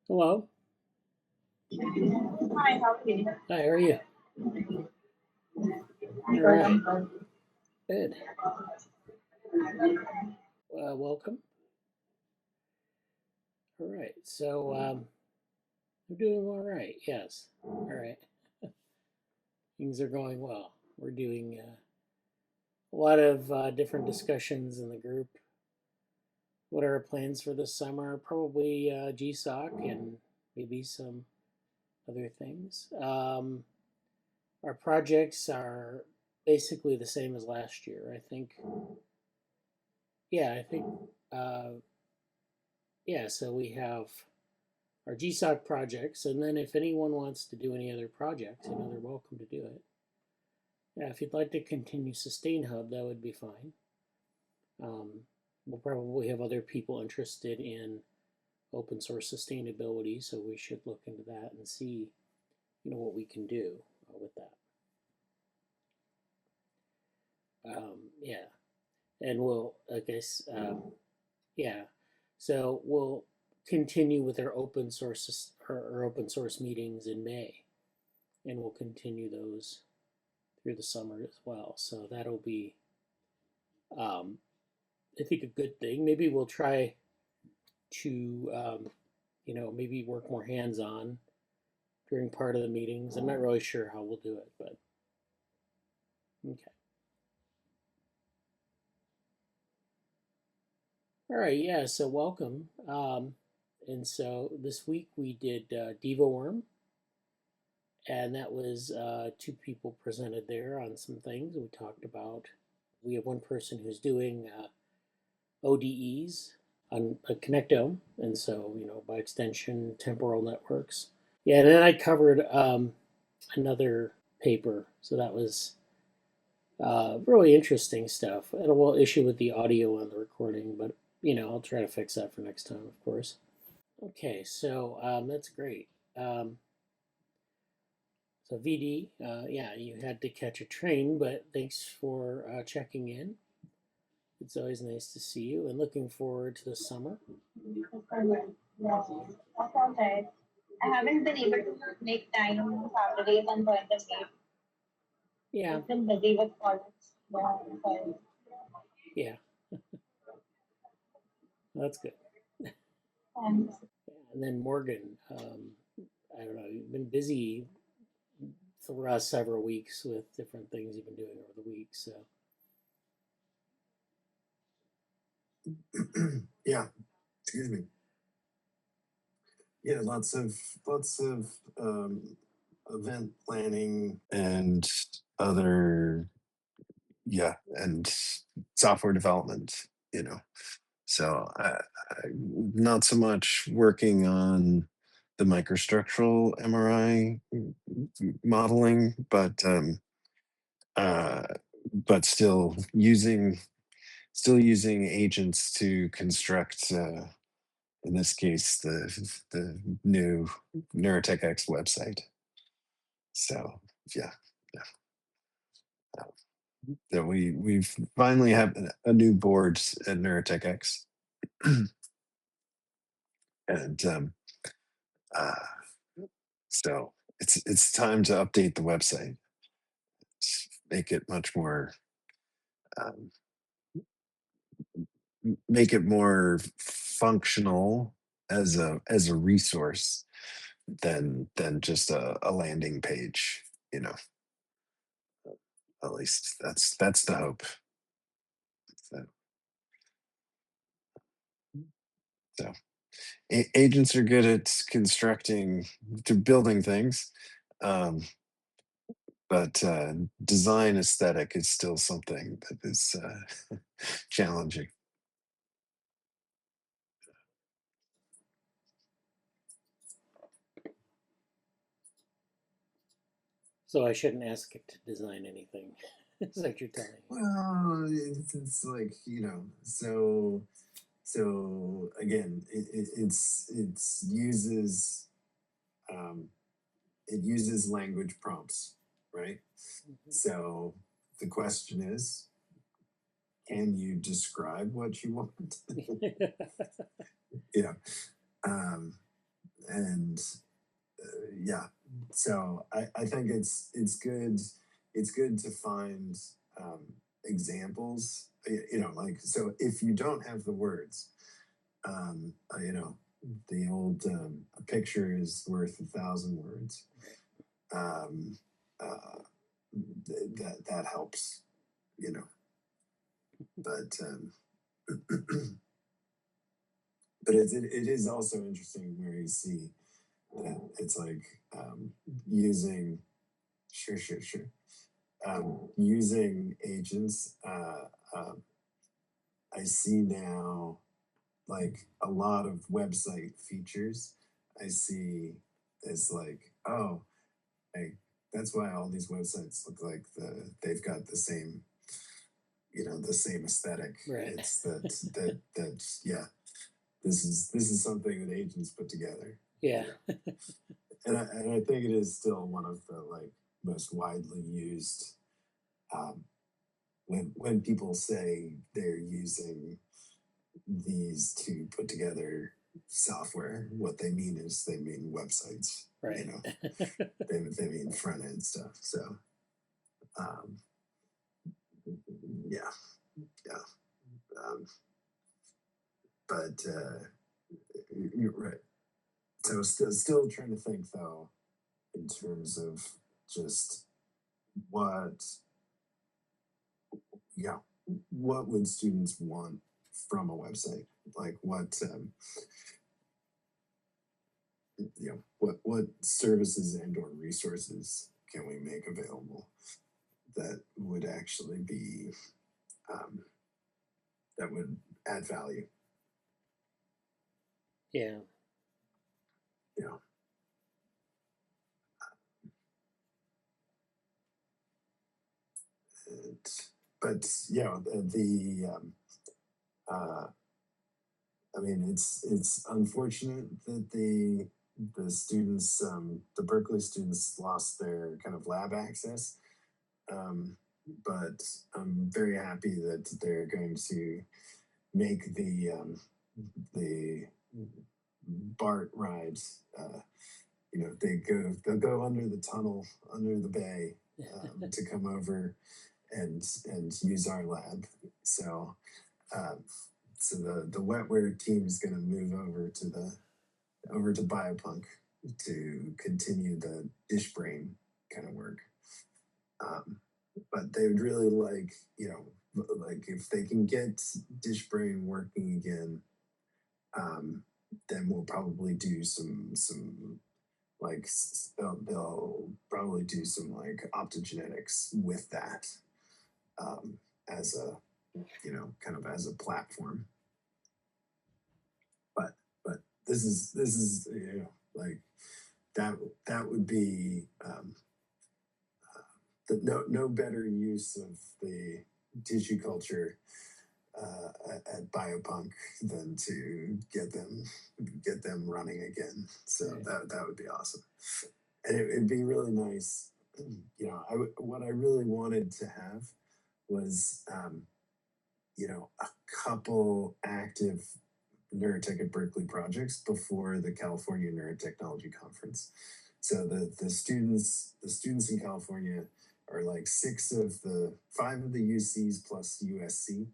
Hello. Hi, how are you? Hi, how are you? All right. Good. Welcome. All right. So we're doing all right. Yes. All right. Things are going well. We're doing a lot of different discussions in the group. What are our plans for this summer? Probably GSOC and maybe some other things. Our projects are basically the same as last year. I think. Yeah, I think. Uh, yeah, so we have our GSOC projects, and then if anyone wants to do any other projects, they're welcome to do it. Yeah, if you'd like to continue Sustain Hub, that would be fine. We'll probably have other people interested in open source sustainability, so we should look into that and see, what we can do with that. Yeah, and we'll, I guess, yeah. So we'll continue with our open source meetings in May, and we'll continue those through the summer as well. So that'll be, I think, a good thing. Maybe we'll try to, maybe work more hands on during part of the meetings. I'm not really sure how we'll do it, but okay. All right, yeah. So welcome. And so this week we did DevaWorm, and that was two people presented there on some things we talked about. We have one person who's doing ODEs on a connectome, and so by extension, temporal networks. Yeah, and then I covered another paper, so that was really interesting stuff. I had a little issue with the audio on the recording, but I'll try to fix that for next time, of course. Okay, so that's great. So Vidhi, yeah, you had to catch a train, but thanks for checking in. It's always nice to see you, and looking forward to the summer. Yeah, that's all right. I haven't been able to make time on Saturdays and join the meet. Yeah, I've been busy with college. Yeah, sorry. yeah, that's good. Thanks. Yeah, and then Morgan, I don't know, you've been busy for the last several weeks with different things you've been doing over the week, so. Yeah, excuse me. Yeah, lots of event planning and other, yeah, and software development. So not so much working on the microstructural MRI modeling, but still using agents to construct. In this case, the new NeuroTechX website. So yeah, that we've finally have a new board at NeuroTechX, and uh, so it's time to update the website, make it much more, um, make it more functional as a resource than just a landing page. At least that's the hope. So, so agents are good at constructing to building things, um, but design aesthetic is still something that is challenging. So I shouldn't ask it to design anything. Is that what you're telling me? Well, it's like so again, it's uses it uses language prompts, right? So the question is, can you describe what you want? you know, um, and yeah, so I think it's good to find examples, like, so if you don't have the words, the old a picture is worth 1,000 words. That helps, but but it is also interesting where you see that it's like using sure using agents. I see now, like, a lot of website features I see is like, oh, that's why all these websites look like they've got the same, the same aesthetic. Right. It's that yeah, this is something that agents put together. Yeah. And I think it is still one of the most widely used. When people say they're using these to put together software, what they mean is they mean websites. Right. They mean front end stuff. So, yeah. But you're right. So still trying to think though, in terms of just what would students want from a website? Like what what services and or resources can we make available that would actually be that would add value? Yeah. But I mean, it's unfortunate that the students, the Berkeley students, lost their kind of lab access. But I'm very happy that they're going to make the BART ride. They'll go under the tunnel, under the bay, to come over and use our lab. So so the wetware team is going to move over to Biopunk to continue the dish brain kind of work. But they would really like, like if they can get dish brain working again, then we'll probably do some like they'll probably do some like optogenetics with that as a kind of as a platform. But this is like that would be no better use of the tissue culture at Biopunk than to get them running again. So that would be awesome, and it'd be really nice. What I really wanted to have was a couple active neurotech at Berkeley projects before the California Neurotechnology Conference. So the students in California are like 5 of the UCs plus USC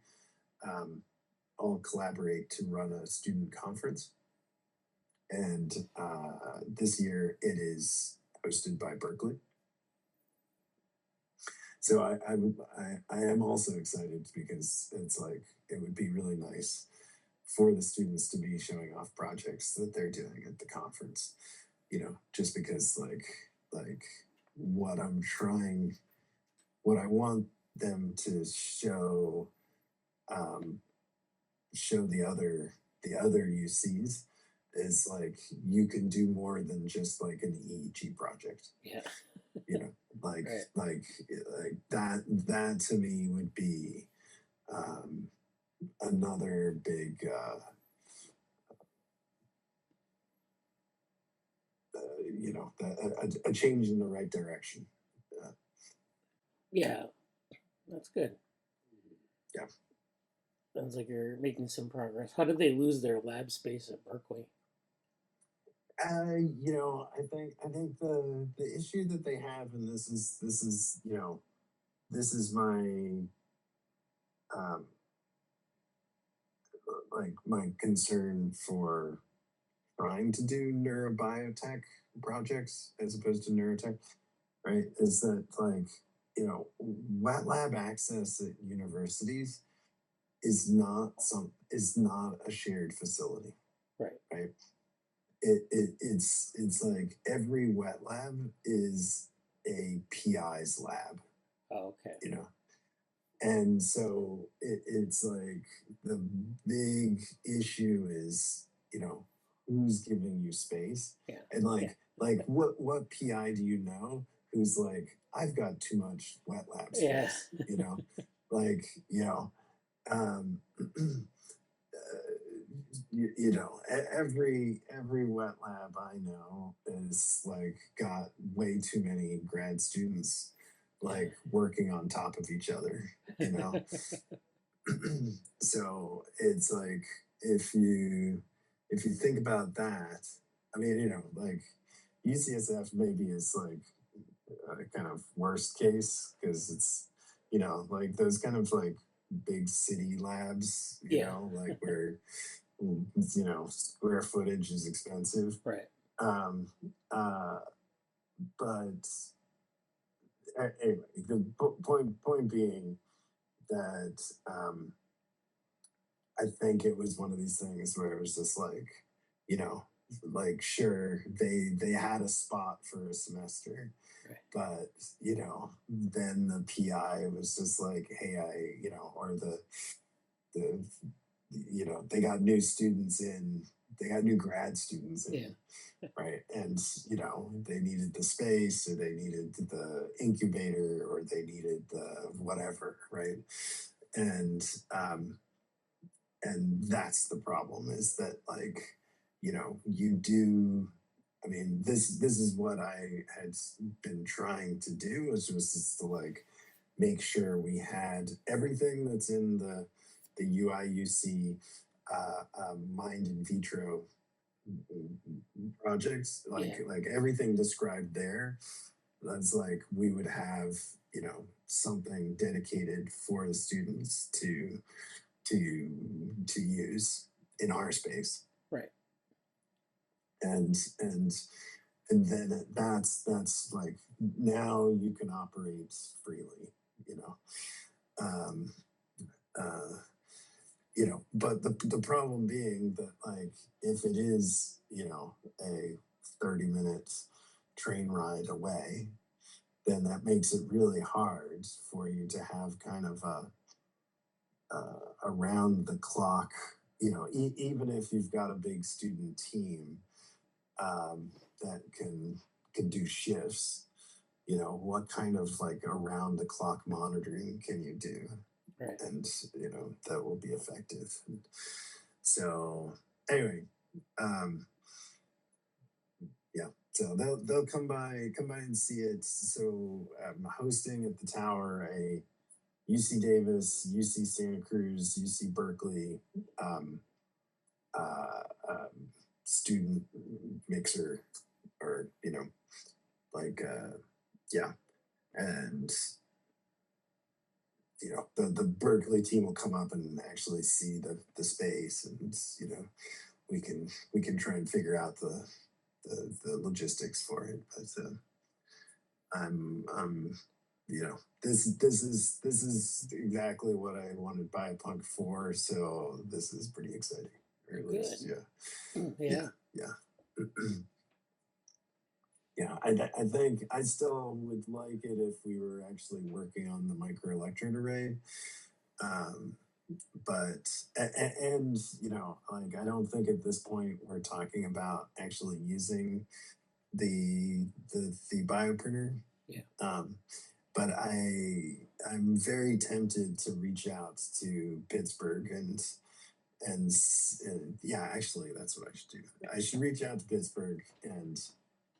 all collaborate to run a student conference. And this year it is hosted by Berkeley. So I am also excited because it's like, it would be really nice for the students to be showing off projects that they're doing at the conference, just because like what I want them to show the other UCs is like, you can do more than just like an EEG project. Yeah. Like right. like that to me would be another big a change in the right direction. Yeah, that's good. Yeah. Sounds like you're making some progress. How did they lose their lab space at Berkeley? You know, I think the issue that they have, and this is you know, this is my um, like my concern for trying to do neurobiotech projects as opposed to neurotech, right? Is that like, you know, wet lab access at universities is not a shared facility, Right. right? It's like every wet lab is a PI's lab, Oh, okay. you know. And so it's like the big issue is, you know, who's giving you space. Yeah. And like what PI do you know who's like, I've got too much wet lab Yeah. space, you know? Like, you know, um you know, every wet lab I know is like got way too many grad students like working on top of each other, you know. So it's like if you think about that, I mean, you know, like UCSF maybe is like a kind of worst case because it's, you know, like those kind of like big city labs, you Yeah. know, like where you know square footage is expensive. Right. Um, uh, but anyway, the point being that I think it was one of these things where it was just like, you know, like sure they had a spot for a semester, Right. but you know, then the PI was just like, hey, you know, or the you know, they got new students in, they got new grad students in, Yeah. right? And you know, they needed the space, or they needed the incubator, or they needed the whatever, right? And and that's the problem is that like, you know, you do. I mean, this is what I had been trying to do was just to like make sure we had everything that's in the UIUC mind in vitro projects, like everything described there. That's like we would have, you know, something dedicated for the students to use in our space, Right. and and and then that's like now you can operate freely, you know. Um, uh, you know, but the problem being that like if it is, you know, a 30-minute train ride away, then that makes it really hard for you to have kind of around the clock, you know, even if you've got a big student team that can do shifts, you know, what kind of like around the clock monitoring can you do? Right. And you know that will be effective. And so anyway, um, yeah. So they'll come by and see it. So I'm hosting at the tower a UC Davis, UC Santa Cruz, UC Berkeley uh, um, student mixer, or you know, like yeah, and you know the Berkeley team will come up and actually see the space, and you know we can try and figure out the logistics for it. But I'm you know this is exactly what I wanted Biopunk for, so this is pretty exciting. Or at least, Yeah. yeah. Yeah, I think I still would like it if we were actually working on the microelectrode array. Um, but and you know, like I don't think at this point we're talking about actually using the bioprinter. Yeah. But I'm very tempted to reach out to Pittsburgh and yeah, actually that's what I should do. I should reach out to Pittsburgh and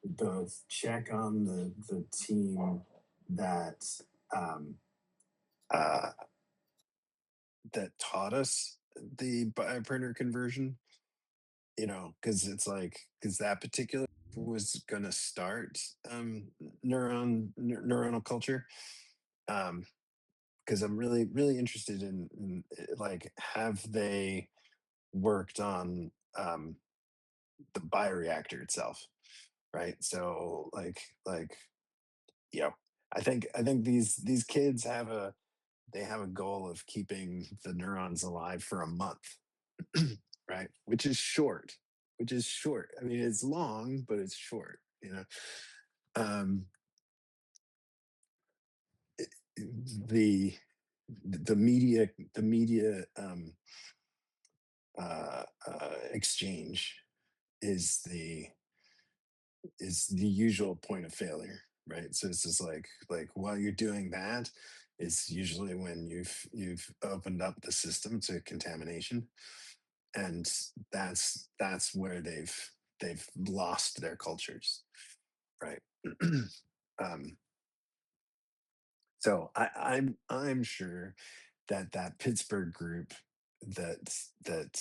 both check on the team that um, uh, that taught us the bioprinter conversion, because it's like, because that particular was going to start neuronal culture. Because I'm really really interested in like, have they worked on the bioreactor itself, right? So like I think these kids have a goal of keeping the neurons alive for a month, right? Which is short. I mean, it's long, but it's short. Um, it- the the media exchange is the usual point of failure, right? So it's just like while you're doing that, it's usually when you've opened up the system to contamination, and that's where they've lost their cultures, right? um, so I'm sure that Pittsburgh group, that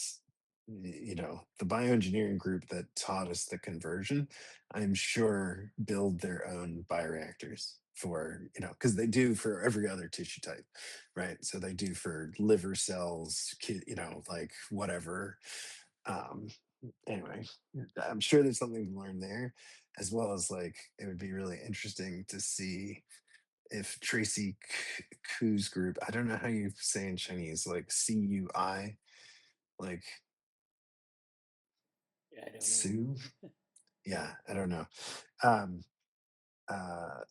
the bioengineering group that taught us the conversion, I'm sure build their own bioreactors for, because they do for every other tissue type, right? So they do for liver cells, like whatever. Um, anyway, I'm sure there's something to learn there, as well as like it would be really interesting to see if Tracy Ku's group, I don't know how you say in Chinese, like CUI, like Yeah, I don't Sue. know. Yeah, I don't know. Um, uh,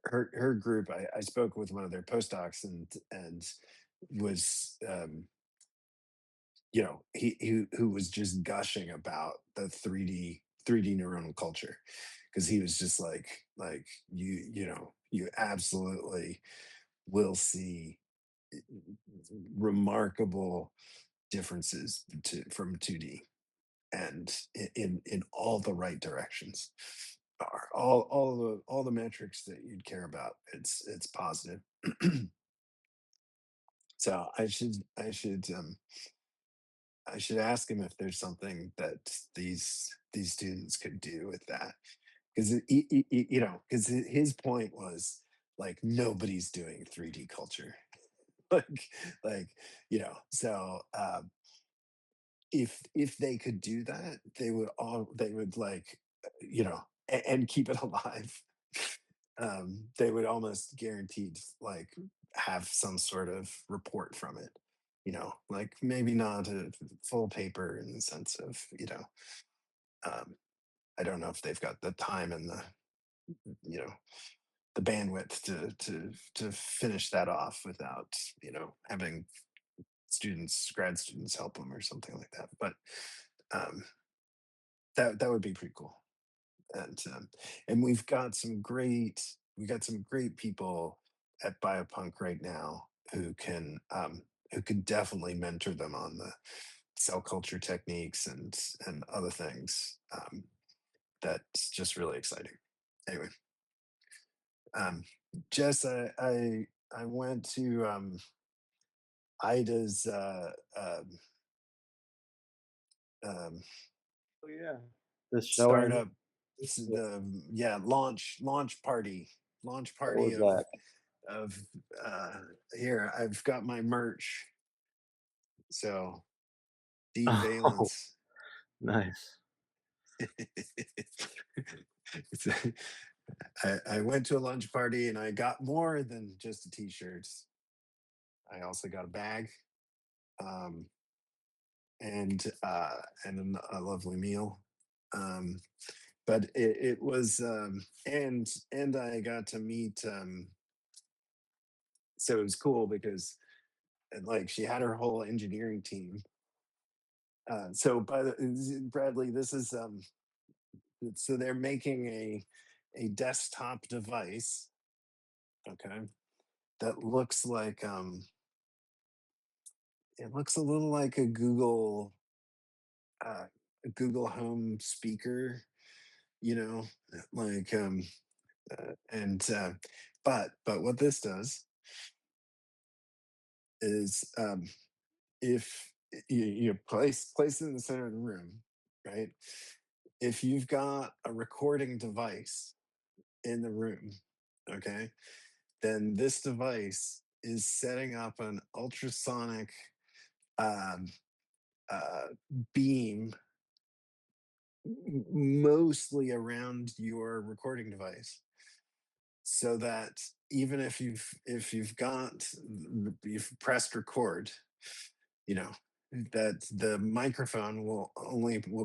her group, I spoke with one of their postdocs, and was he who was just gushing about the 3D neuronal culture, because he was just like you absolutely will see remarkable differences from 2D, and in all the right directions, are all the metrics that you'd care about. It's positive. So I should ask him if there's something that these students could do with that, because because his point was like nobody's doing 3D culture, like so if they could do that, they would like and keep it alive. They would almost guaranteed like have some sort of report from it, like maybe not a full paper in the sense of um, I don't know if they've got the time and you know the bandwidth to finish that off without having grad students help them or something like that. But um, that would be pretty cool. And we got some great people at Biopunk right now who can definitely mentor them on the cell culture techniques and other things. That's just really exciting. Anyway, um, Jess, I went to Ida's um, Oh yeah, the showing. startup, the launch party, What was of that? of uh here. I've got my merch. So Steve Oh, Valence. nice. It's- I went to a lunch party and I got more than just the t-shirts. I also got a bag, um, and a lovely meal. Um, but it was and I got to meet. So it was cool because like she had her whole engineering team. So Bradley, this is so they're making a desktop device, okay, that looks like it looks a little like a Google Home speaker, you know, like and but what this does is if you place it in the center of the room, right? If you've got a recording device in the room, okay, then this device is setting up an ultrasonic um, beam mostly around your recording device, so that even if you've pressed record, you know, that the microphone will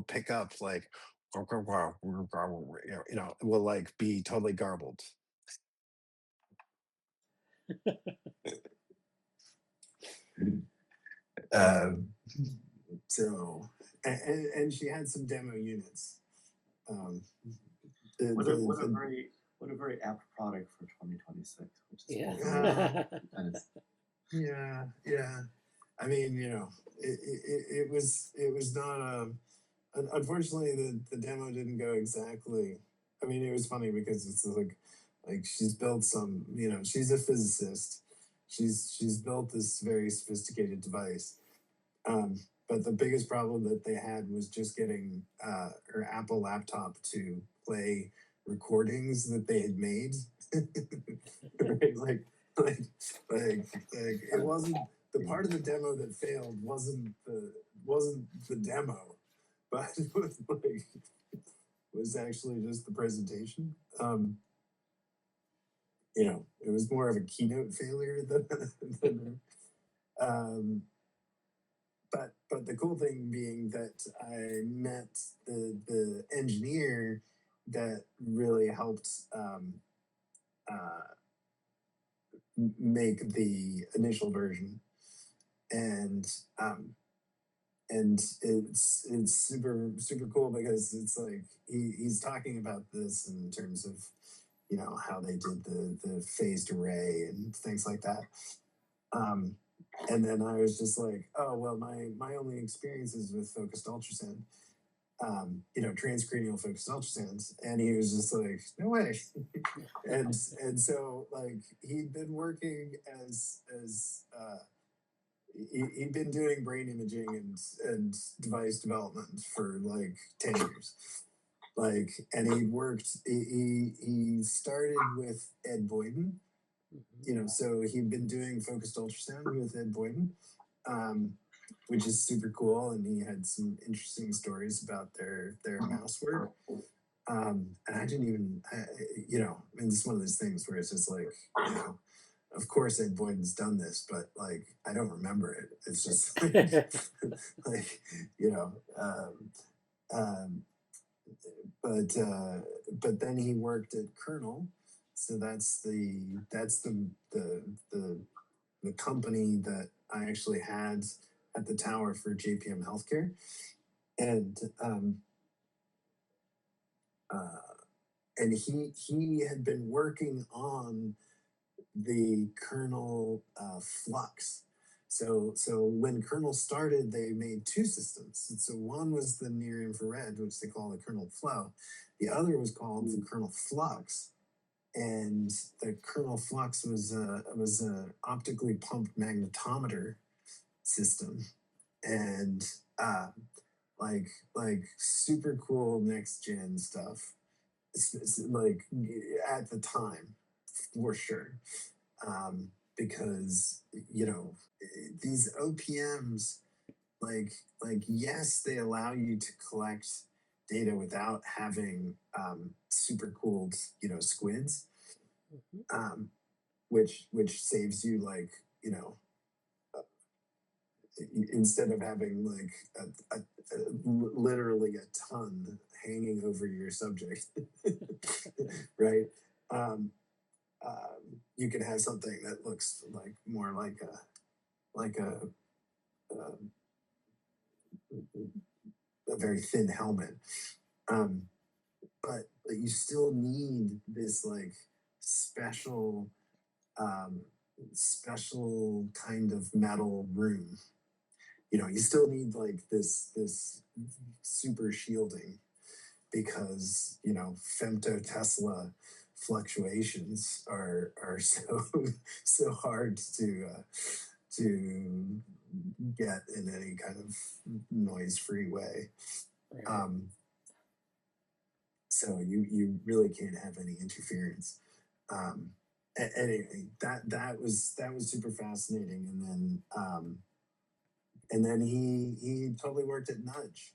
pick up like will like be totally garbled. Um, so and she had some demo units. What a very apt product for 2026, which is yeah. I mean, it was not unfortunately the demo didn't go exactly. I mean, it was funny because it's like she's built some, she's a physicist. She's built this very sophisticated device. But the biggest problem that they had was just getting her Apple laptop to play recordings that they had made. Right? Like it wasn't the part of the demo that failed wasn't the demo, but it was actually just the presentation. It was more of a keynote failure than but the cool thing being that I met the engineer that really helped make the initial version, and it's super cool because it's like he's talking about this in terms of how they did the phased array and things like that. And then I was just like, oh well, my only experiences with focused ultrasound, transcranial focused ultrasounds, and he was just like, no way. and so like he'd been working as he'd been doing brain imaging and device development for like 10 years. Like, and he started with Ed Boyden. So he'd been doing focused ultrasound with Ed Boyden, which is super cool, and he had some interesting stories about their mouse work. And I didn't even, it's one of those things where it's just like, of course Ed Boyden's done this, but like I don't remember it. It's just like, but then he worked at Kernel. So that's the company that I actually had at the tower for JPM Healthcare, and he had been working on the Kernel Flux. So when Kernel started, they made two systems. And so one was the near infrared, which they call the Kernel Flow. The other was called the Kernel Flux. And the Kernel Flux was a optically pumped magnetometer system, and like super cool next gen stuff. It's like at the time, for sure, because these OPMs, like yes, they allow you to collect data without having super cooled squids, which saves you like instead of having like literally a ton hanging over your subject, right? You can have something that looks like more like a very thin helmet, but you still need this like special kind of metal room. You still need like this super shielding, because femtotesla fluctuations are so hard to get in any kind of noise-free way. Right. So you really can't have any interference. Anyway, that was super fascinating, and then he totally worked at Nudge,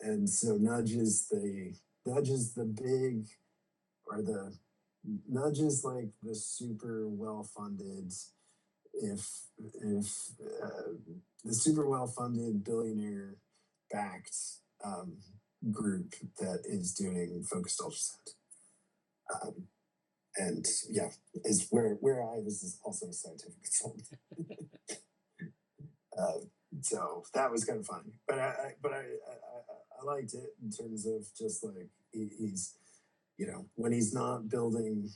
and so Nudge is the big, or the Nudge is like the super well funded, if the super well funded billionaire backed group that is doing focused ultrasound. And yeah, is where I was also a scientific consultant. So that was kind of funny, but I liked it in terms of just like he's, you know, when he's not building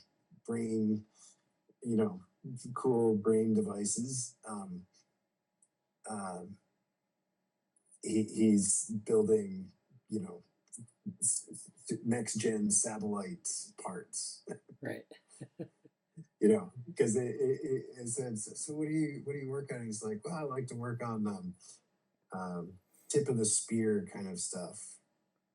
brain, you know, cool brain devices, he's building, you know, next gen satellite parts. Right. You know, because it said, so what do you work on? He's like, well, I like to work on tip of the spear kind of stuff,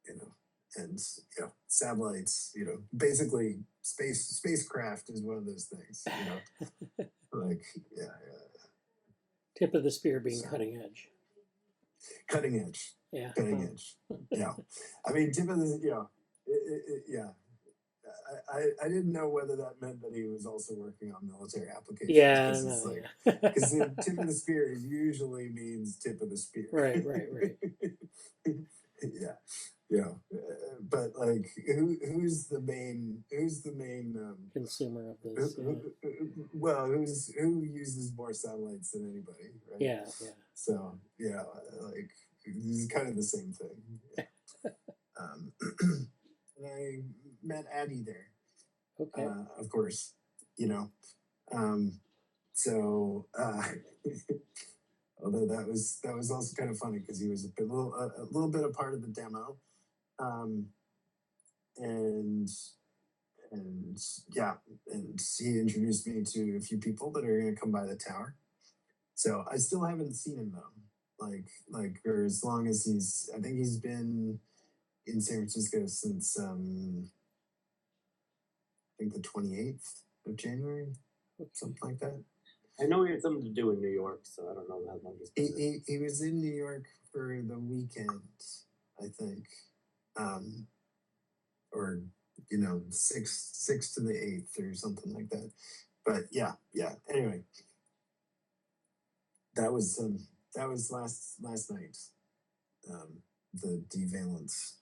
you know, and you know, satellites, you know, basically spacecraft is one of those things, you know, like yeah. Tip of the spear being So, cutting edge. cutting edge, Yeah. cutting edge. Yeah, I mean, tip of the, you know, yeah. I didn't know whether that meant that he was also working on military applications. Yeah, Because it's no, like, yeah. because tip of the spear usually means tip of the spear. Right. Yeah, yeah. But like, who's the main Consumer of this. well, who uses more satellites than anybody, right? Yeah. So yeah, like this is kind of the same thing. And I met Addie there. Okay. Of course, you know. So although that was also kind of funny because he was a little bit a part of the demo, and yeah, and he introduced me to a few people that are going to come by the tower. So I still haven't seen him though. Like or as long as I think he's been in San Francisco since I think the 28th of January, something like that. I know he had something to do in New York, so I don't know how long he was in New York for the weekend, I think, or you know, 6 to the 8th or something like that. But yeah. Anyway, that was last night, the Devalence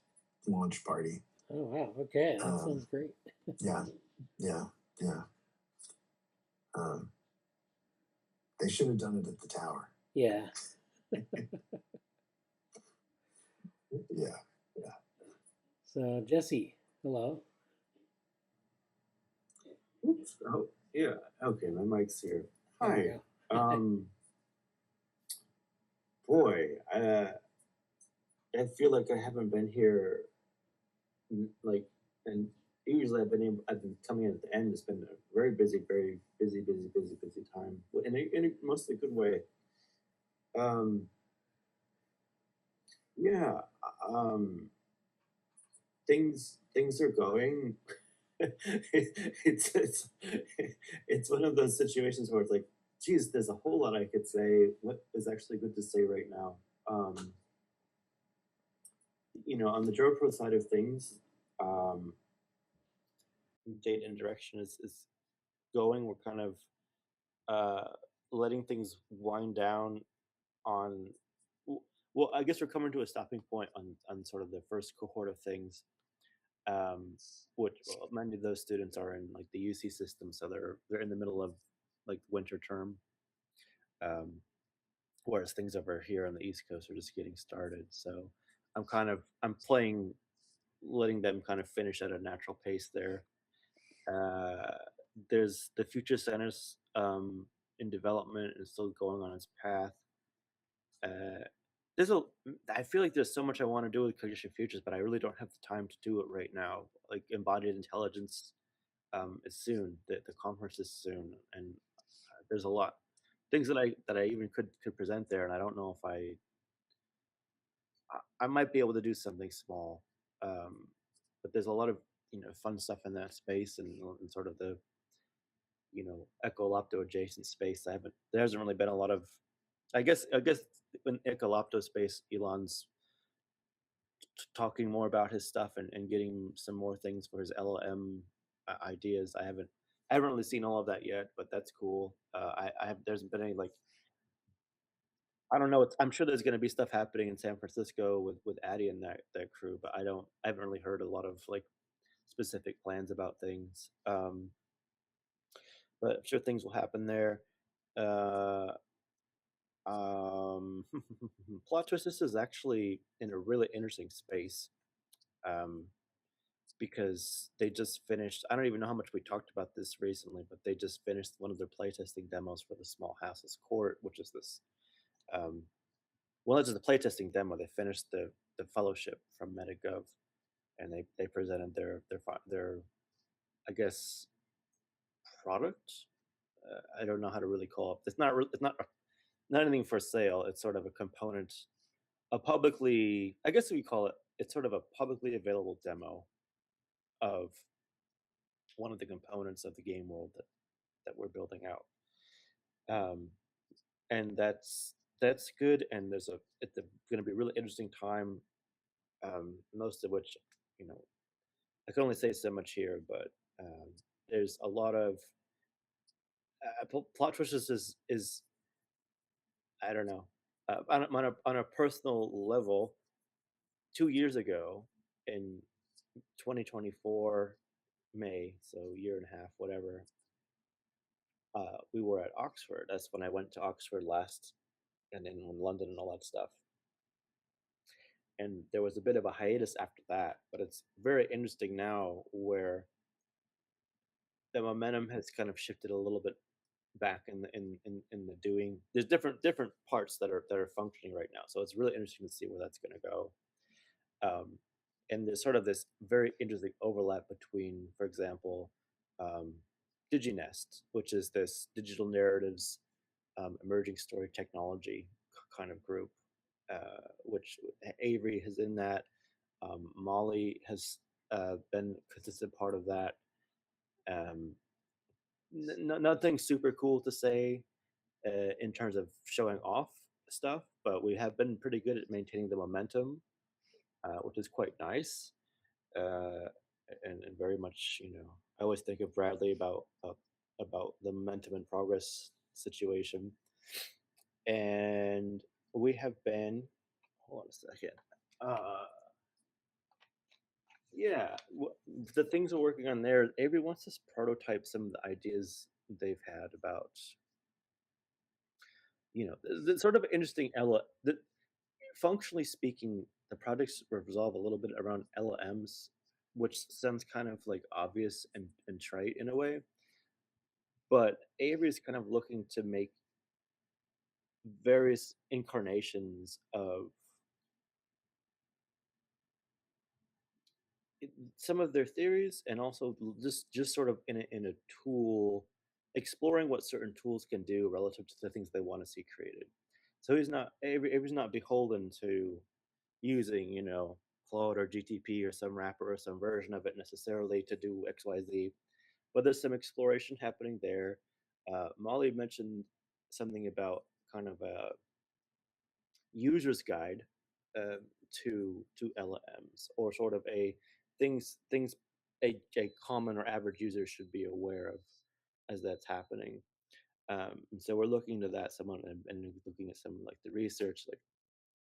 launch party. Oh wow. Okay, that sounds great. Yeah. They should have done it at the tower. Yeah. Yeah. So Jesse, hello. Oops. Oh, yeah. Okay, my mic's here. There Hi. you go. Boy, I feel like I haven't been here, like, and usually I've been coming in at the end. It's been a very busy time, in a mostly good way. Yeah. Things are going. It's one of those situations where it's like, geez, there's a whole lot I could say. What is actually good to say right now? You know, on the JoPro side of things, data and direction is going. We're kind of letting things wind down on. Well, I guess we're coming to a stopping point on sort of the first cohort of things. Which many of those students are in like the UC system, so they're in the middle of like winter term, whereas things over here on the East Coast are just getting started. So I'm playing, letting them kind of finish at a natural pace there. There's the future centers in development and still going on its path. I feel like there's so much I want to do with Cognition Futures, but I really don't have the time to do it right now. Like embodied intelligence is soon. The conference is soon, and there's a lot things that I even could present there, and I don't know if I might be able to do something small. But there's a lot of fun stuff in that space, and sort of the Ecolopto adjacent space. There hasn't really been a lot of. I guess in Ecolopto space, Elon's talking more about his stuff and getting some more things for his LLM ideas. I haven't really seen all of that yet, but that's cool. There's been any like I don't know. I'm sure there's going to be stuff happening in San Francisco with Addy and that crew, but I haven't really heard a lot of like specific plans about things. But I'm sure things will happen there. Uh, Plot twist. This is actually in a really interesting space. Um, because they just finished. I don't even know how much we talked about this recently, but they just finished one of their playtesting demos for the Small Houses Court, which is this. Well, it's just a playtesting demo. They finished the fellowship from MetaGov, and they presented their I guess product. I don't know how to really call it. It's not anything for sale. It's sort of a component, a publicly. I guess we call it. It's sort of a publicly available demo of one of the components of the game world that we're building out. And that's good. And it's going to be a really interesting time. Most of which, I can only say so much here, but there's a lot of plot twists is I don't know on a personal level. 2 years ago, in 2024 May, so a year and a half, whatever. We were at Oxford. That's when I went to Oxford last, and then in London and all that stuff. And there was a bit of a hiatus after that, but it's very interesting now where the momentum has kind of shifted a little bit back in the doing. There's different parts that are functioning right now, so it's really interesting to see where that's going to go. And there's sort of this very interesting overlap between, for example, DigiNest, which is this digital narratives emerging story technology kind of group, which Avery is in that. Molly has been a consistent part of that. Nothing super cool to say in terms of showing off stuff, but we have been pretty good at maintaining the momentum, which is quite nice. And very much, I always think of Bradley about the momentum and progress situation. And we have been, hold on a second. Yeah, the things we're working on there, Avery wants to prototype some of the ideas they've had about, the sort of interesting functionally speaking, the projects revolve a little bit around LLMs, which sounds kind of like obvious and trite in a way. But Avery's kind of looking to make various incarnations of some of their theories, and also just sort of in a tool, exploring what certain tools can do relative to the things they want to see created. So Avery's not beholden to using Claude or GTP or some wrapper or some version of it necessarily to do XYZ, but there's some exploration happening there. Molly mentioned something about kind of a user's guide to LLMs, or sort of a things a common or average user should be aware of as that's happening. And so we're looking into that and looking at some like the research, like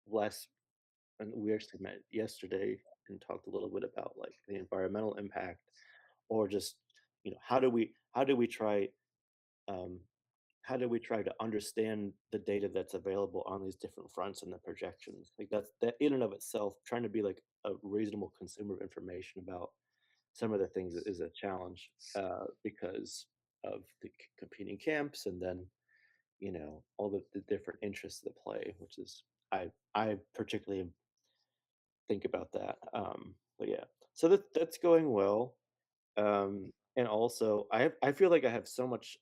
less. And we actually met yesterday and talked a little bit about like the environmental impact, or just how do we try how do we try to understand the data that's available on these different fronts and the projections. Like that in and of itself, trying to be like a reasonable consumer of information about some of the things is a challenge, because of the competing camps, and then all the different interests that play, which is I particularly think about that. But yeah, so that's going well. And also I feel like I have so much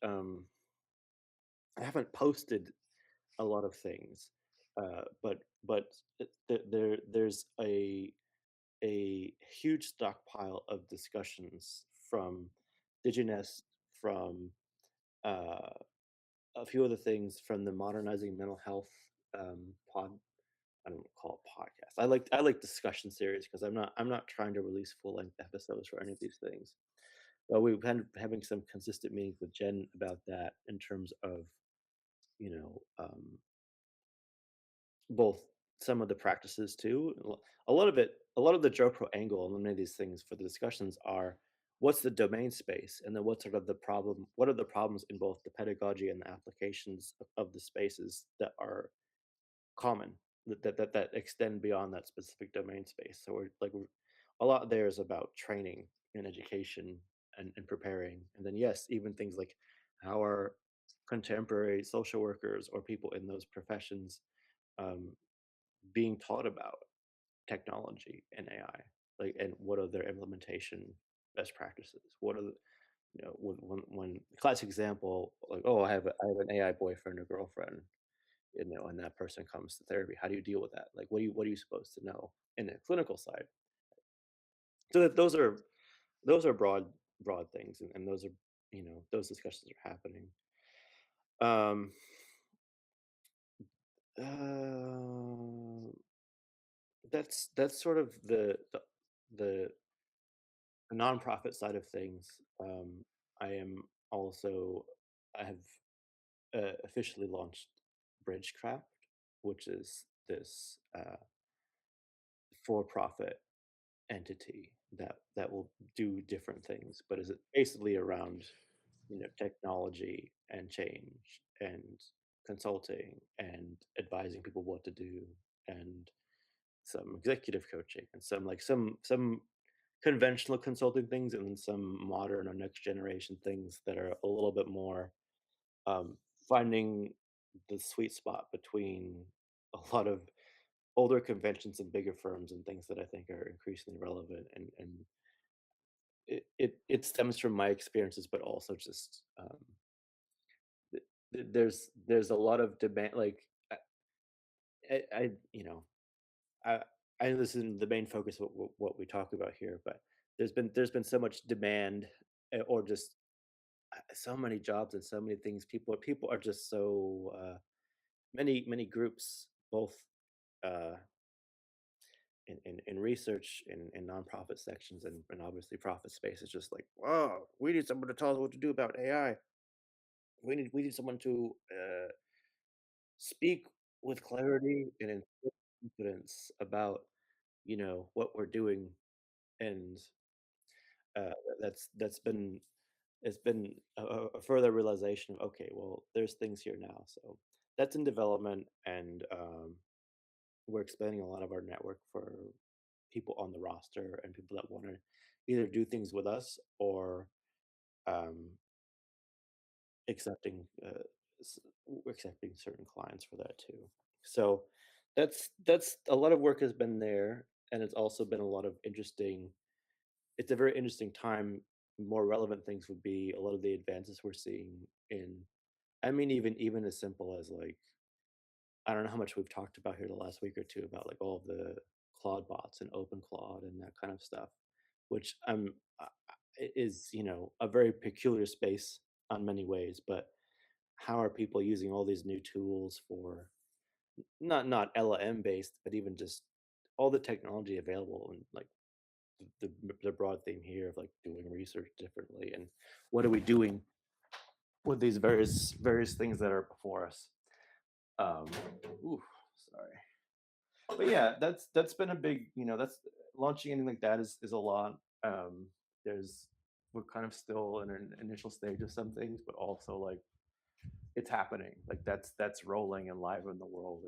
I haven't posted a lot of things, but there's a huge stockpile of discussions from Diginest, from uh, a few other things, from the Modernizing Mental Health pod. I don't call it podcast. I like discussion series because I'm not trying to release full length episodes for any of these things. But we've been having some consistent meetings with Jen about that in terms of, you know, both some of the practices too. A lot of it, a lot of the JoPro angle on many of these things for the discussions are what's the domain space, and then what sort of the problem, what are the problems in both the pedagogy and the applications of the spaces that are common, that extend beyond that specific domain space. So a lot there is about training and education and preparing, and then yes, even things like how are contemporary social workers or people in those professions um, being taught about technology and AI, like, and what are their implementation best practices? What are the, you know, when the classic example, like, oh, I have an AI boyfriend or girlfriend, you know, and that person comes to therapy. How do you deal with that? Like, what are you supposed to know in the clinical side? So that those are broad things, and those are, you know, those discussions are happening. Um, uh, that's sort of the nonprofit side of things. I am also I have officially launched Bridgecraft, which is this for-profit entity that will do different things, but is it basically around, you know, technology and change and consulting and advising people what to do, and some executive coaching, and some conventional consulting things, and then some modern or next generation things that are a little bit more finding the sweet spot between a lot of older conventions and bigger firms and things that I think are increasingly relevant, and it stems from my experiences, but also just there's a lot of demand. Like I you know, I I know this isn't the main focus of what we talk about here, but there's been so much demand, or just so many jobs and so many things. People are just so many groups, both uh, in research, in nonprofit sections, and obviously profit space, is just like, wow, we need someone to tell us what to do about AI. We need someone to speak with clarity and in confidence about, you know, what we're doing, and uh, that's been, it's been a further realization of, okay, well, there's things here now, so that's in development, and we're expanding a lot of our network for people on the roster and people that want to either do things with us or um, accepting accepting certain clients for that too. So that's a lot of work has been there, and it's also been a lot of interesting. It's a very interesting time. More relevant things would be a lot of the advances we're seeing in. I mean, even as simple as, like, I don't know how much we've talked about here the last week or two about, like, all of the Claude bots and Open Claude and that kind of stuff, which is, you know, a very peculiar space on many ways. But how are people using all these new tools for not LLM based, but even just all the technology available, and like the broad theme here of like doing research differently, and what are we doing with these various things that are before us. Um, ooh, sorry. But yeah, that's been a big, you know, that's launching anything like that is a lot. There's We're kind of still in an initial stage of some things, but also like it's happening. Like that's rolling and live in the world,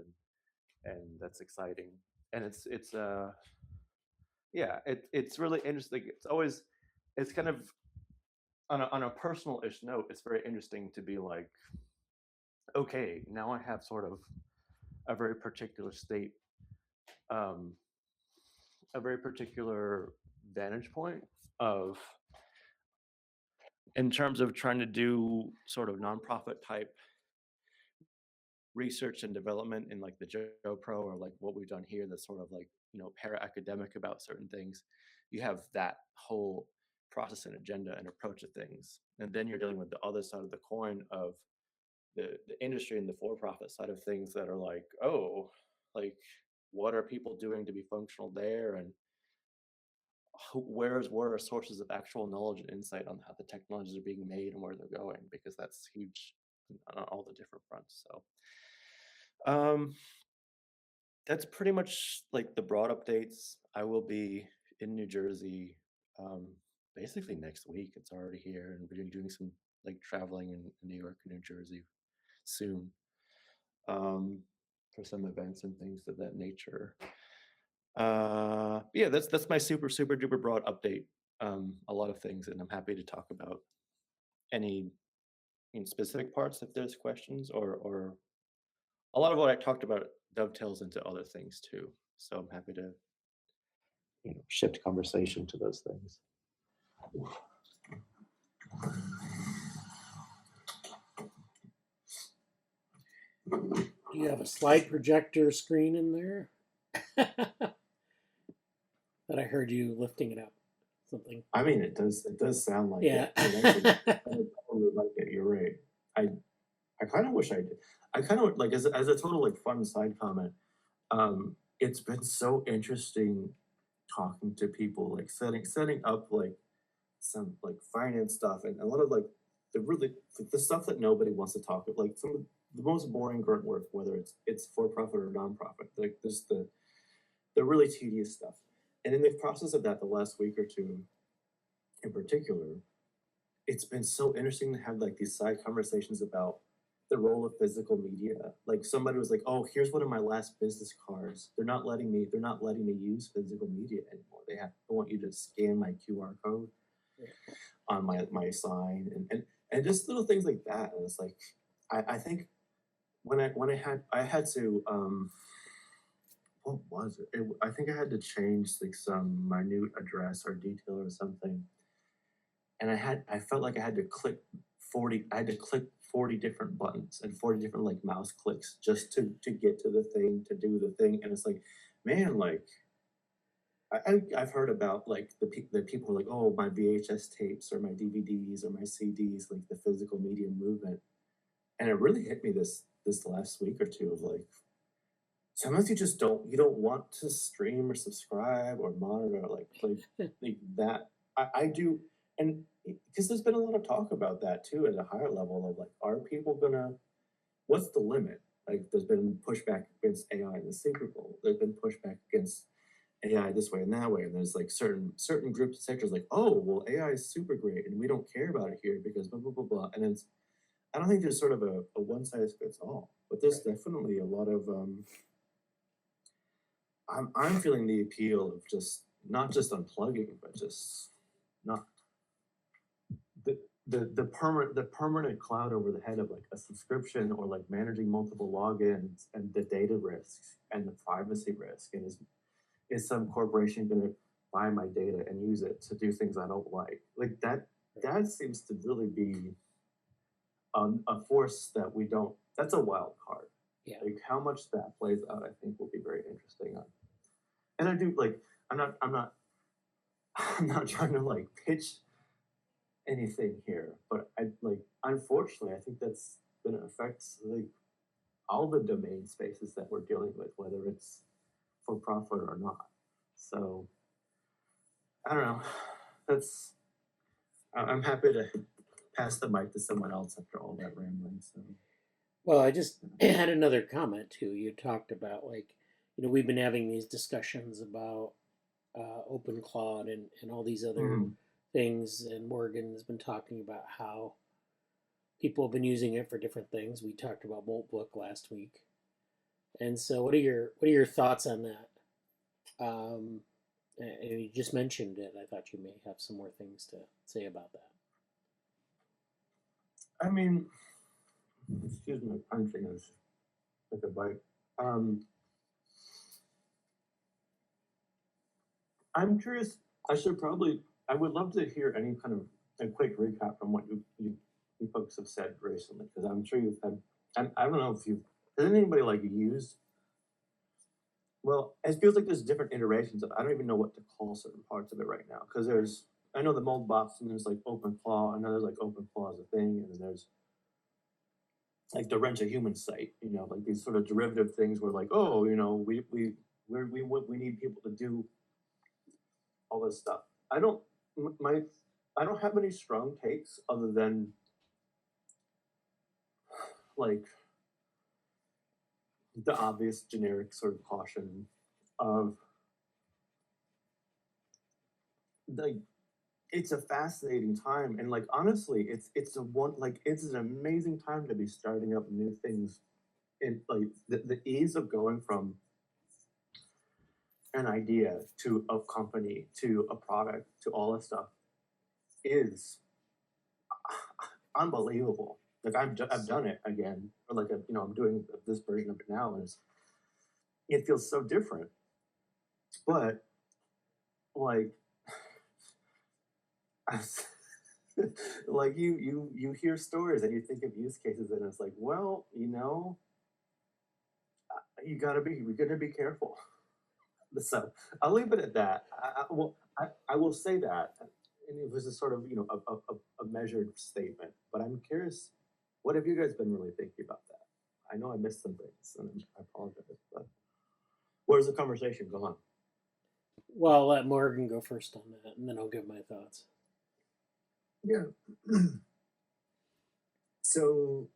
and that's exciting. And it's yeah, it's really interesting. It's always, it's kind of on a personal-ish note, it's very interesting to be like, okay, now I have sort of a very particular state, um, a very particular vantage point of, in terms of trying to do sort of nonprofit type research and development in like the JoPro or like what we've done here that's sort of like, para-academic about certain things, you have that whole process and agenda and approach to things. And then you're dealing with the other side of the coin of the industry and the for-profit side of things that are like, oh, like what are people doing to be functional there, and where are sources of actual knowledge and insight on how the technologies are being made and where they're going, because that's huge on all the different fronts. So that's pretty much like the broad updates. I will be in New Jersey basically next week. It's already here, and we're doing some like traveling in New York and New Jersey soon for some events and things of that nature. Yeah, that's my super duper broad update. A lot of things, and I'm happy to talk about any specific parts if there's questions, or a lot of what I talked about dovetails into other things too. So I'm happy to shift conversation to those things. Do you have a slide projector screen in there? That I heard you lifting it up. Something. I mean, it does sound like Yeah. it. I would probably like it. You're right. I kind of wish I did. I kind of like as a total like fun side comment. It's been so interesting talking to people, like setting up like some like finance stuff and a lot of like the stuff that nobody wants to talk about, like some of the most boring grunt work, whether it's for profit or nonprofit. Like there's the really tedious stuff. And in the process of that, the last week or two in particular, it's been so interesting to have like these side conversations about the role of physical media. Like somebody was like, "Oh, here's one of my last business cards. They're not letting me use physical media anymore. They want you to scan my QR code on my sign and just little things like that." And it's like, I think when I had to what was it? I think I had to change like some minute address or detail or something, and I felt like I had to click 40 different buttons and 40 different like mouse clicks just to get to the thing, to do the thing. And it's like, man, like I've heard about like the people are like, oh, my VHS tapes or my DVDs or my CDs, like the physical media movement. And it really hit me this last week or two of like, sometimes you don't want to stream or subscribe or monitor like that. I do, and because there's been a lot of talk about that too at a higher level of like, are people gonna, what's the limit? Like there's been pushback against AI in the Super Bowl. There's been pushback against AI this way and that way. And there's like certain groups and sectors like, oh, well, AI is super great and we don't care about it here because blah, blah, blah, blah. And it's, I don't think there's sort of a one size fits all, but there's definitely a lot of, I'm feeling the appeal of just not just unplugging, but just not the permanent cloud over the head of like a subscription or like managing multiple logins and the data risks and the privacy risk. And is some corporation going to buy my data and use it to do things I don't like? Like that seems to really be a force that we don't. That's a wild card. Yeah. Like how much that plays out, I think will be very interesting. And I do like, I'm not trying to like pitch anything here, but I like, unfortunately, I think that's going to affect like all the domain spaces that we're dealing with, whether it's for profit or not. So I don't know. I'm happy to pass the mic to someone else after all that rambling. So. Well, I just had another comment too. You talked about like, we've been having these discussions about Open Claude and all these other things, and Morgan has been talking about how people have been using it for different things. We talked about Moltbook last week, and so what are your thoughts on that? And you just mentioned it. I thought you may have some more things to say about that. I mean, excuse my punching is like a bite. I'm curious. I would love to hear any kind of a quick recap from what you folks have said recently, because I'm sure you've had. I don't know if you've Has anybody like used? Well, it feels like there's different iterations of. I don't even know what to call certain parts of it right now because there's. I know the mold box and there's like OpenClaw. I know there's like OpenClaw as a thing, and then there's like the Wrench a Human site. You know, like these sort of derivative things where like, oh, you know, we need people to do all this stuff. I don't have any strong takes other than like the obvious generic sort of caution of like it's a fascinating time, and like honestly it's an amazing time to be starting up new things, and like the ease of going from an idea to a company to a product to all this stuff is unbelievable. Like I've done it again, or like I'm doing this version of it now, and it feels so different. But like, like you hear stories and you think of use cases, and it's like, well, we gotta be careful. So I'll leave it at that. I will say that, and it was a sort of a measured statement. But I'm curious, what have you guys been really thinking about that? I know I missed some things, and I apologize. But where's the conversation? Go on. Well, I'll let Morgan go first on that, and then I'll give my thoughts. Yeah. So,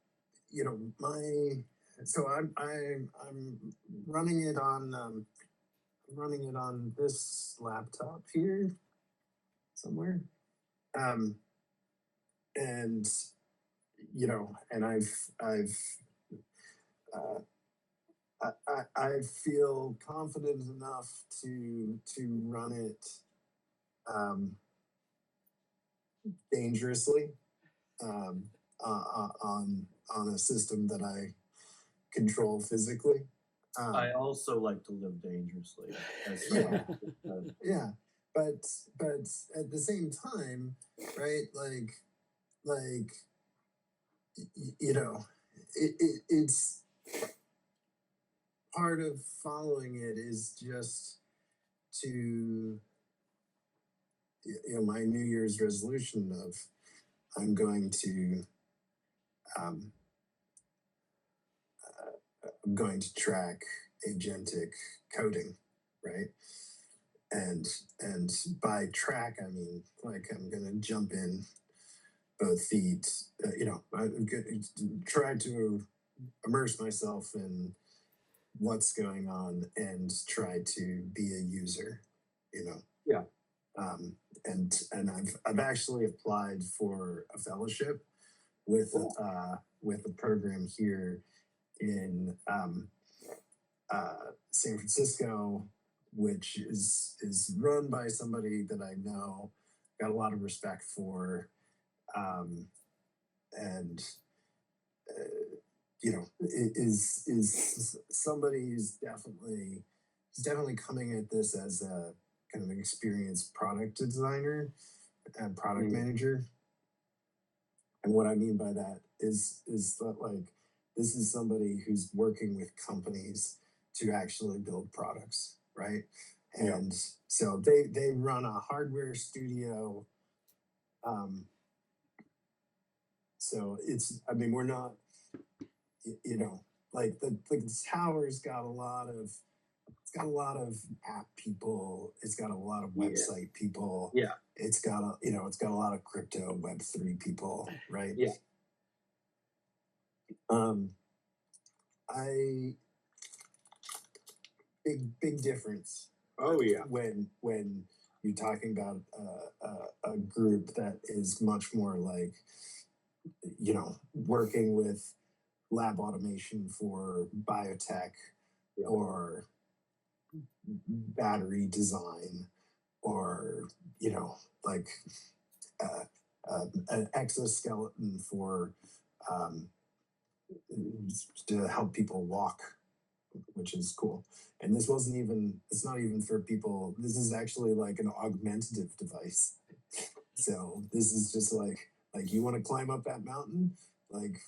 I'm running it on this laptop here somewhere. And and I feel confident enough to run it dangerously on a system that I control physically. I also like to live dangerously. Yeah, but at the same time, right? It's part of following it is just to my New Year's resolution of I'm going to track agentic coding, right? And by track I mean like I'm gonna jump in both feet. I'm gonna try to immerse myself in what's going on and try to be a user. Yeah. And I've actually applied for a fellowship with a program here in San Francisco, which is run by somebody that I know, got a lot of respect for, and is somebody who's definitely coming at this as a kind of an experienced product designer and product manager. And what I mean by that is that like this is somebody who's working with companies to actually build products, right? And so they run a hardware studio. So we're not, like the tower's got a lot of app people. It's got a lot of website people. Yeah. It's got a lot of crypto Web3 people, right? Yeah. Big difference. Oh yeah. When you're talking about a group that is much more like, working with lab automation for biotech or battery design or like an exoskeleton for to help people walk, which is cool. And it's not even for people. This is actually like an augmentative device. So this is just like you want to climb up that mountain, like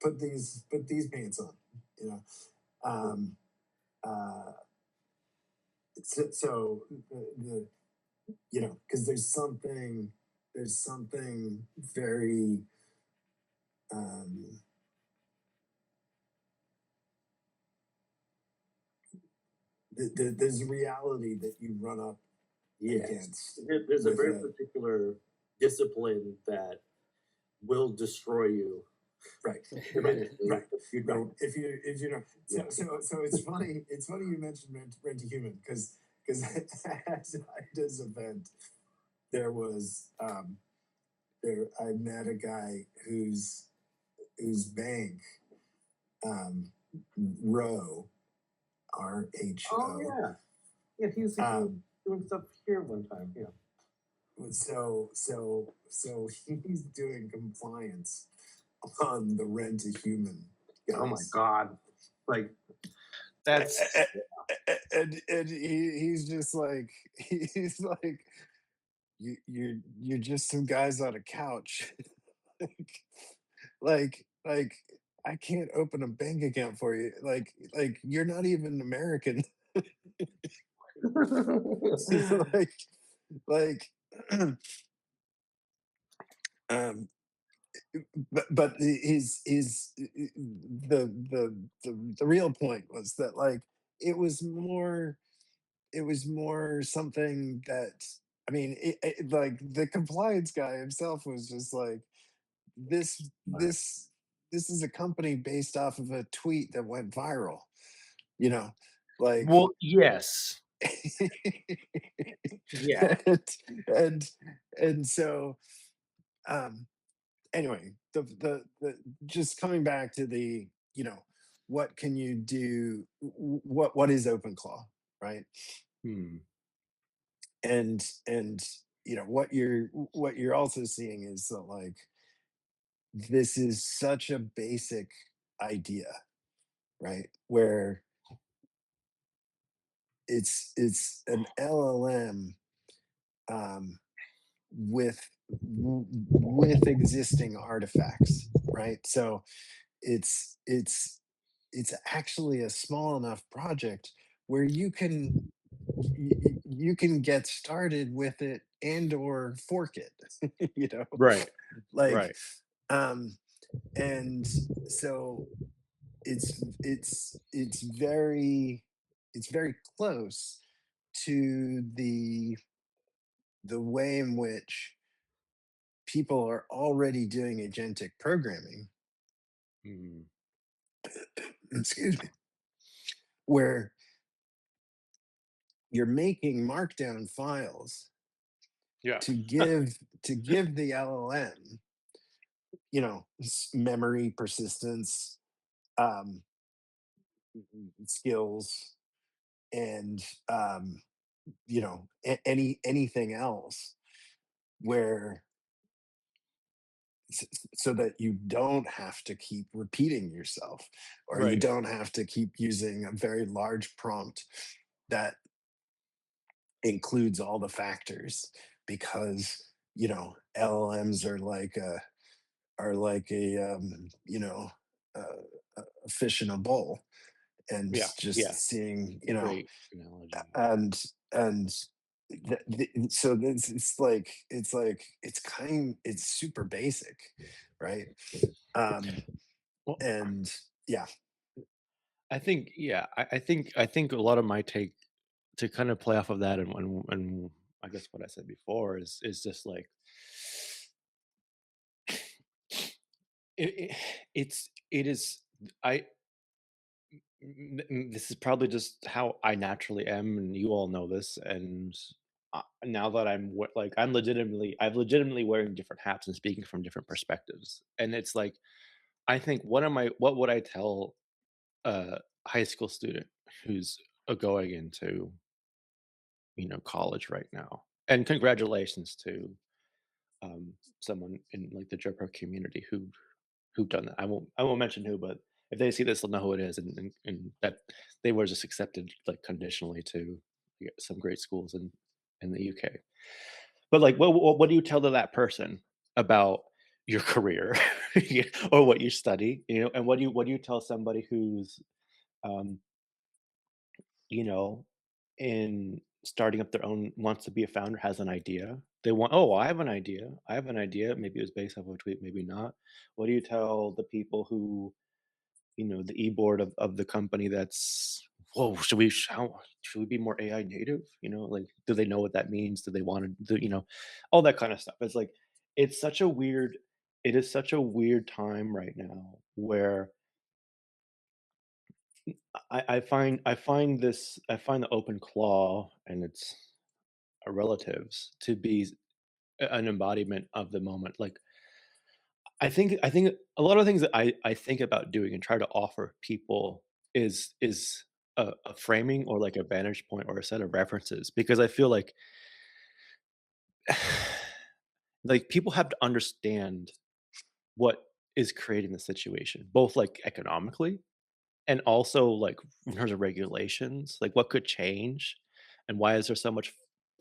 put these pants on. you know. So the you know, because there's something very there's a reality that you run up against. There's a with very particular discipline that will destroy you. Right. tremendously Right. if you Right. don't. If you know, so it's funny. It's funny you mentioned rent to human because at this event there was I met a guy whose bank RHO Oh yeah, yeah. He's doing stuff here one time. Yeah. So he's doing compliance on the rent to human. Oh my guys. god! Like that's And he's just like you're just some guys on a couch. like I can't open a bank account for you. Like you're not even American. like um but his the real point was that like it was more something that I mean like the compliance guy himself was just like this this this is a company based off of a tweet that went viral, you know, like well, yes, yeah. and and and so um anyway, the just coming back to the, you know, what can you do? What is OpenClaw, right? Hmm. And you know what you're also seeing is that like this is such a basic idea, right? Where it's an LLM um, with existing artifacts, right? So it's actually a small enough project where you can get started with it and or fork it, you know, Right. like Right. and so it's very close to the way in which people are already doing agentic programming, Hmm. excuse me, where you're making markdown files Yeah. to give the LLM, you know, memory, persistence, um, skills, and you know, anything else, where so that you don't have to keep repeating yourself, or you Right. don't have to keep using a very large prompt that includes all the factors, because you know LLMs are like a you know a fish in a bowl, and Yeah. just Yeah. seeing, you know, Great analogy. and so this it's super basic, right? Well, And yeah. I think I think a lot of my take to kind of play off of that and I guess what I said before is just like it, it is I this is probably just how I naturally am, and you all know this. And now that I've legitimately wearing different hats and speaking from different perspectives, and it's like I think what would I tell a high school student who's going into college right now? And congratulations to someone in like the JoPro community who done that. I won't mention who, but if they see this, they'll know who it is, and that they were just accepted like conditionally to some great schools in the UK. But like, what do you tell to that person about your career yeah, or what you study, and what do you tell somebody who's um, you know, in starting up their own wants to be a founder, has an idea. They want, oh, I have an idea. I have an idea. Maybe it was based off of a tweet, maybe not. What do you tell the people who, the e-board of the company that's, whoa, should we be more AI native? Like, do they know what that means? Do they want to do, all that kind of stuff? It's like, it's such a weird, it is such a weird time right now where I find the open claw and its relatives to be an embodiment of the moment. Like I think a lot of things that I think about doing and try to offer people is a framing or like a vantage point or a set of references because I feel like people have to understand what is creating the situation, both like economically and also, like, in terms of regulations, like, what could change, and why is there so much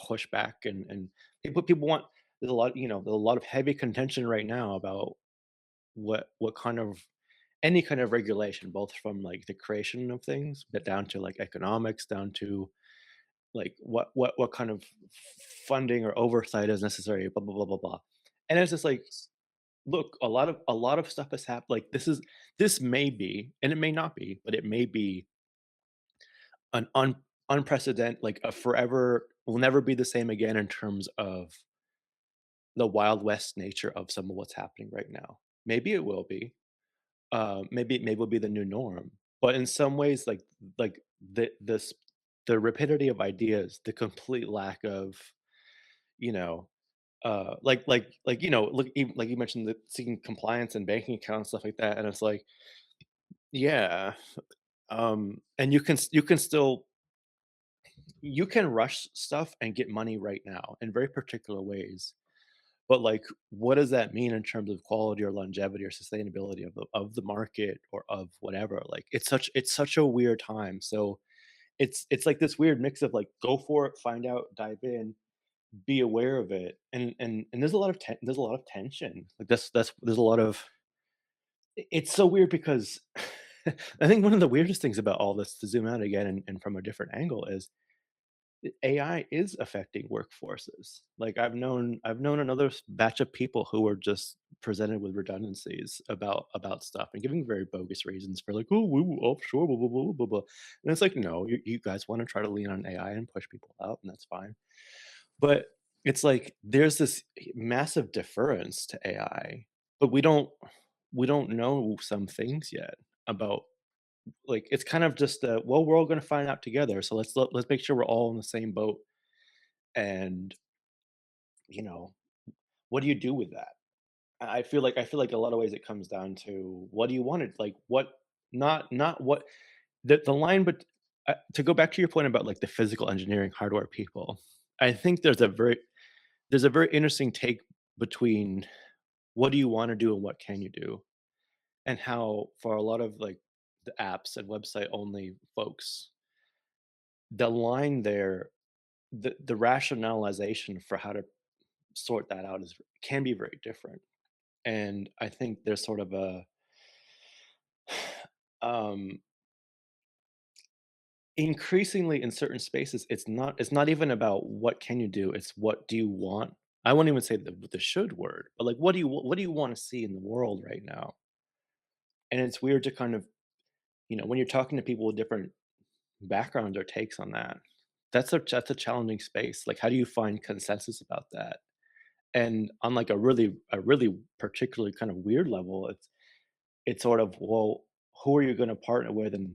pushback and people want there's a lot of heavy contention right now about what kind of any kind of regulation, both from, like, the creation of things, but down to, like, economics, down to, like, what kind of funding or oversight is necessary, blah, blah, blah, blah, blah, and it's just like, look, a lot of stuff has happened. Like, this may be, and it may not be, but it may be an unprecedented, like a forever will never be the same again in terms of the Wild West nature of some of what's happening right now. Maybe it will be. Maybe it'll be the new norm. But in some ways, like the rapidity of ideas, the complete lack of, you know, look, like you mentioned, the seeking compliance and banking accounts, stuff like that, and it's like, yeah, and you can still you can rush stuff and get money right now in very particular ways. But like, what does that mean in terms of quality or longevity or sustainability of the market or of whatever? Like, it's such a weird time. So it's like this weird mix of like, go for it, find out, dive in, be aware of it, and there's a lot of tension. Like that's there's a lot of it's so weird because I think one of the weirdest things about all this, to zoom out again and from a different angle, is AI is affecting workforces. Like I've known another batch of people who were just presented with redundancies about stuff and giving very bogus reasons for like, oh, we were offshore, blah blah blah blah blah. And it's like, no, you guys want to try to lean on AI and push people out, and that's fine. But it's like there's this massive deference to AI, but we don't know some things yet about, like, it's kind of just well, we're all going to find out together, so let's make sure we're all in the same boat. And you know what do you do with that? I feel like a lot of ways it comes down to, what do you want? It like, what, not what, the line. But to go back to your point about like the physical engineering hardware people, I think there's a very interesting take between what do you want to do and what can you do, and how for a lot of like the apps and website only folks, the line there, the rationalization for how to sort that out is can be very different. And I think there's sort of a um increasingly in certain spaces, it's not even about what can you do, it's what do you want. I won't even say the should word, but like, what do you want to see in the world right now? And it's weird to kind of, when you're talking to people with different backgrounds or takes on that, that's a challenging space. Like, how do you find consensus about that? And on like a really particularly kind of weird level, it's sort of, well, who are you going to partner with, and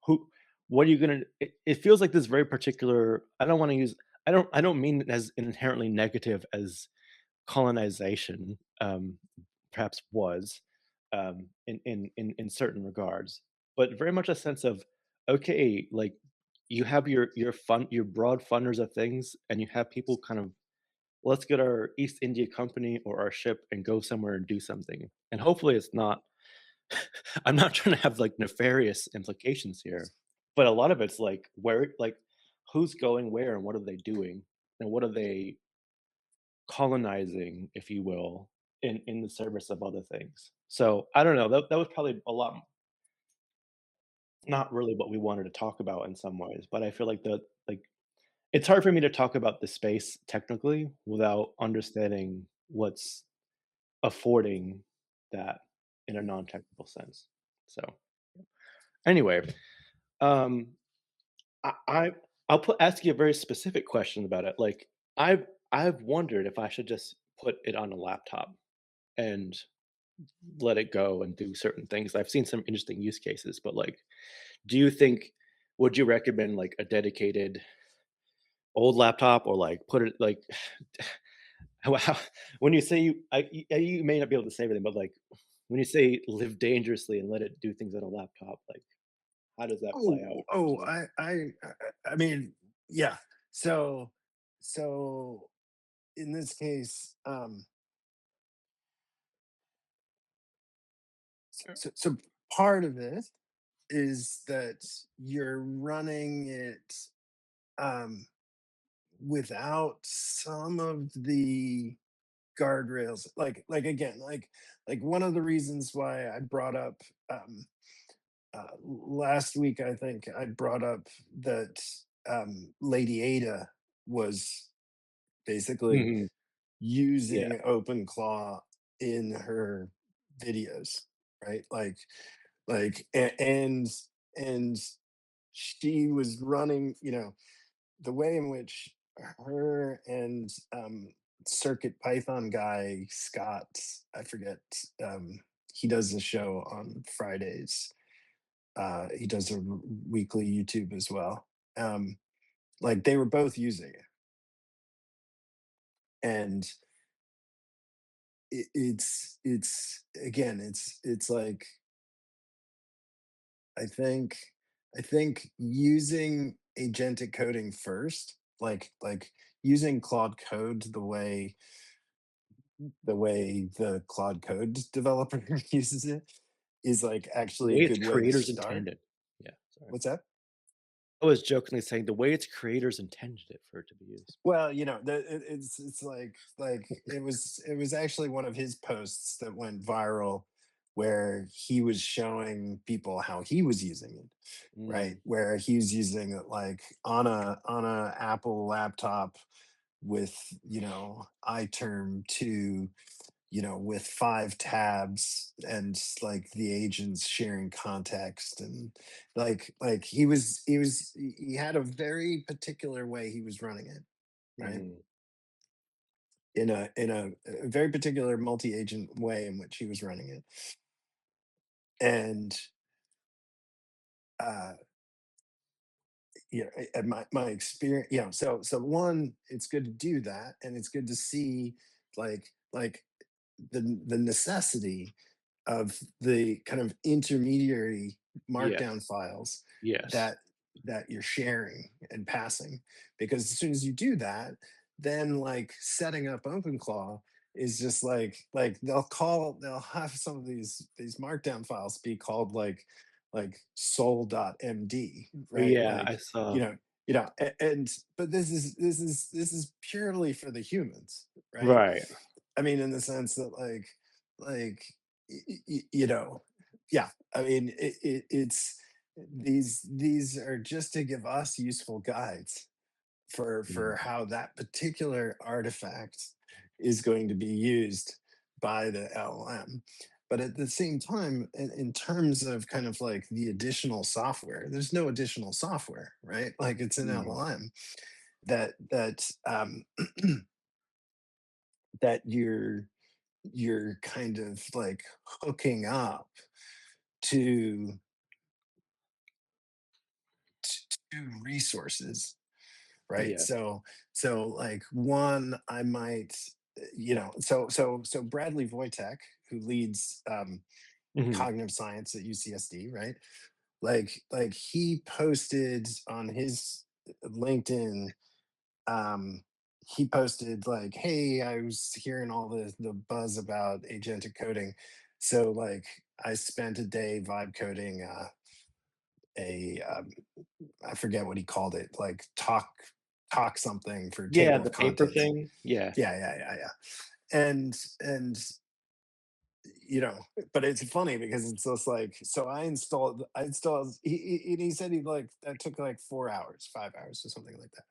who what are you going to, it feels like this very particular, I don't want to use, I don't mean it as inherently negative as colonization perhaps was, in certain regards, but very much a sense of, okay, like, you have your broad funders of things, and you have people kind of, let's get our East India Company or our ship and go somewhere and do something. And hopefully it's not, I'm not trying to have like nefarious implications here, but a lot of it's like, who's going where and what are they doing, and what are they colonizing, if you will, in the service of other things. So I don't know. That was probably a lot not really what we wanted to talk about in some ways, but I feel like it's hard for me to talk about the space technically without understanding what's affording that in a non-technical sense. So anyway, um, I ask you a very specific question about it. Like I've wondered if I should just put it on a laptop and let it go and do certain things. I've seen some interesting use cases, but like, do you think would you recommend like a dedicated old laptop or like put it like how when you say you may not be able to say everything, but like when you say live dangerously and let it do things on a laptop, like how does that play out? Oh, I mean, yeah. So, so in this case, so part of it is that you're running it um, without some of the guardrails. Like again, like one of the reasons why I brought up last week, I think I brought up that Lady Ada was basically Mhm. Yeah. using OpenClaw in her videos, right? And she was running, the way in which her and Circuit Python guy Scott, I forget, he does a show on Fridays. He does a weekly YouTube as well. Like they were both using it, and it's again, it's like I think I think using agentic coding first, like using Claude Code the Claude Code developer uses it is like The actually a way its good way to creators start. intended. Yeah, sorry. What's that? I was jokingly saying the way its creators intended it for it to be used. Well, it's like it was actually one of his posts that went viral where he was showing people how he was using it, right? Mm, Where he was using it like on a Apple laptop with, iTerm 2, with 5 tabs and like the agents sharing context, and like he had a very particular way he was running it, right? mm, In a very particular multi-agent way in which he was running it. And uh and my experience, so one, it's good to do that, and it's good to see like the necessity of the kind of intermediary yes, markdown files yes. that you're sharing and passing, because as soon as you do that, then like setting up OpenClaw is just like they'll have some of these markdown files be called like soul.md, right? Yeah, Like I saw. you know and but this is purely for the humans, right? Right. I mean, in the sense that like yeah. I mean, these are just to give us useful guides for Mm, how that particular artifact is going to be used by the LLM. But at the same time, in terms of kind of like the additional software, there's no additional software, right? Like it's an mm, LLM that that you're kind of like hooking up to to resources, right? yeah. So like one, I might, so Bradley Wojtek, who leads Mhm. cognitive science at UCSD, right? Like he posted on his LinkedIn, um he posted like, hey, I was hearing all the buzz about agentic coding, so like I spent a day vibe coding a I forget what he called it, like talk something for Yeah, table the of paper contents. thing? Yeah. Yeah. And but it's funny because it's just like, so I installed, he said he like, that took like 4 hours, 5 hours or something like that.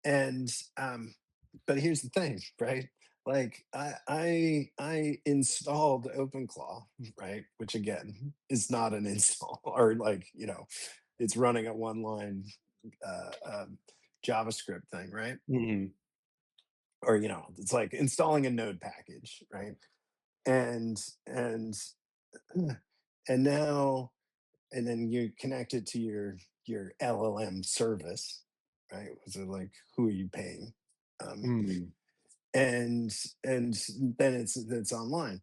And but here's the thing, right? Like I installed OpenClaw, right? Which again is not an install, or like, it's running a one line JavaScript thing, right? Mhm. Or it's like installing a node package, right? And and now, and then you connect it to your LLM service, right? So like, who are you paying? Um, Mm. and and then it's online.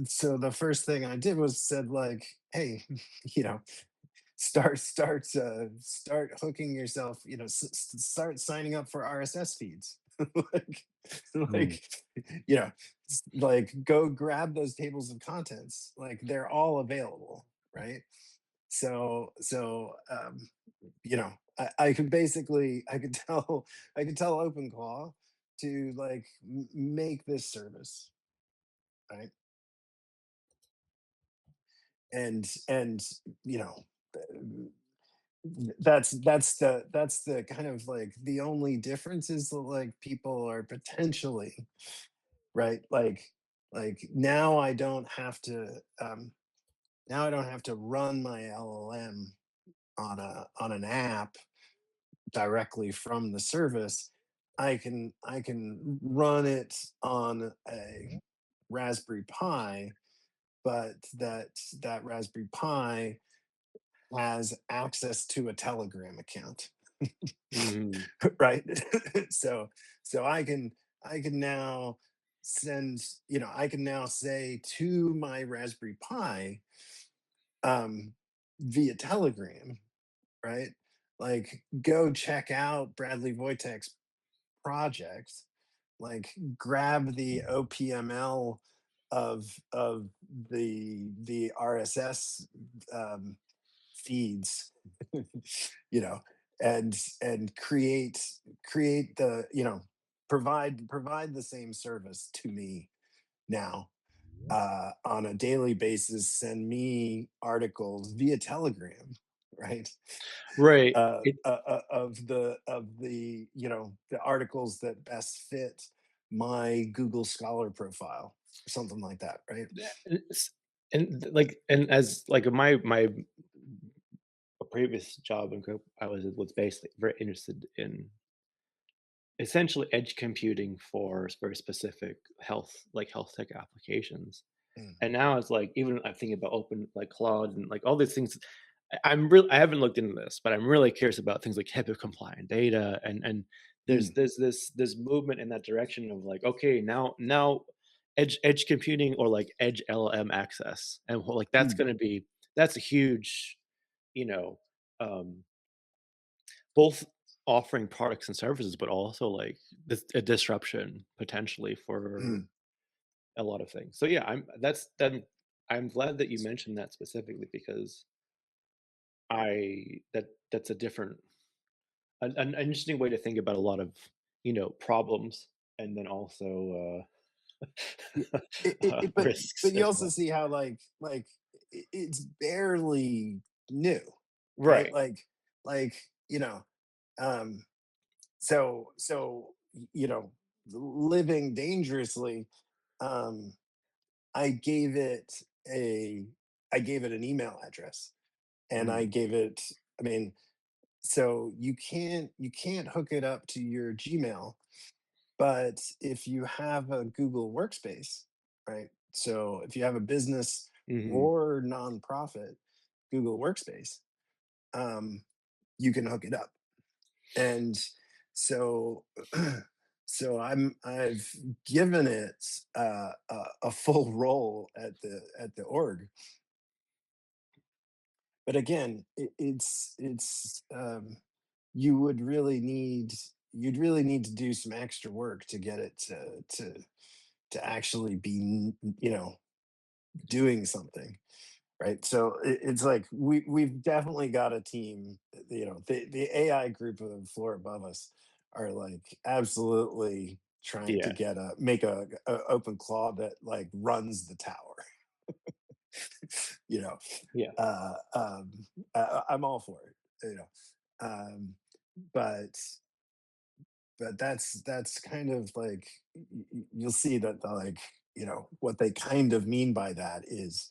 So the first thing I did was said like, hey, you know, start hooking yourself, start signing up for RSS feeds. like Mm. like like go grab those tables of contents, like they're all available, right? So I could basically, I could tell OpenClaw to like make this service, right? And you know that's the kind of like the only difference is that like people are potentially, right, like now I don't have to run my LLM on an app directly from the service. I can run it on a Raspberry Pi, but that Raspberry Pi has access to a Telegram account, Mhm. right? so so I can now send, I can now say to my Raspberry Pi, um via Telegram, right? Like, go check out Bradley Wojtek's project, like grab the OPML of the RSS um, feeds, you know, and create the, provide the same service to me now, on a daily basis. Send me articles via Telegram, right? Right. It Of the the articles that best fit my Google Scholar profile, or something like that, right? it's like, and as like my previous job and group I was basically very interested in essentially edge computing for very specific health tech applications. Mm, And now it's like, even I'm thinking about open like cloud and like all these things. I haven't looked into this, but I'm really curious about things like HIPAA compliant data, and there's mm, this movement in that direction of like, okay, now edge computing or like edge LLM access, and like mm, that's a huge, you know, um, both offering products and services, but also like a disruption potentially for mm. a lot of things. So yeah, I'm glad that you mentioned that specifically because that's a different an interesting way to think about a lot of problems, and then also Yeah, but risks you as also well. see how it's barely new, right? Right. Like you know, um, so living dangerously, um, I gave it a I gave it an email address, and I Mm, gave it, I mean, so you can't hook it up to your Gmail, but if you have a Google Workspace, right? So if you have a business mhm. or nonprofit Google Workspace, um, you can hook it up. And so I've given it a full role at the org. But again, you would really need you'd really need to do some extra work to get it to actually be, doing something, right? So it's like we've definitely got a team. The AI group of the floor above us are like absolutely trying to get make a open claw that like runs the tower. You know, Yeah. I'm all for it. You know, but that's kind of like you'll see that like what they kind of mean by that is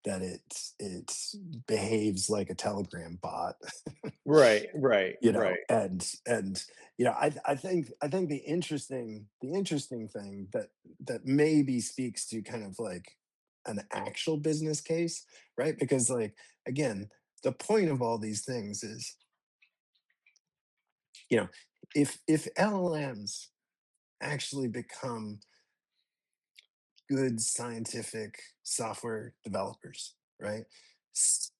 that it behaves like a telegram bot. Right. And I think the interesting thing that maybe speaks to kind of like an actual business case, right? Because like again, the point of all these things is if LLMs actually become good scientific software developers, right?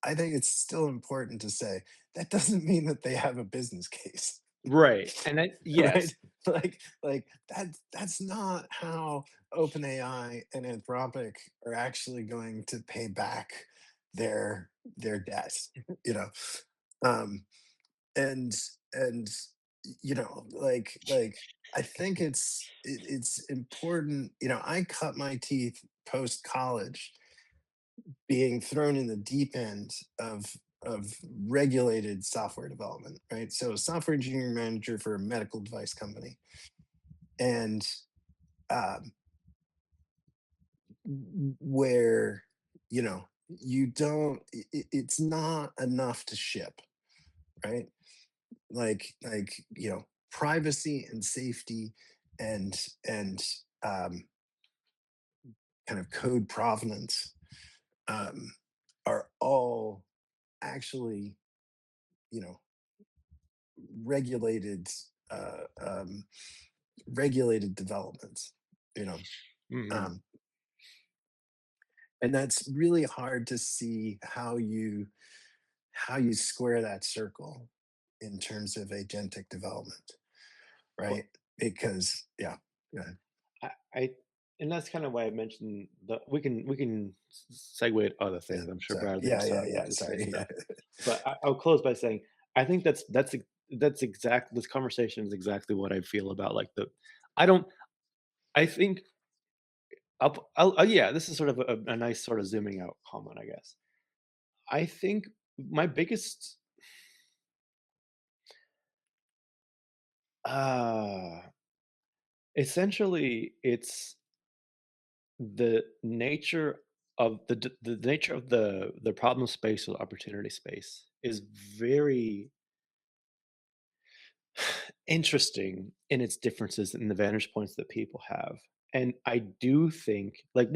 I think it's still important to say that doesn't mean that they have a business case. Right. And yes. Right? Like that's not how OpenAI and Anthropic are actually going to pay back their debt, you know. Um and and like I think it's important. I cut my teeth post college being thrown in the deep end of regulated software development, right? So software engineering manager for a medical device company. And um, where you don't it's not enough to ship, right? Like privacy and safety and kind of code provenance um, are all actually you know regulated regulated developments, you know Mhm. um, and that's really hard to see how you square that circle in terms of agentic development, Well, right? Because go ahead. I and that's kind of why I mentioned we can segue to other Yeah, things. I'm sure sorry. Bradley Yeah, has yeah, something yeah. to say Sorry. Yeah. stuff. But I'll close by saying I think that's exact. This conversation is exactly what I feel about like the. I don't. I think. Yeah. This is sort of a nice sort of zooming out comment, I guess. I think my biggest. Uh, essentially, it's the nature of the nature of the problem space or opportunity space is very interesting in its differences in the vantage points that people have. And I do think, like,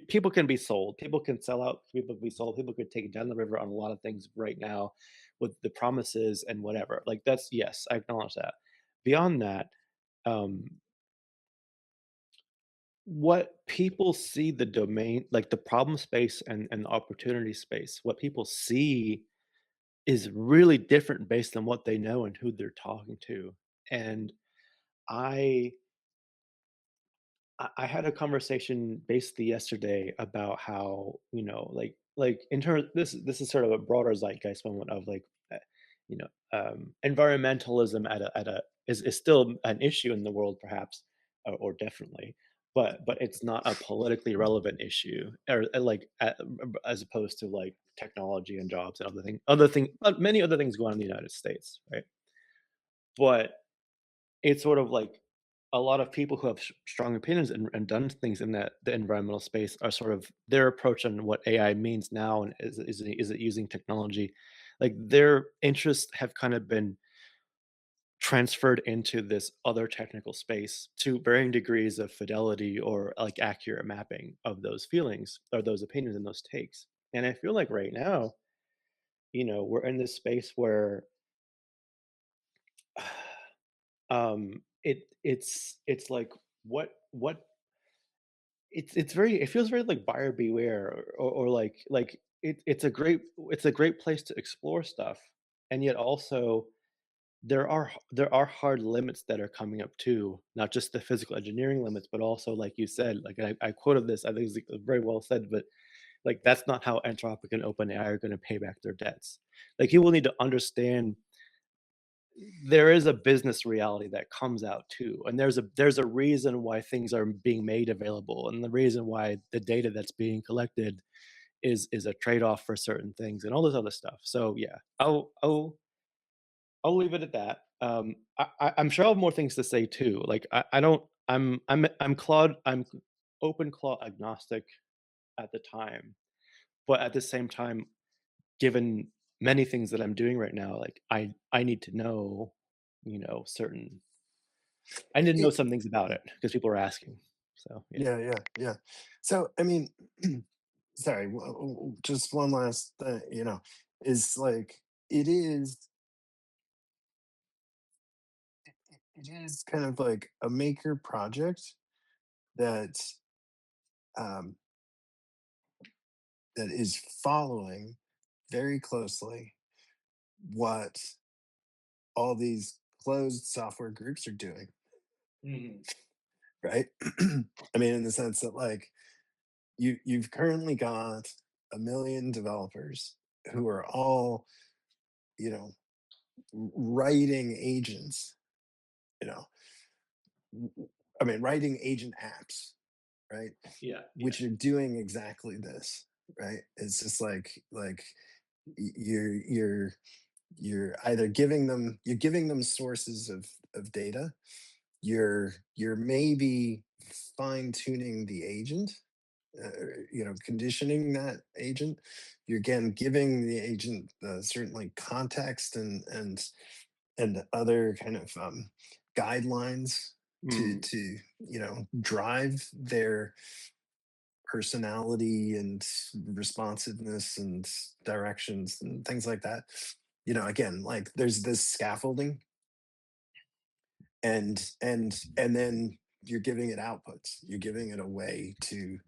people can be sold, people can sell out, people can be sold, people could take it down the river on a lot of things right now with the promises and whatever. Like, that's, yes, I acknowledge that. Beyond that, um, what people see the domain, like the problem space and the opportunity space, what people see is really different based on what they know and who they're talking to. And I I had a conversation basically yesterday about how, like in terms, this is sort of a broader zeitgeist moment of like, environmentalism is still an issue in the world, perhaps, or definitely, but it's not a politically relevant issue, or as opposed to like technology and jobs and many other things going on in the United States, right? But it's sort of like a lot of people who have strong opinions and done things in the environmental space are sort of their approach on what AI means now, and is it using technology, like their interests have kind of been transferred into this other technical space to varying degrees of fidelity or like accurate mapping of those feelings or those opinions and those takes. And I feel like right now, we're in this space where it's like what it feels very like buyer beware, or like it's a great place to explore stuff, and yet also there are hard limits that are coming up too, not just the physical engineering limits, but also like you said, like I quoted this, I think it's like, very well said, but like that's not how Anthropic and OpenAI are going to pay back their debts. Like you will need to understand there is a business reality that comes out too, and there's a reason why things are being made available, and the reason why the data that's being collected is a trade-off for certain things and all this other stuff. So yeah, I'll leave it at that. I'm sure I'll have more things to say too. Like I don't I'm Claude I'm open Claude agnostic at the time, but at the same time, given many things that I'm doing right now, like I need to know, certain I need to know It, some things about it because people are asking. So yeah. yeah. So I mean, sorry, just one last thing, is like it is it is kind of like a maker project that um that is following very closely what all these closed software groups are doing, right? I mean, in the sense that like you've currently got 1 million developers who are all, you know, writing agents, you know, I mean, writing agent apps, right? Yeah. Which are doing exactly this, right? It's just like you're either giving them sources of data. You're maybe fine tuning the agent, uh, conditioning that agent. You're again giving the agent certainly context and other kind of guidelines to Mm, to drive their personality and responsiveness and directions and things like that. Again, like there's this scaffolding, and then you're giving it outputs. You're giving it a way to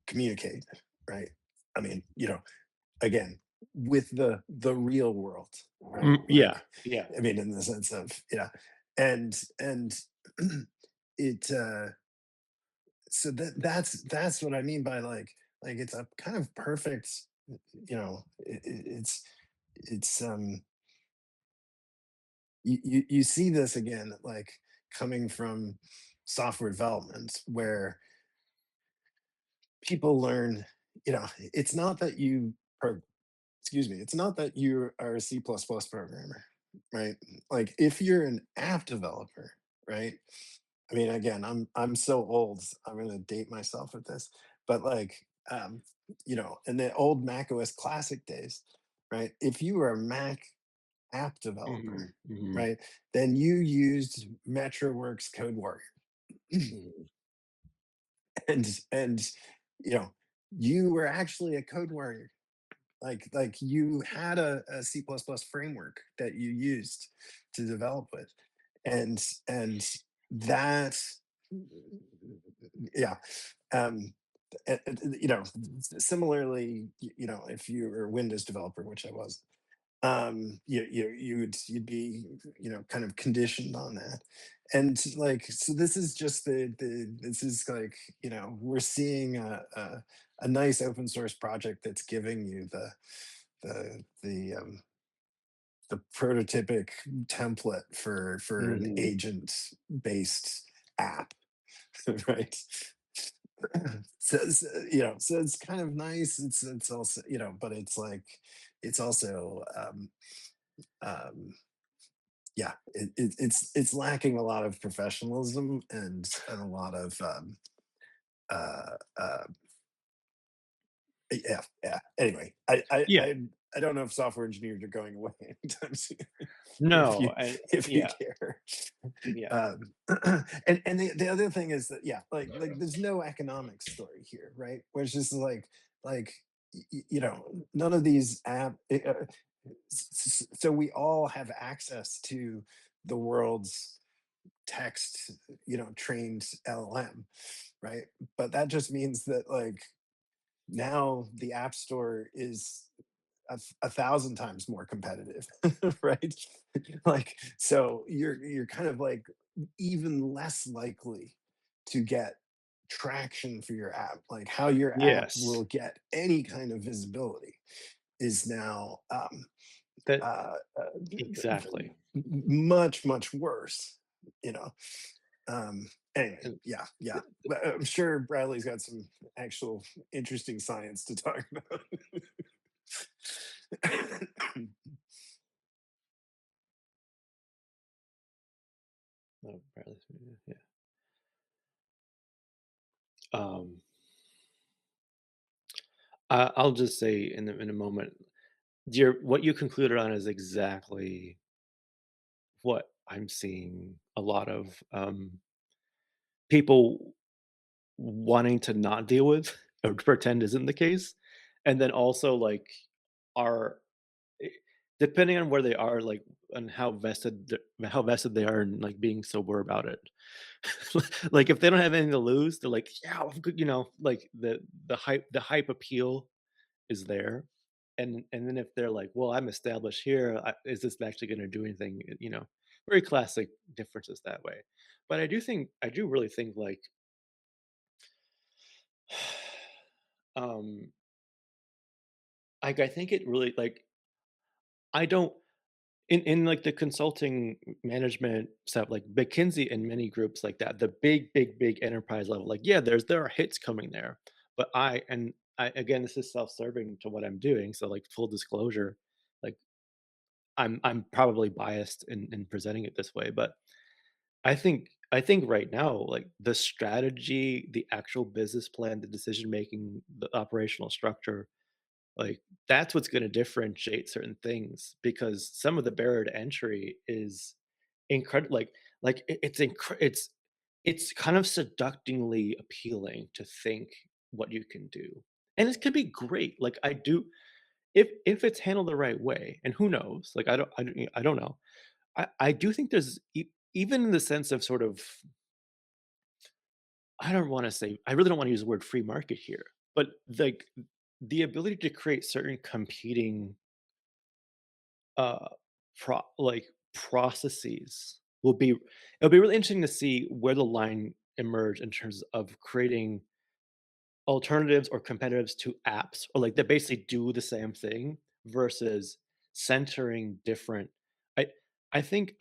communicate, right? I mean, again, with the real world, right? yeah. Like, Yeah. I mean, in the sense of, and it so that's what I mean by like it's a kind of perfect, it's you see this again, like coming from software development where people learn, it's not that excuse me, it's not that you are a C++ programmer, right? Like if you're an app developer, right? I mean, again, I'm so old, I'm gonna date myself with this, but like, in the old Mac OS Classic days, right? If you were a Mac app Hmm. developer, Hmm. right, then you used MetroWorks Code Warrior, Hmm. and you know, you were actually a code warrior. Like you had a C++ framework that you used to develop with, and that, yeah, um similarly, if you were a Windows developer, which I was, you'd be, kind of conditioned on that. And like, so this is just this is like, we're seeing a nice open source project that's giving you the prototypic template for an Hmm. agent based app, right? So it's kind of nice. It's also, but it's like it's also, um yeah, it's lacking a lot of professionalism and a lot of uh uh yeah. Anyway, Yeah. I don't know if software engineers are going away anytime soon. if you No. And if you yeah. care. Yeah. um and the other thing is that, yeah, like there's no economic story here, right? Where it's just like none of these so we all have access to the world's text, trained LLM, right? But that just means that like now the app store is a thousand times more competitive, right? Like, so you're kind of like even less likely to get traction for your app. Like how your app Yes. will get any kind of visibility is now That uh, uh, exactly. much worse, you know. Anyway, And yeah. But I'm sure Bradley's got some actual interesting science to talk about. oh, yeah. I'll just say in a moment, what you concluded on is exactly what I'm seeing a lot of people wanting to not deal with or pretend isn't the case, and then also like are eh, depending on where they are, like on how vested they are in like being sober about it. Like if they don't have anything to lose, they're like, yeah, I'm good, like the hype appeal is there. And then if they're like, well, I'm established here, is this actually going to do anything? Very classic differences that way. But I do really think like um I think it really like I don't in like the consulting management stuff, like McKinsey and many groups like that, the big enterprise level, like yeah, there are hits coming there, but I again, this is self-serving to what I'm doing, so like full disclosure, like I'm probably biased in presenting it this way, but I think right now, like the strategy, the actual business plan, the decision making, the operational structure, like that's what's going to differentiate certain things, because some of the barrier to entry is incredible. It's kind of seductingly appealing to think what you can do, and it could be great. Like I do, if it's handled the right way, and who knows? Like I don't know. I do think there's even in the sense of sort of, I don't want to say, I really don't want to use the word free market here, but like the ability to create certain competing uh like processes it'll be really interesting to see where the line emerge in terms of creating alternatives or competitives to apps, or like that basically do the same thing versus centering different. I I think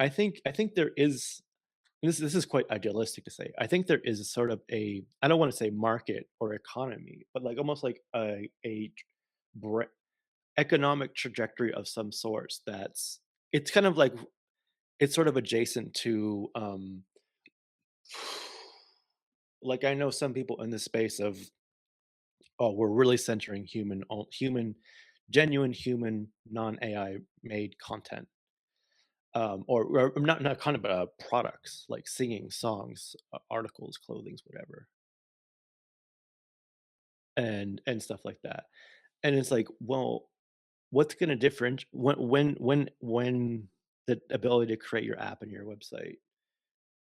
there is, this is quite idealistic to say. I think there is sort of a, I don't want to say market or economy, but like almost like a bra- economic trajectory of some sorts that's, it's kind of like, it's sort of adjacent to like I know some people in the space of, oh, we're really centering human, genuine human, non AI made content, or not content, but products like singing, songs, articles, clothings, whatever, and stuff like that. And it's like, well, what's going to differentiate when the ability to create your app and your website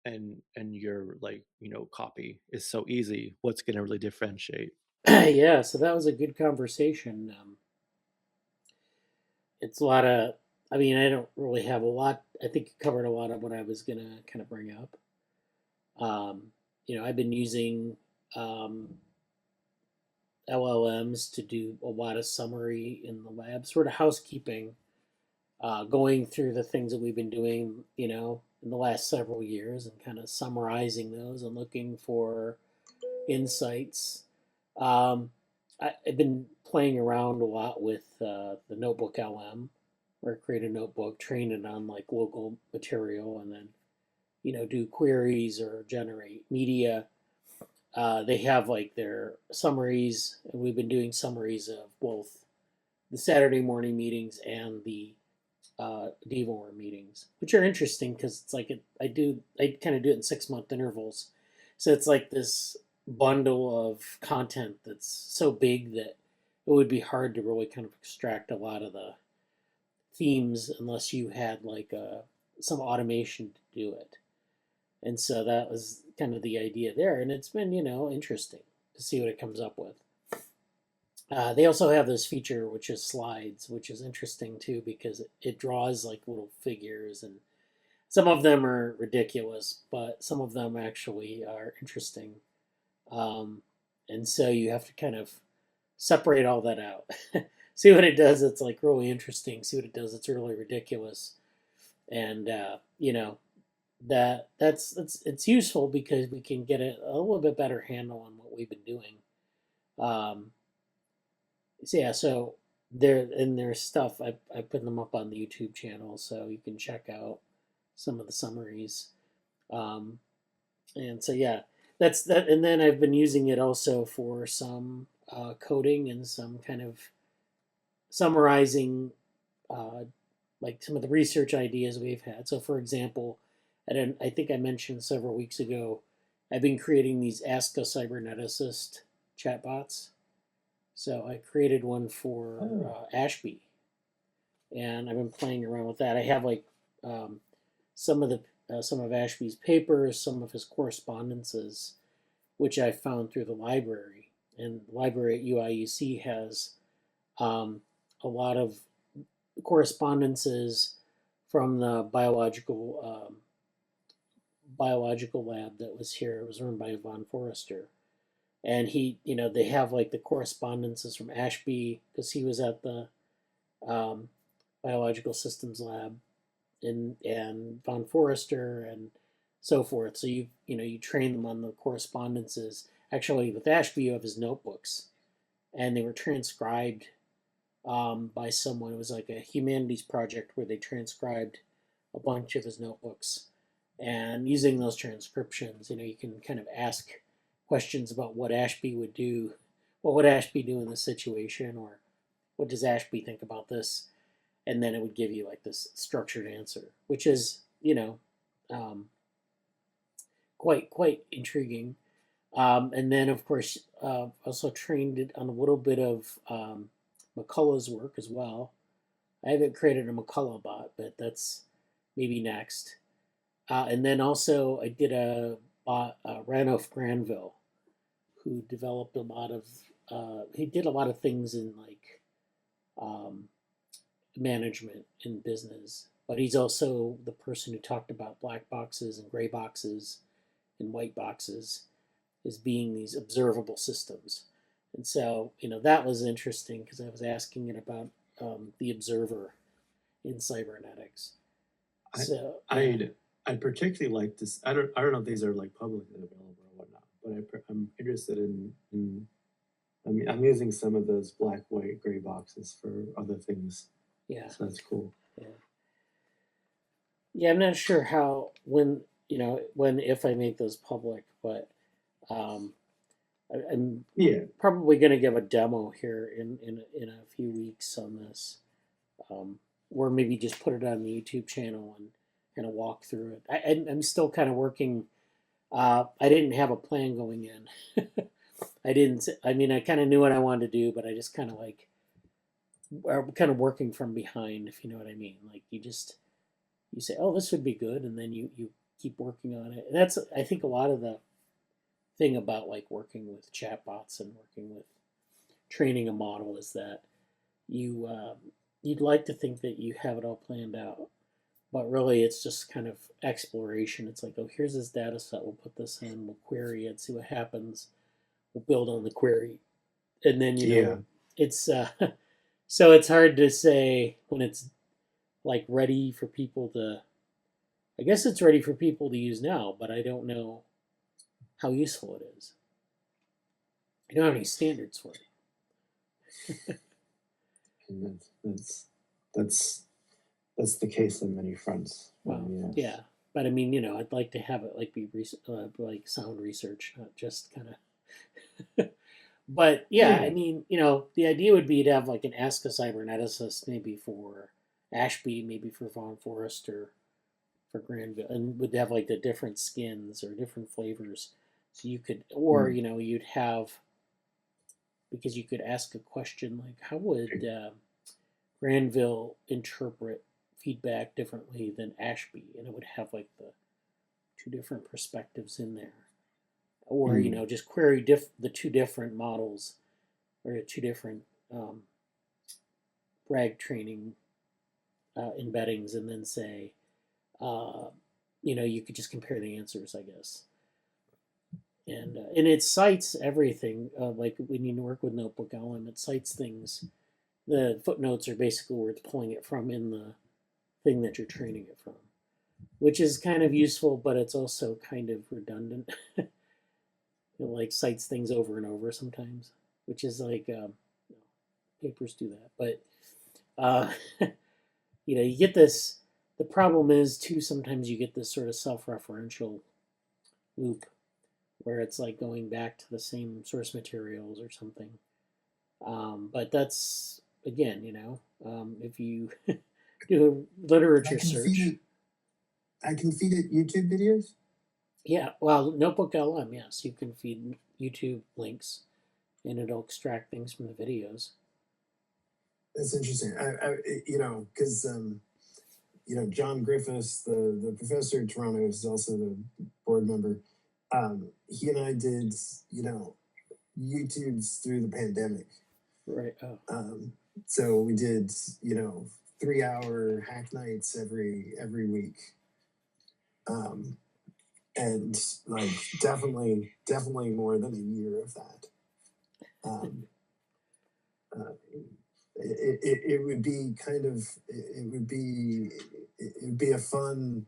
and your, like, copy is so easy? What's going to really differentiate? Yeah, so that was a good conversation. It's a lot of, I mean, I don't really have a lot. I think you covered a lot of what I was going to kind of bring up. I've been using LLMs to do a lot of summary in the lab, sort of housekeeping, going through the things that we've been doing, in the last several years, and kind of summarizing those and looking for insights. I've been playing around a lot with the Notebook LM, where I create a notebook, train it on like local material, and then do queries or generate media. They have like their summaries, and we've been doing summaries of both the Saturday morning meetings and the DeVore meetings, which are interesting because it's like I kind of do it in 6 month intervals, so it's like this bundle of content that's so big that it would be hard to really kind of extract a lot of the themes unless you had like some automation to do it. And so that was kind of the idea there, and it's been interesting to see what it comes up with. They also have this feature which is slides, which is interesting too because it draws like little figures, and some of them are ridiculous, but some of them actually are interesting. And so you have to kind of separate all that out. See what it does, it's like really interesting. See what it does, it's really ridiculous. and that's it's useful because we can get a little bit better handle on what we've been doing. So yeah, so there's stuff I put them up on the YouTube channel, so you can check out some of the summaries. And so yeah, that's that. And then I've been using it also for some coding and some kind of summarizing, like some of the research ideas we've had. So for example, I think I mentioned several weeks ago, I've been creating these Ask a Cyberneticist chatbots. So I created one for Ashby, and I've been playing around with that. I have like some of Ashby's papers, some of his correspondences, which I found through the library. And the library at UIUC has a lot of correspondences from the biological lab that was here. It was run by Von Forrester. And they have like the correspondences from Ashby because he was at the biological systems lab, and Von Forrester and so forth. So you train them on the correspondences. Actually, with Ashby, you have his notebooks, and they were transcribed by someone. It was like a humanities project where they transcribed a bunch of his notebooks, and using those transcriptions, you can kind of ask questions about what Ashby would do. What would Ashby do in this situation, or what does Ashby think about this? And then it would give you like this structured answer, which is quite intriguing. And then of course also trained it on a little bit of McCullough's work as well. I haven't created a McCullough bot, but that's maybe next. And then also I did a bot, Ranulph Granville, who developed a lot of he did a lot of things in like management in business, but he's also the person who talked about black boxes and gray boxes and white boxes as being these observable systems. And so that was interesting because I was asking it about the observer in cybernetics. So I particularly like this. I don't know if these are like publicly available or whatnot, but I'm interested in I'm using some of those black, white, gray boxes for other things. Yeah. So that's cool. Yeah, I'm not sure how if I make those public, but I'm probably going to give a demo here in a few weeks on this, or maybe just put it on the YouTube channel and kind of walk through it. I'm still kind of working. I didn't have a plan going in. I kind of knew what I wanted to do, but I just kind of are kind of working from behind, if you know what I mean. Like you say, oh, this would be good, and then you keep working on it. And that's, I think, a lot of the thing about like working with chatbots and working with training a model is that you'd like to think that you have it all planned out, but really it's just kind of exploration. It's like, oh, here's this data set, we'll put this in, we'll query it, see what happens, we'll build on the query, and then it's so it's hard to say when it's like ready for people to. I guess it's ready for people to use now, but I don't know how useful it is. I don't have any standards for it. And that's the case on many fronts. Well, yeah, but I mean, I'd like to have it like be like sound research, not just kind of. But yeah, I mean, the idea would be to have like an Ask a Cyberneticist, maybe for Ashby, maybe for Von Forrester, for Granville, and would have like the different skins or different flavors. So you could, or you'd have, because you could ask a question like, how would Granville interpret feedback differently than Ashby? And it would have like the two different perspectives in there. Or, just query the two different models or two different RAG training embeddings, and then say, you could just compare the answers, I guess. And it cites everything. Like when you work with Notebook LM, it cites things. The footnotes are basically where it's pulling it from in the thing that you're training it from, which is kind of useful, but it's also kind of redundant. It like cites things over and over sometimes, which is like papers do that. But you get this. The problem is too. Sometimes you get this sort of self-referential loop where it's like going back to the same source materials or something. But that's again, if you do a literature search. I can feed it YouTube videos. Yeah, well, Notebook LM, yes, you can feed YouTube links, and it'll extract things from the videos. That's interesting. Because John Griffiths, the professor at Toronto, is also the board member. He and I did, YouTubes through the pandemic. Right. Oh. So we did, 3-hour hack nights every week. And like definitely more than a year of that. It would be kind of it would be a fun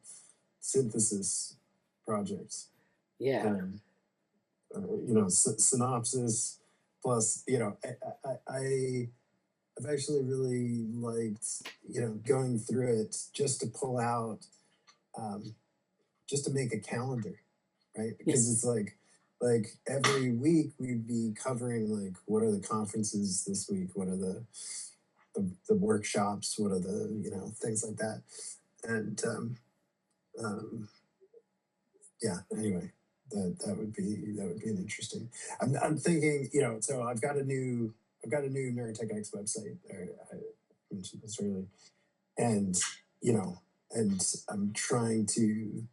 synthesis project. Yeah. Synopsis plus I've actually really liked going through it just to pull out just to make a calendar, right? Because it's like every week we'd be covering like what are the conferences this week, what are the workshops, what are the things like that, and anyway, that would be an interesting. I'm thinking so I've got a new Neurotech website. I mentioned this earlier, and and I'm trying to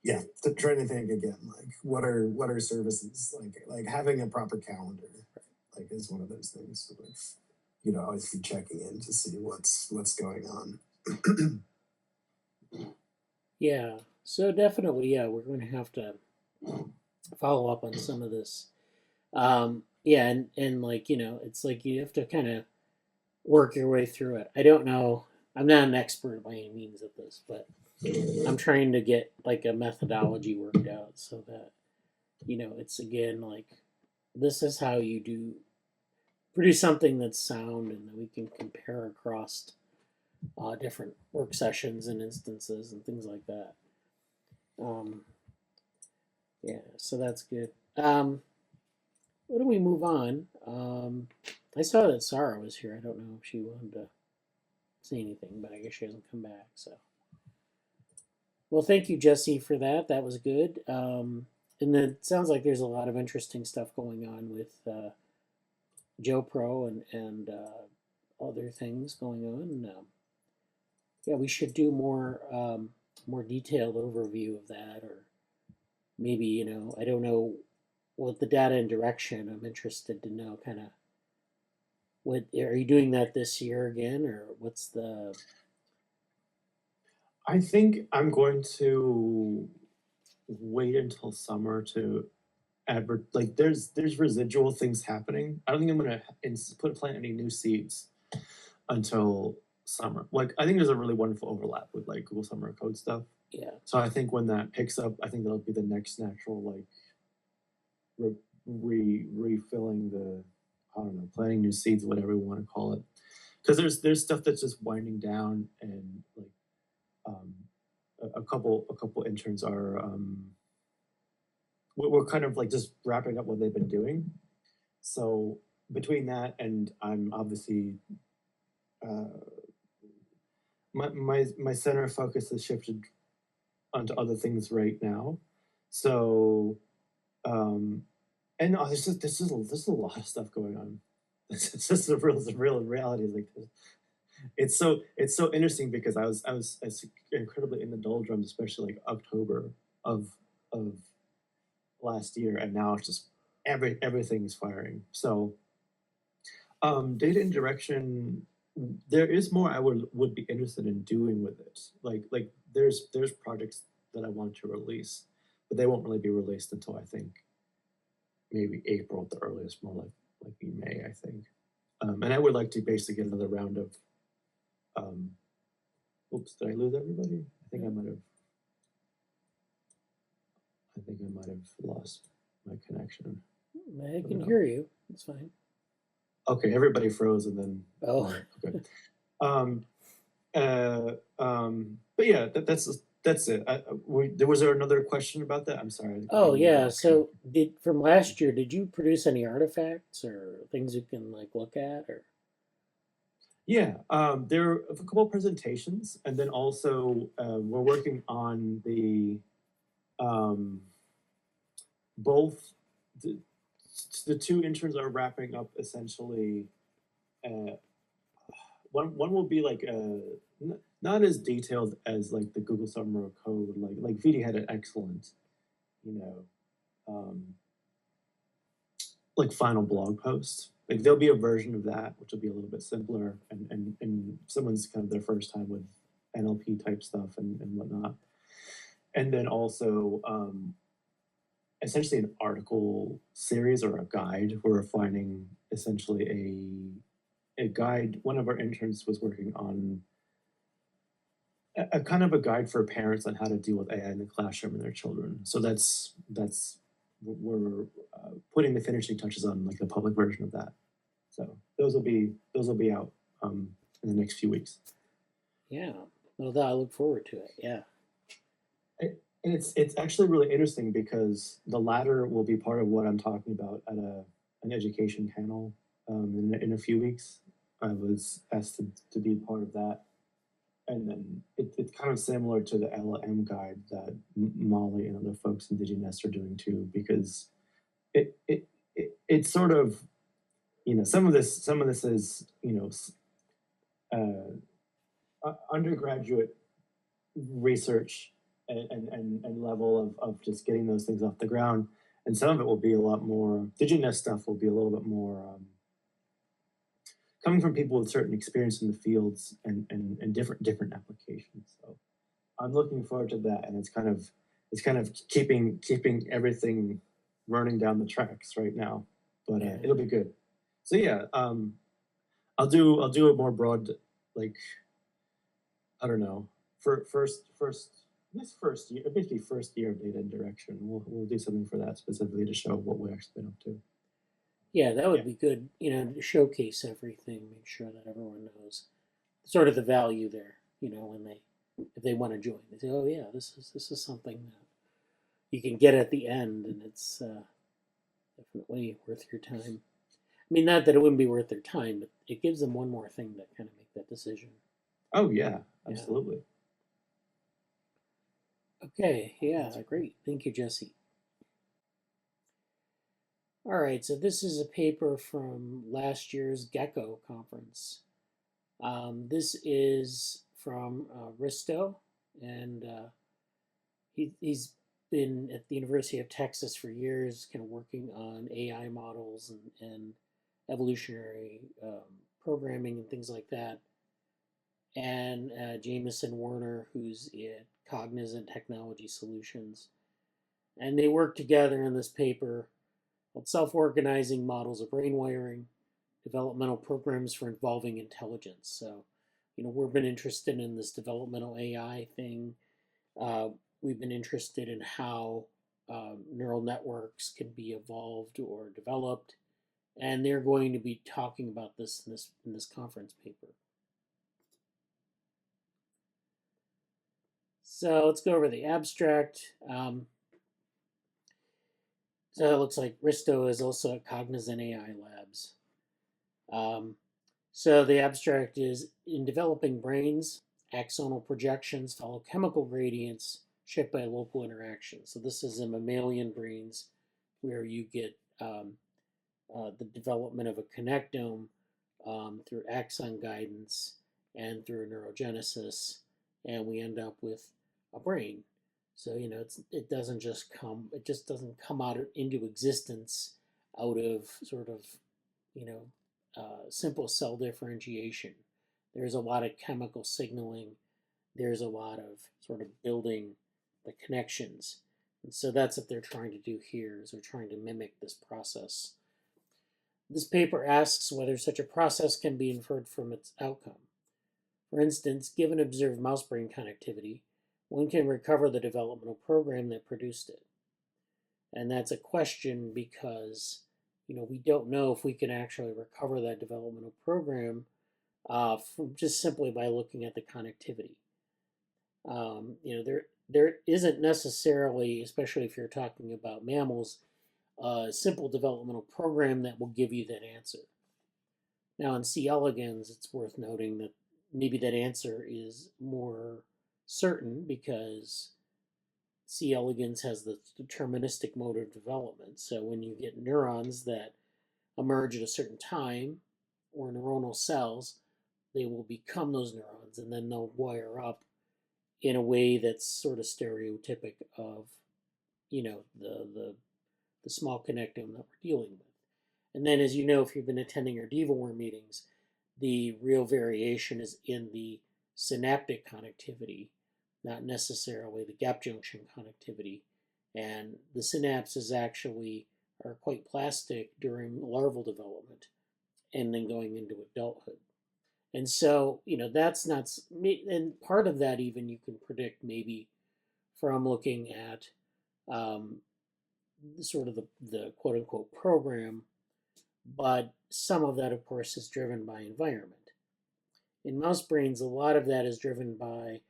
think again, like what are services like having a proper calendar, like is one of those things. Always be checking in to see what's going on. Yeah. So definitely, yeah, we're going to have to follow up on some of this. Yeah, and like it's like you have to kind of work your way through it. I don't know. I'm not an expert by any means at this, but I'm trying to get like a methodology worked out so that it's again like this is how you produce something that's sound and that we can compare across different work sessions and instances and things like that. Yeah, so that's good. Why don't we move on? I saw that Sarrah was here. I don't know if she wanted to say anything, but I guess she hasn't come back. So, well, thank you, Jesse, for that. That was good. And then it sounds like there's a lot of interesting stuff going on with JoPro and other things going on. Yeah, we should do more detailed overview of that, or maybe I don't know what the data and direction. I'm interested to know kind of what are you doing that this year again, or what's the? I think I'm going to wait until summer to like there's residual things happening. I don't think I'm gonna plant any new seeds until summer. Like I think there's a really wonderful overlap with like Google Summer Code stuff. Yeah. So I think when that picks up, I think that'll be the next natural like refilling the planting new seeds, whatever we want to call it. Because there's stuff that's just winding down, and like a couple interns are we're kind of like just wrapping up what they've been doing. So between that and I'm obviously my center of focus has shifted onto other things right now. So and there's a lot of stuff going on. It's just the real reality is like it's so interesting because I was incredibly in the doldrums, especially like October of last year, and now it's just everything's firing. So data and direction, there is more I would be interested in doing with it. Like there's projects that I want to release, but they won't really be released until I think maybe April at the earliest, more like May, I think. And I would like to basically get another round of Oops, did I lose everybody? I think I might have lost my connection. I can hear you. It's fine. Okay, everybody froze and then. Oh. Okay. But yeah, that's it. Was there another question about that? I'm sorry. Oh yeah. So from last year, did you produce any artifacts or things you can like look at or? Yeah, there are a couple of presentations, and then also we're working on the both the two interns are wrapping up essentially. One will be like not as detailed as like the Google Summer of Code. Like Vidhi had an excellent, like final blog post. Like there'll be a version of that which will be a little bit simpler and someone's kind of their first time with NLP type stuff and whatnot. And then also essentially an article series or a guide where we're finding essentially a guide. One of our interns was working on a kind of a guide for parents on how to deal with AI in the classroom and their children. So that's we're putting the finishing touches on like the public version of that. So those will be out in the next few weeks. Yeah, well, I look forward to it. Yeah. And it's actually really interesting because the latter will be part of what I'm talking about at an education panel in a few weeks. I was asked to be part of that. And then it's kind of similar to the LLM guide that Molly and other folks in DigiNest are doing too, because it's sort of, some of this is, undergraduate research and level of just getting those things off the ground. And some of it will be a lot more, DigiNest stuff will be a little bit more coming from people with certain experience in the fields and different applications. So I'm looking forward to that, and it's kind of keeping everything running down the tracks right now. But it'll be good. So yeah, I'll do a more broad, like, I don't know, for first year, basically first year of data and direction. We'll do something for that specifically to show what we've actually been up to. Yeah, that would be good, to showcase everything, make sure that everyone knows sort of the value there, when if they want to join. They say, oh yeah, this is something that you can get at the end, and it's definitely worth your time. I mean, not that it wouldn't be worth their time, but it gives them one more thing to kind of make that decision. Oh yeah, absolutely. Okay, yeah, great. Thank you, Jesse. All right, so this is a paper from last year's GECCO conference. This is from Risto, and he's been at the University of Texas for years, kind of working on AI models and evolutionary programming and things like that. And Jameson Werner, who's at Cognizant Technology Solutions. And they work together in this paper called Self-Organizing Models of Brain Wiring, Developmental Programs for Involving Intelligence. So, we've been interested in this developmental AI thing. We've been interested in how neural networks can be evolved or developed. And they're going to be talking about this in this conference paper. So let's go over the abstract. So it looks like Risto is also at Cognizant AI Labs. So the abstract is, in developing brains, axonal projections follow chemical gradients shaped by local interactions. So this is in mammalian brains where you get the development of a connectome through axon guidance and through neurogenesis, and we end up with a brain. So it just doesn't come out into existence out of sort of simple cell differentiation. There's a lot of chemical signaling. There's a lot of sort of building the connections, and so that's what they're trying to do here. Is they're trying to mimic this process. This paper asks whether such a process can be inferred from its outcome. For instance, given observed mouse brain connectivity, one can recover the developmental program that produced it. And that's a question because, we don't know if we can actually recover that developmental program from just simply by looking at the connectivity. There isn't necessarily, especially if you're talking about mammals, a simple developmental program that will give you that answer. Now, in C. elegans, it's worth noting that maybe that answer is more certain because C. elegans has the deterministic mode of development. So when you get neurons that emerge at a certain time, or neuronal cells, they will become those neurons, and then they'll wire up in a way that's sort of stereotypic of, the small connectome that we're dealing with. And then, as you know, if you've been attending our DivaWorm meetings, the real variation is in the synaptic connectivity, not necessarily the gap junction connectivity. And the synapses actually are quite plastic during larval development and then going into adulthood. And so, that's not, and part of that even you can predict maybe from looking at sort of the quote unquote program, but some of that, of course, is driven by environment. In mouse brains, a lot of that is driven by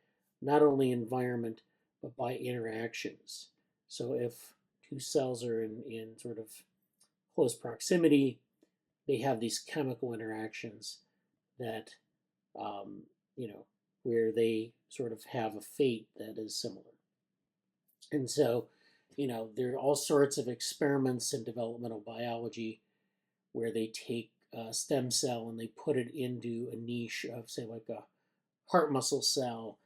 not only environment, but by interactions. So if two cells are in sort of close proximity, they have these chemical interactions that, where they sort of have a fate that is similar. And so, there are all sorts of experiments in developmental biology where they take a stem cell and they put it into a niche of, say, like a heart muscle cell,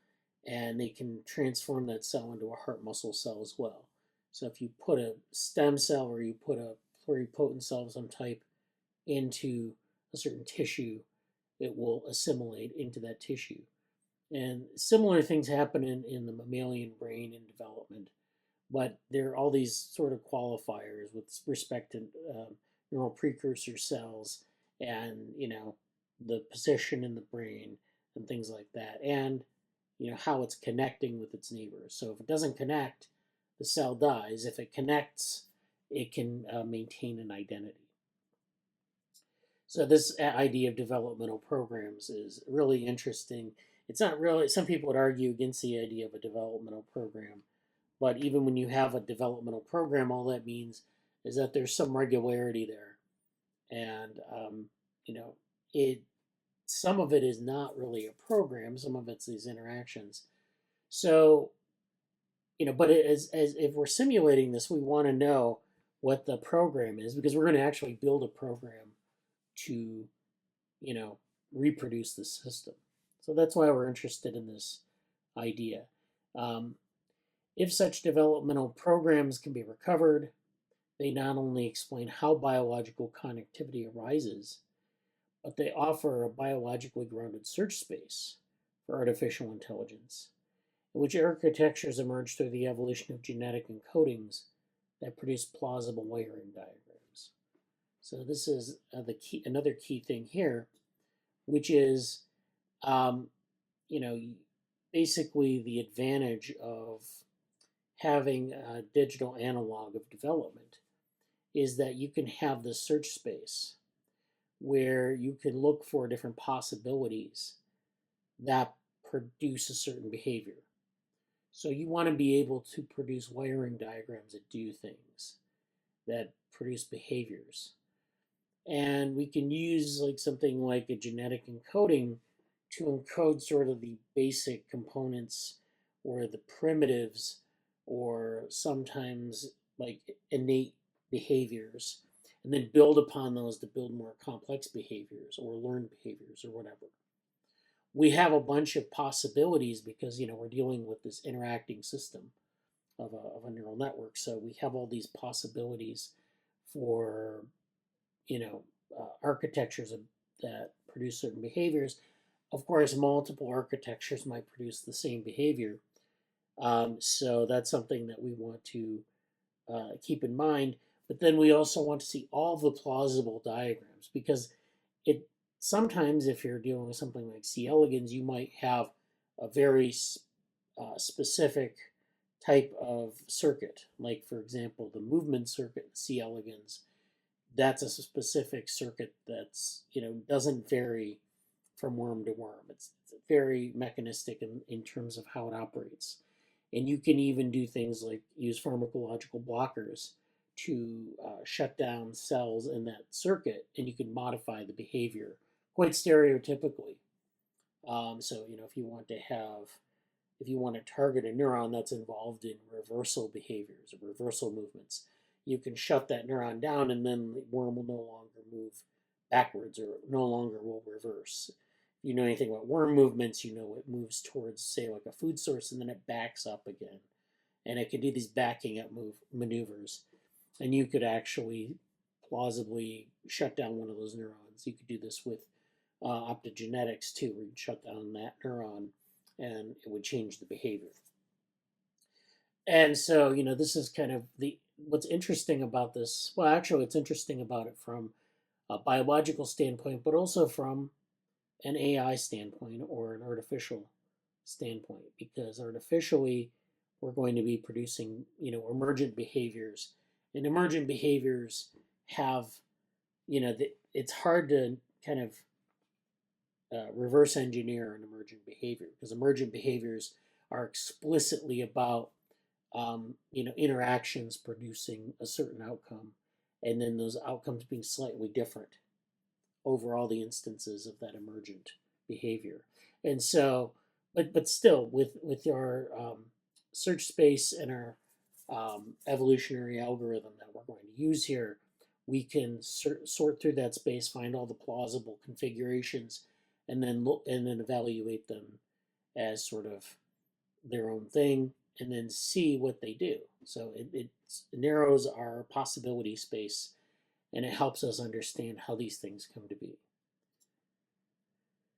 and they can transform that cell into a heart muscle cell as well. So if you put a stem cell or you put a pluripotent cell of some type into a certain tissue, it will assimilate into that tissue. And similar things happen in the mammalian brain in development, but there are all these sort of qualifiers with respect to neural precursor cells and, the position in the brain and things like that, and, how it's connecting with its neighbors. So if it doesn't connect, the cell dies. If it connects, it can maintain an identity. So this idea of developmental programs is really interesting. It's not really, some people would argue against the idea of a developmental program, but even when you have a developmental program, all that means is that there's some regularity there. And, some of it is not really a program, some of it's these interactions. So, but as if we're simulating this, we want to know what the program is, because we're going to actually build a program to, reproduce the system. So that's why we're interested in this idea. If such developmental programs can be recovered, they not only explain how biological connectivity arises, but they offer a biologically grounded search space for artificial intelligence, in which architectures emerge through the evolution of genetic encodings that produce plausible wiring diagrams. So this is another key thing here, which is, basically the advantage of having a digital analog of development is that you can have the search space where you can look for different possibilities that produce a certain behavior. So you want to be able to produce wiring diagrams that do things, that produce behaviors. And we can use something like a genetic encoding to encode sort of the basic components or the primitives or sometimes innate behaviors, and then build upon those to build more complex behaviors or learned behaviors or whatever. We have a bunch of possibilities because, we're dealing with this interacting system of a neural network. So we have all these possibilities for, architectures that produce certain behaviors. Of course, multiple architectures might produce the same behavior. So that's something that we want to keep in mind. But then we also want to see all the plausible diagrams, because sometimes if you're dealing with something like C. elegans, you might have a very specific type of circuit. Like, for example, the movement circuit in C. elegans, that's a specific circuit that's, doesn't vary from worm to worm. It's very mechanistic in terms of how it operates. And you can even do things like use pharmacological blockers to shut down cells in that circuit, and you can modify the behavior quite stereotypically. So, if you want to target a neuron that's involved in reversal behaviors or reversal movements, you can shut that neuron down, and then the worm will no longer move backwards or no longer will reverse. If you know anything about worm movements, you know it moves towards, say, like a food source, and then it backs up again. And it can do these backing up maneuvers. And you could actually plausibly shut down one of those neurons. You could do this with optogenetics too, where you'd shut down that neuron and it would change the behavior. And so, this is kind of what's interesting about this. Well, actually, it's interesting about it from a biological standpoint, but also from an AI standpoint or an artificial standpoint, because artificially we're going to be producing, emergent behaviors, and emergent behaviors have, it's hard to kind of reverse engineer an emergent behavior, because emergent behaviors are explicitly about interactions producing a certain outcome, and then those outcomes being slightly different over all the instances of that emergent behavior. And so, but still, with our search space and our evolutionary algorithm that we're going to use here, we can sort through that space, find all the plausible configurations, and then evaluate them as sort of their own thing, and then see what they do. So it narrows our possibility space, and it helps us understand how these things come to be.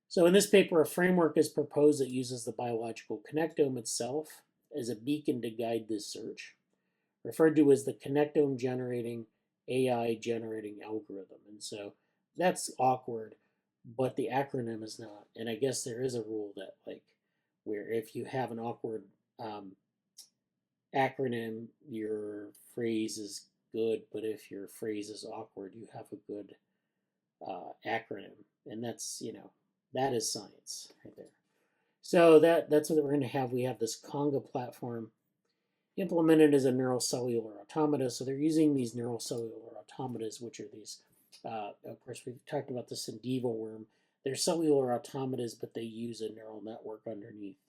So in this paper, a framework is proposed that uses the biological connectome itself as a beacon to guide this search, referred to as the connectome generating AI generating algorithm. And so that's awkward, but the acronym is not. And I guess there is a rule that, like, where if you have an awkward acronym, your phrase is good, but if your phrase is awkward, you have a good acronym. And that's, that is science right there. So that's what we're going to have. We have this Conga platform implemented as a neurocellular automata. So they're using these neurocellular automatas, which are these, of course, we've talked about this in DevoWorm. They're cellular automatas, but they use a neural network underneath.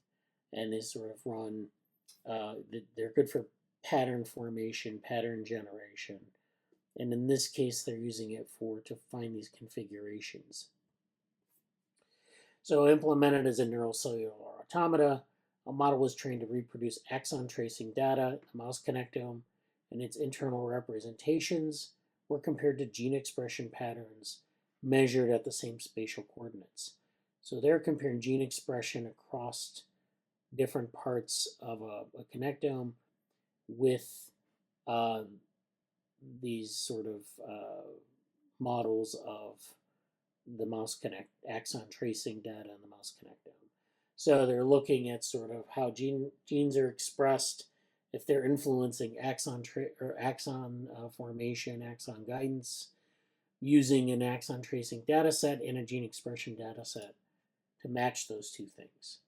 And they sort of run, they're good for pattern formation, pattern generation. And in this case, they're using it to find these configurations. So implemented as a neurocellular automata, a model was trained to reproduce axon tracing data, the mouse connectome, and its internal representations were compared to gene expression patterns measured at the same spatial coordinates. So they're comparing gene expression across different parts of a connectome with these sort of models of the mouse axon tracing data in the mouse connectome. So they're looking at sort of how genes are expressed, if they're influencing axon formation, axon guidance, using an axon tracing data set and a gene expression data set to match those two things.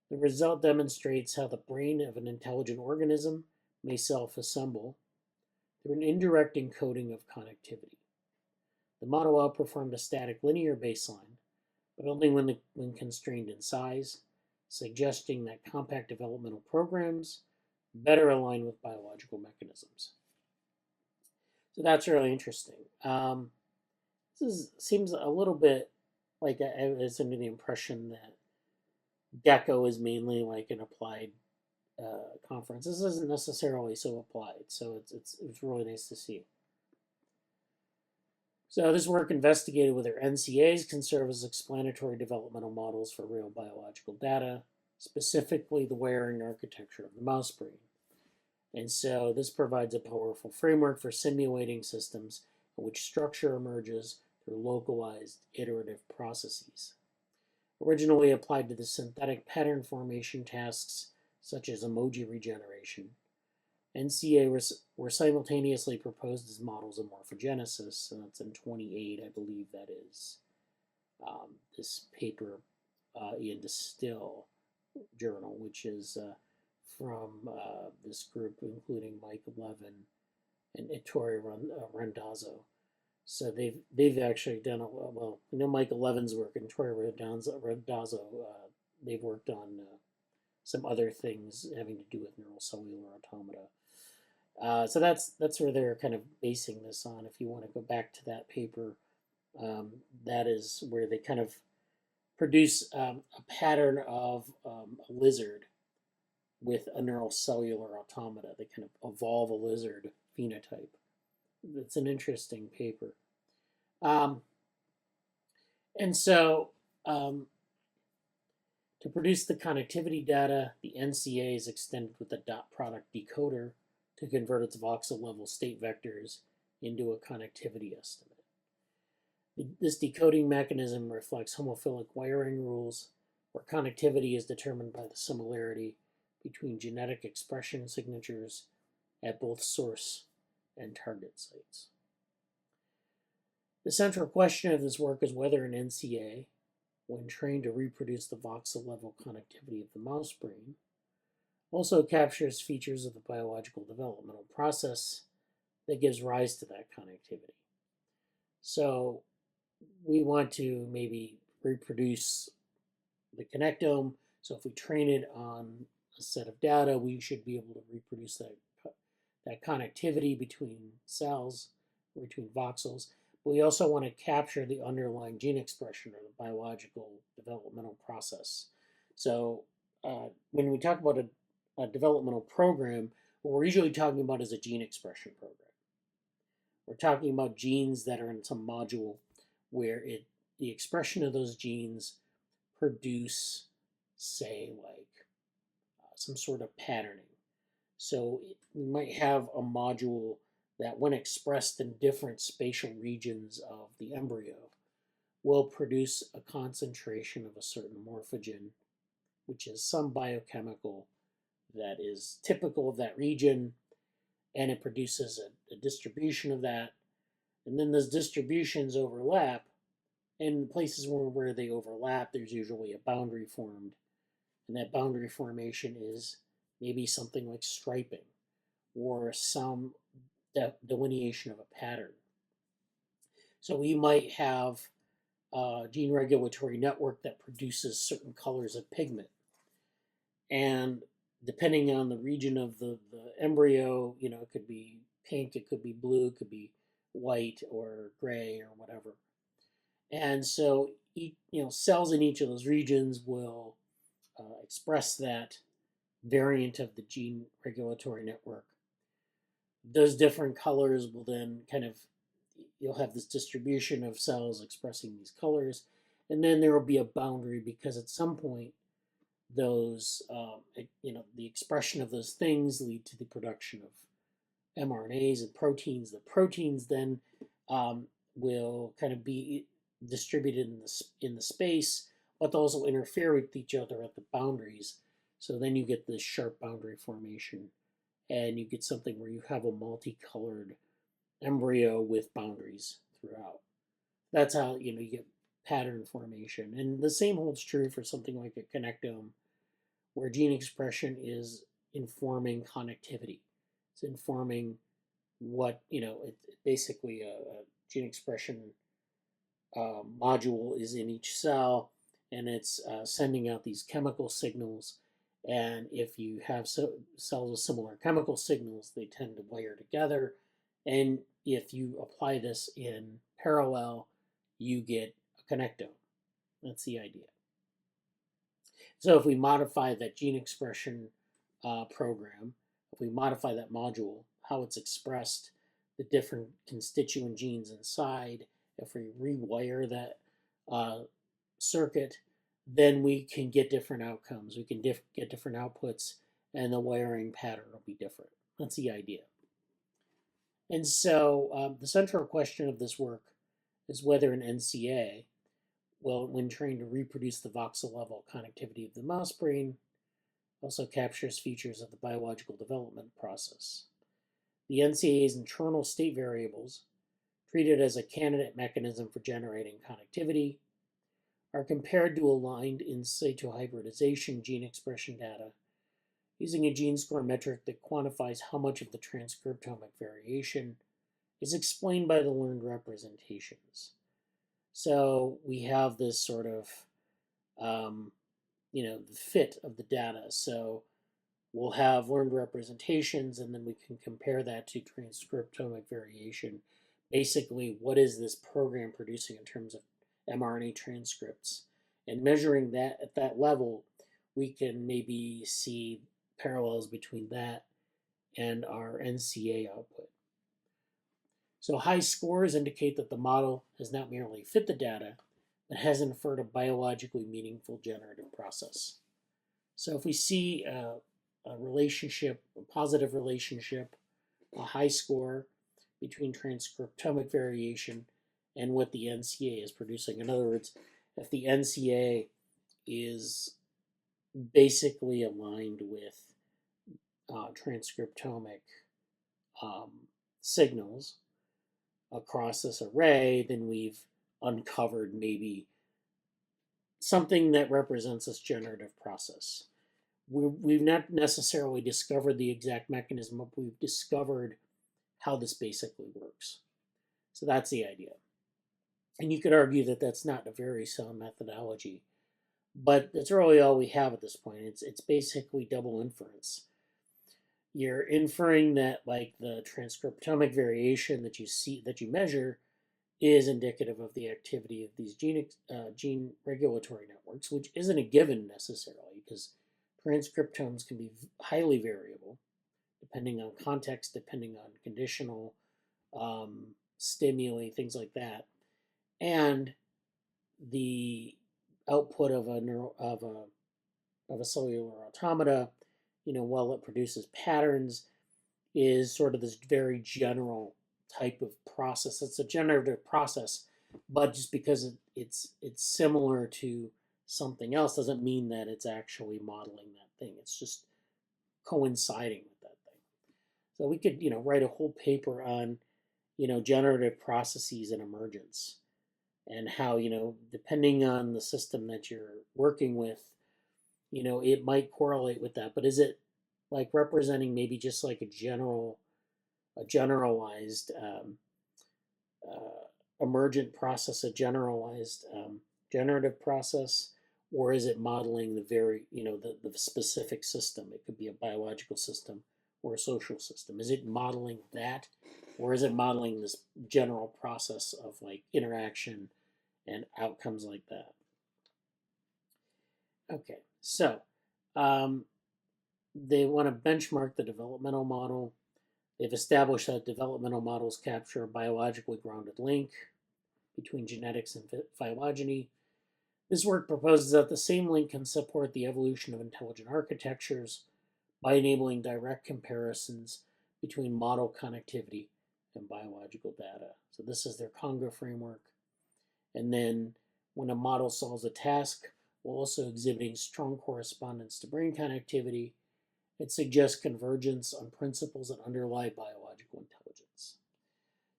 The result demonstrates how the brain of an intelligent organism may self-assemble through an indirect encoding of connectivity. The model outperformed a static linear baseline, but only when constrained in size, suggesting that compact developmental programs better align with biological mechanisms. So that's really interesting. Seems a little bit like I was under the impression that GECCO is mainly like an applied conference. This isn't necessarily so applied, so it's really nice to see. So this work investigated whether NCAs can serve as explanatory developmental models for real biological data, specifically the wiring architecture of the mouse brain. And so this provides a powerful framework for simulating systems in which structure emerges for localized iterative processes. Originally applied to the synthetic pattern formation tasks such as emoji regeneration, NCA were simultaneously proposed as models of morphogenesis, and that's in 28, I believe that is. This paper in the Still journal, which is from this group, including Mike Levin and Ettore Randazzo. So they've actually done well. You know Michael Levin's work and Ettore Randazzo. They've worked on some other things having to do with neurocellular automata. So that's where they're kind of basing this on. If you want to go back to that paper, that is where they kind of produce a pattern of a lizard with a neurocellular automata. They kind of evolve a lizard phenotype. It's an interesting paper. And so to produce the connectivity data, the NCA is extended with a dot product decoder to convert its voxel level state vectors into a connectivity estimate. This decoding mechanism reflects homophilic wiring rules, where connectivity is determined by the similarity between genetic expression signatures at both source and target sites. The central question of this work is whether an NCA, when trained to reproduce the voxel level connectivity of the mouse brain, also captures features of the biological developmental process that gives rise to that connectivity. So we want to maybe reproduce the connectome. So if we train it on a set of data, we should be able to reproduce that connectivity between cells, between voxels. But we also want to capture the underlying gene expression or the biological developmental process. So when we talk about a developmental program, what we're usually talking about is a gene expression program. We're talking about genes that are in some module where the expression of those genes produce, say, like some sort of patterning. So we might have a module that, when expressed in different spatial regions of the embryo, will produce a concentration of a certain morphogen, which is some biochemical that is typical of that region, and it produces a distribution of that. And then those distributions overlap, and in places where they overlap, there's usually a boundary formed. And that boundary formation is maybe something like striping or some delineation of a pattern. So we might have a gene regulatory network that produces certain colors of pigment. And depending on the region of the embryo, it could be pink, it could be blue, it could be white or gray or whatever. And so cells in each of those regions will express that variant of the gene regulatory network. Those different colors will then you'll have this distribution of cells expressing these colors, and then there will be a boundary, because at some point those, the expression of those things lead to the production of mRNAs and proteins. The proteins then will kind of be distributed in the space, but those will interfere with each other at the boundaries. So then you get this sharp boundary formation, and you get something where you have a multicolored embryo with boundaries throughout. That's how you get pattern formation. And the same holds true for something like a connectome, where gene expression is informing connectivity. It's informing what, basically a gene expression module is in each cell, and it's sending out these chemical signals. And if you have cells with similar chemical signals, they tend to wire together. And if you apply this in parallel, you get a connectome. That's the idea. So if we modify that gene expression program, if we modify that module, how it's expressed, the different constituent genes inside, if we rewire that circuit, then we can get different outcomes. We can get different outputs, and the wiring pattern will be different. That's the idea. And so the central question of this work is whether an NCA, well, when trained to reproduce the voxel level connectivity of the mouse brain, also captures features of the biological development process. The NCA's internal state variables, treated as a candidate mechanism for generating connectivity, are compared to aligned in situ hybridization gene expression data using a gene score metric that quantifies how much of the transcriptomic variation is explained by the learned representations. So we have this sort of, the fit of the data. So we'll have learned representations, and then we can compare that to transcriptomic variation. Basically, what is this program producing in terms of mRNA transcripts? And measuring that at that level, we can maybe see parallels between that and our NCA output. So high scores indicate that the model has not merely fit the data, but has inferred a biologically meaningful generative process. So if we see a relationship, a positive relationship, a high score between transcriptomic variation and what the NCA is producing. In other words, if the NCA is basically aligned with transcriptomic signals across this array, then we've uncovered maybe something that represents this generative process. We've not necessarily discovered the exact mechanism, but we've discovered how this basically works. So that's the idea. And you could argue that that's not a very sound methodology, but that's really all we have at this point. It's basically double inference. You're inferring that like the transcriptomic variation that you see, that you measure, is indicative of the activity of these gene regulatory networks, which isn't a given necessarily, because transcriptomes can be highly variable depending on context, depending on conditional stimuli, things like that. And the output of a cellular automata, while it produces patterns, is sort of this very general type of process. It's a generative process, but just because it's similar to something else doesn't mean that it's actually modeling that thing. It's just coinciding with that thing. So we could, write a whole paper on, generative processes and emergence, and how, depending on the system that you're working with, it might correlate with that. But is it like representing maybe just like a generalized emergent process, a generalized generative process, or is it modeling the very, the specific system? It could be a biological system or a social system. Is it modeling that, or is it modeling this general process of like interaction and outcomes like that? Okay, so they want to benchmark the developmental model. They've established that developmental models capture a biologically grounded link between genetics and phylogeny. This work proposes that the same link can support the evolution of intelligent architectures by enabling direct comparisons between model connectivity and biological data. So this is their Conga framework. And then when a model solves a task while also exhibiting strong correspondence to brain connectivity, it suggests convergence on principles that underlie biological intelligence.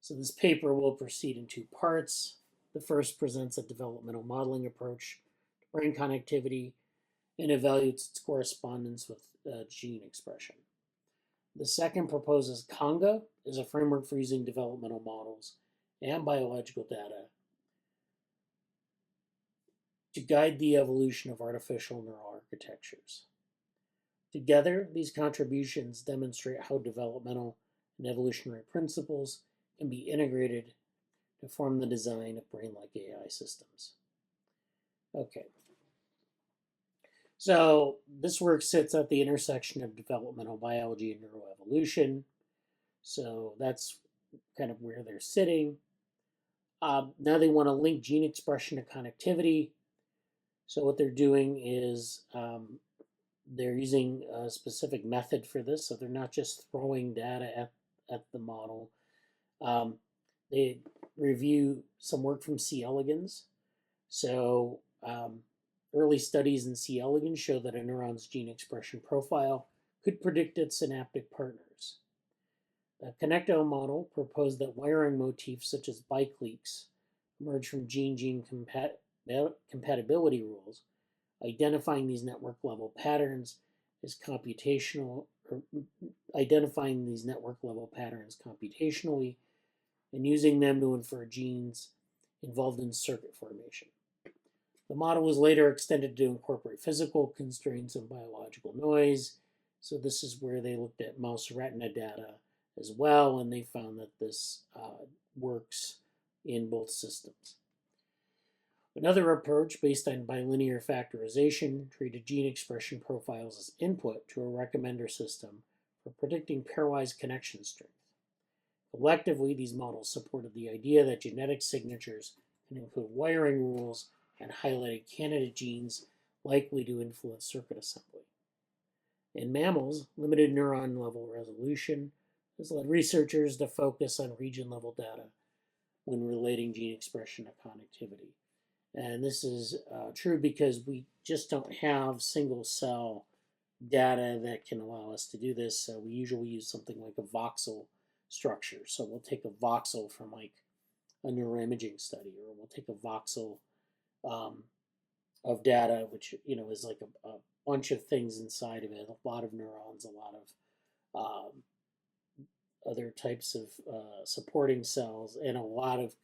So this paper will proceed in two parts. The first presents a developmental modeling approach to brain connectivity and evaluates its correspondence with gene expression. The second proposes Conga as a framework for using developmental models and biological data to guide the evolution of artificial neural architectures. Together, these contributions demonstrate how developmental and evolutionary principles can be integrated to form the design of brain-like AI systems. Okay. So this work sits at the intersection of developmental biology and neuroevolution. So that's kind of where they're sitting. Now they want to link gene expression to connectivity. So what they're doing is they're using a specific method for this. So they're not just throwing data at the model. they review some work from C. elegans. So early studies in C. elegans show that a neuron's gene expression profile could predict its synaptic partners. The connectome model proposed that wiring motifs such as bike leaks emerge from gene-gene compatibility rules, identifying these network level patterns as computationally, and using them to infer genes involved in circuit formation. The model was later extended to incorporate physical constraints and biological noise. So this is where they looked at mouse retina data as well, and they found that this works in both systems. Another approach based on bilinear factorization treated gene expression profiles as input to a recommender system for predicting pairwise connection strength. Collectively, these models supported the idea that genetic signatures can include wiring rules and highlighted candidate genes likely to influence circuit assembly. In mammals, limited neuron level resolution has led researchers to focus on region level data when relating gene expression to connectivity. And this is true because we just don't have single cell data that can allow us to do this. So we usually use something like a voxel structure. So we'll take a voxel from like a neuroimaging study, or we'll take a voxel of data, which is like a bunch of things inside of it, a lot of neurons, a lot of other types of supporting cells, and a lot of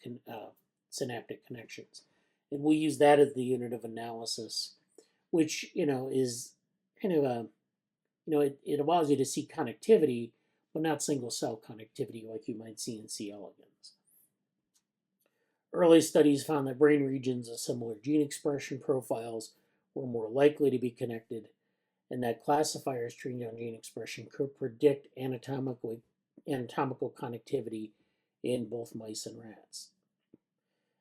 synaptic connections. And we'll use that as the unit of analysis, which is kind of a it allows you to see connectivity, but not single cell connectivity like you might see in C. elegans. Early studies found that brain regions of similar gene expression profiles were more likely to be connected, and that classifiers trained on gene expression could predict anatomical connectivity in both mice and rats.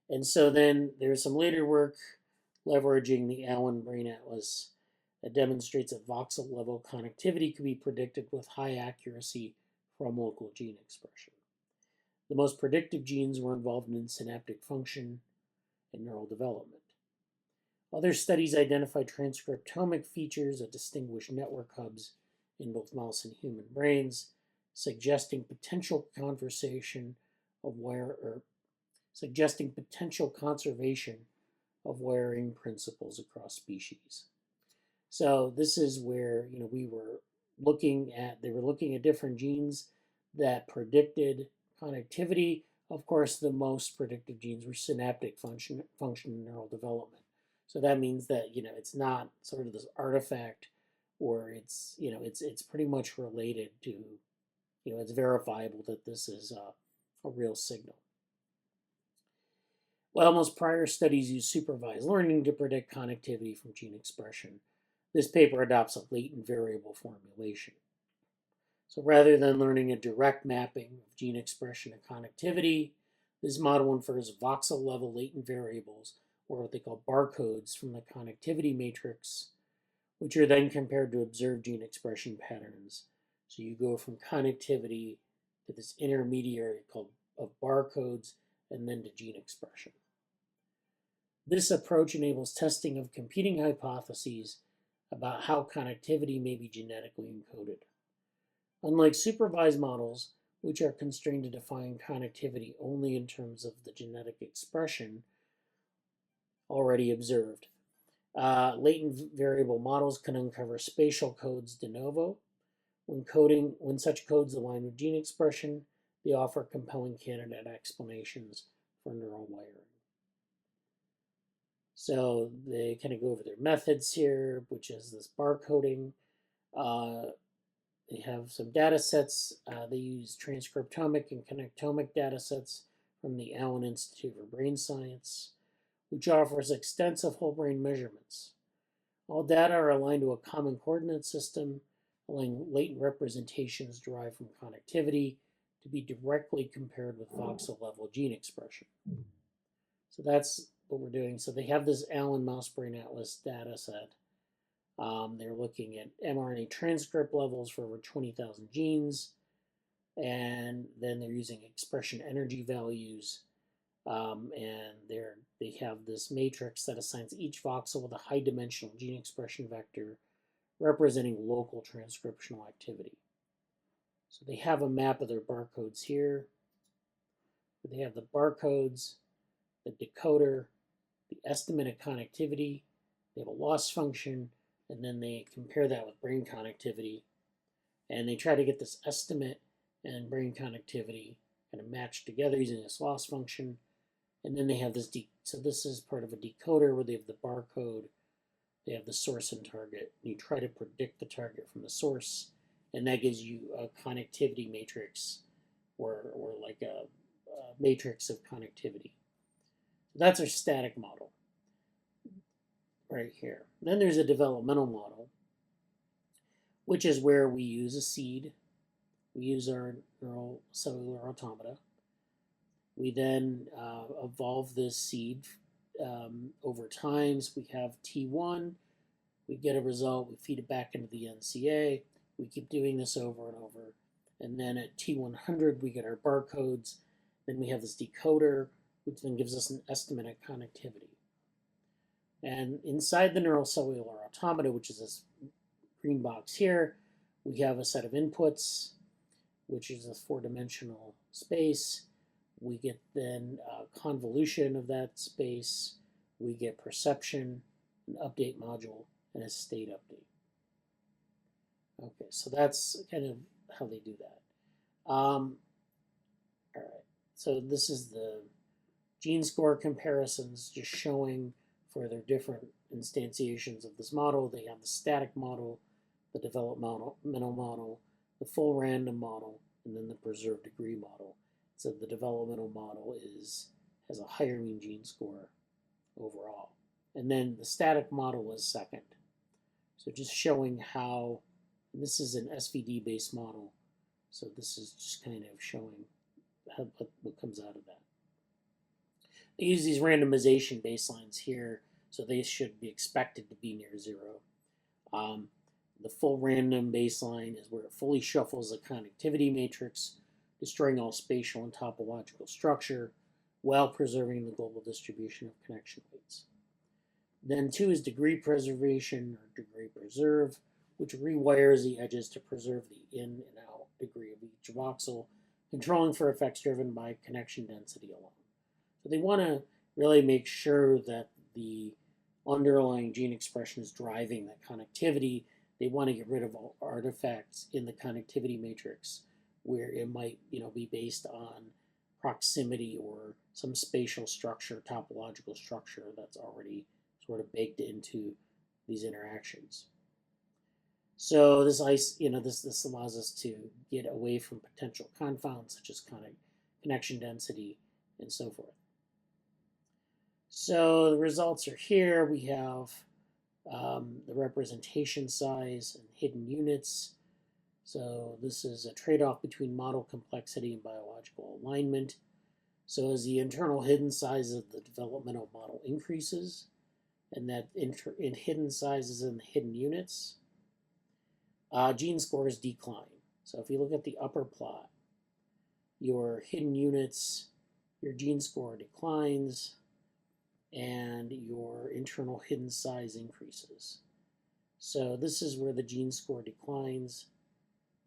And so then there's some later work leveraging the Allen Brain Atlas that demonstrates that voxel level connectivity can be predicted with high accuracy from local gene expression. The most predictive genes were involved in synaptic function and neural development. Other studies identified transcriptomic features that distinguish network hubs in both mouse and human brains, suggesting potential conservation of wiring principles across species. So this is where they were looking at different genes that predicted connectivity. Of course, the most predictive genes were synaptic function and neural development. So that means that it's not sort of this artifact, or it's pretty much related to it's verifiable that this is a real signal. While most prior studies use supervised learning to predict connectivity from gene expression, this paper adopts a latent variable formulation. So rather than learning a direct mapping of gene expression to connectivity, this model infers voxel level latent variables, or what they call barcodes, from the connectivity matrix, which are then compared to observed gene expression patterns. So you go from connectivity to this intermediary of barcodes, and then to gene expression. This approach enables testing of competing hypotheses about how connectivity may be genetically encoded. Unlike supervised models, which are constrained to define connectivity only in terms of the genetic expression already observed, latent variable models can uncover spatial codes de novo. When such codes align with gene expression, they offer compelling candidate explanations for neural wiring. So they kind of go over their methods here, which is this barcoding. They have some data sets. They use transcriptomic and connectomic data sets from the Allen Institute for Brain Science, which offers extensive whole brain measurements. All data are aligned to a common coordinate system, allowing latent representations derived from connectivity to be directly compared with voxel level gene expression. So that's what we're doing. So they have this Allen Mouse Brain Atlas data set. They're looking at mRNA transcript levels for over 20,000 genes. and then they're using expression energy values, and they have this matrix that assigns each voxel with a high dimensional gene expression vector representing local transcriptional activity. So they have a map of their barcodes here. They have the barcodes, the decoder, the estimate of connectivity, they have a loss function, and then they compare that with brain connectivity. And they try to get this estimate and brain connectivity kind of matched together using this loss function. And then they have this, so this is part of a decoder where they have the barcode, they have the source and target. And you try to predict the target from the source, and that gives you a connectivity matrix or like a matrix of connectivity. So that's our static model right here. Then there's a developmental model, which is where we use a seed. We use our neural cellular automata. We then evolve this seed over time. So we have T1, we get a result, we feed it back into the NCA. We keep doing this over and over. And then at T100, we get our barcodes. Then we have this decoder, which then gives us an estimate of connectivity. And inside the neural cellular automata, which is this green box here, we have a set of inputs, which is a 4-dimensional space. We get then a convolution of that space. We get perception, an update module, and a state update. Okay, so that's kind of how they do that. All right, so this is the gene score comparisons, just showing for their different instantiations of this model. They have the static model, the developmental model, the full random model, and then the preserved degree model. So the developmental model has a higher mean gene score overall. And then the static model is second. So just showing how, this is an SVD-based model. So this is just kind of showing what comes out of that. They use these randomization baselines here, so they should be expected to be near 0. The full random baseline is where it fully shuffles the connectivity matrix, destroying all spatial and topological structure while preserving the global distribution of connection weights. Then 2 is degree preservation or degree preserve, which rewires the edges to preserve the in and out degree of each voxel, controlling for effects driven by connection density alone. So they want to really make sure that the underlying gene expression is driving that connectivity. They want to get rid of all artifacts in the connectivity matrix where it might, be based on proximity or some spatial structure, topological structure that's already sort of baked into these interactions. So this this allows us to get away from potential confounds such as connection density and so forth. So the results are here. We have the representation size and hidden units. So this is a trade-off between model complexity and biological alignment. So as the internal hidden size of the developmental model increases, and that in hidden sizes and hidden units, gene scores decline. So if you look at the upper plot, your hidden units, your gene score declines, and your internal hidden size increases. So this is where the gene score declines.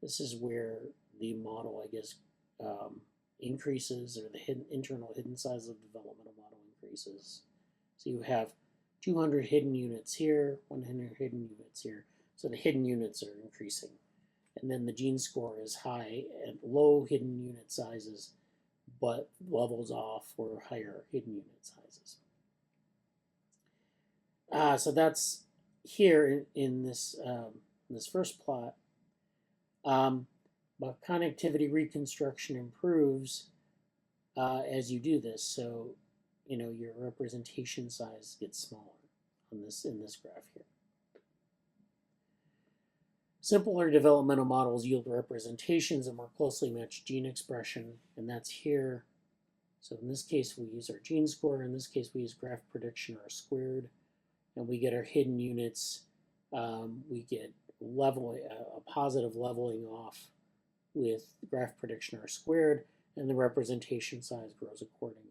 This is where the model, increases, or the internal hidden size of the developmental model increases. So you have 200 hidden units here, 100 hidden units here. So the hidden units are increasing. And then the gene score is high at low hidden unit sizes, but levels off for higher hidden unit sizes. So that's here in this first plot. But connectivity reconstruction improves as you do this. So, your representation size gets smaller in this graph here. Simpler developmental models yield representations that more closely match gene expression, and that's here. So in this case, we use our gene score. In this case, we use graph prediction or squared, and we get our hidden units. We get a positive leveling off with graph prediction R squared, and the representation size grows accordingly.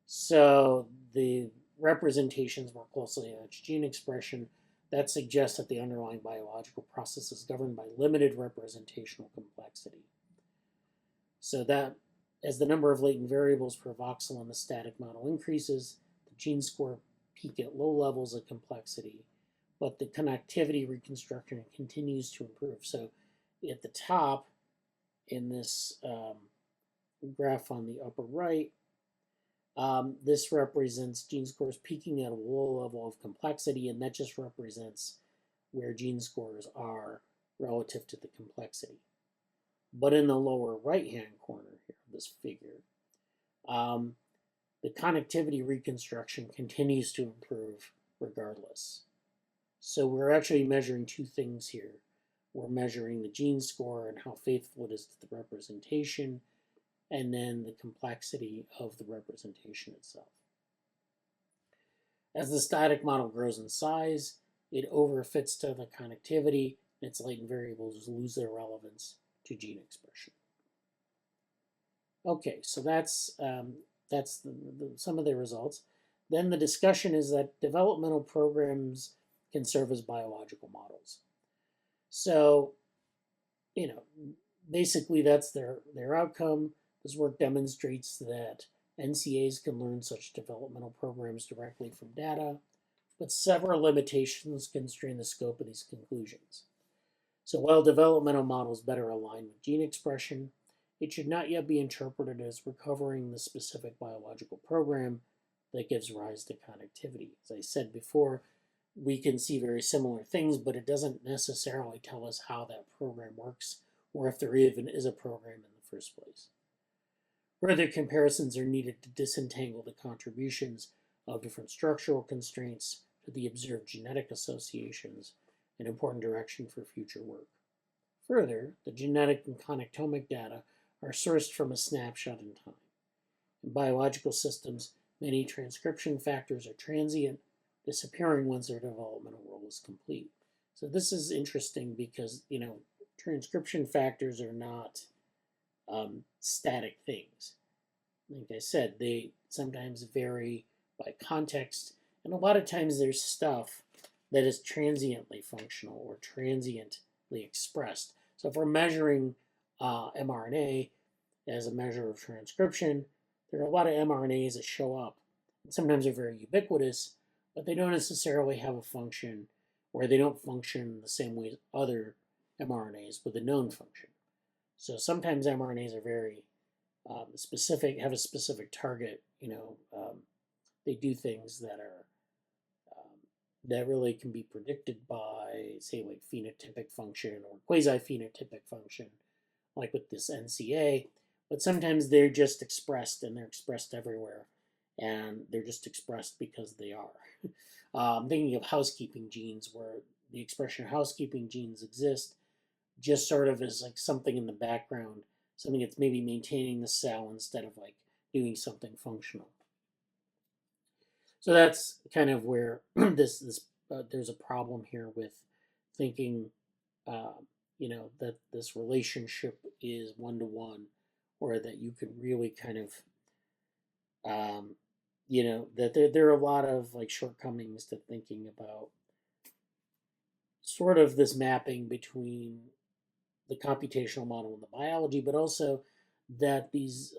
So the representations more closely match gene expression. That suggests that the underlying biological process is governed by limited representational complexity. So that as the number of latent variables per voxel in the static model increases, the gene score peak at low levels of complexity, but the connectivity reconstruction continues to improve. So at the top in this graph on the upper right, this represents gene scores peaking at a low level of complexity, and that just represents where gene scores are relative to the complexity. But in the lower right-hand corner here of this figure, the connectivity reconstruction continues to improve regardless. So we're actually measuring two things here. We're measuring the gene score and how faithful it is to the representation, and then the complexity of the representation itself. As the static model grows in size, it overfits to the connectivity, and its latent variables lose their relevance to gene expression. Okay, so that's some of the results. Then the discussion is that developmental programs can serve as biological models. So, basically that's their outcome. This work demonstrates that NCAs can learn such developmental programs directly from data, but several limitations constrain the scope of these conclusions. So while developmental models better align with gene expression, it should not yet be interpreted as recovering the specific biological program that gives rise to connectivity. As I said before, we can see very similar things, but it doesn't necessarily tell us how that program works or if there even is a program in the first place. Further comparisons are needed to disentangle the contributions of different structural constraints to the observed genetic associations, an important direction for future work. Further, the genetic and connectomic data are sourced from a snapshot in time. In biological systems, many transcription factors are transient, disappearing once their developmental role is complete. So this is interesting because, transcription factors are not static things. Like I said, they sometimes vary by context, and a lot of times there's stuff that is transiently functional or transiently expressed. So if we're measuring mRNA as a measure of transcription, there are a lot of mRNAs that show up. And sometimes they're very ubiquitous, but they don't necessarily have a function, or they don't function the same way as other mRNAs with a known function. So sometimes mRNAs are very specific, have a specific target. They do things that are that really can be predicted by, say, like phenotypic function or quasi-phenotypic function, like with this NCA. But sometimes they're just expressed, and they're expressed everywhere, and they're just expressed because they are. I'm thinking of housekeeping genes, where the expression of housekeeping genes exist just sort of as like something in the background, something that's maybe maintaining the cell instead of like doing something functional. So that's kind of where there's a problem here with thinking, that this relationship is one-to-one, or that you can really kind of, that there are a lot of like shortcomings to thinking about sort of this mapping between the computational model and the biology, but also that these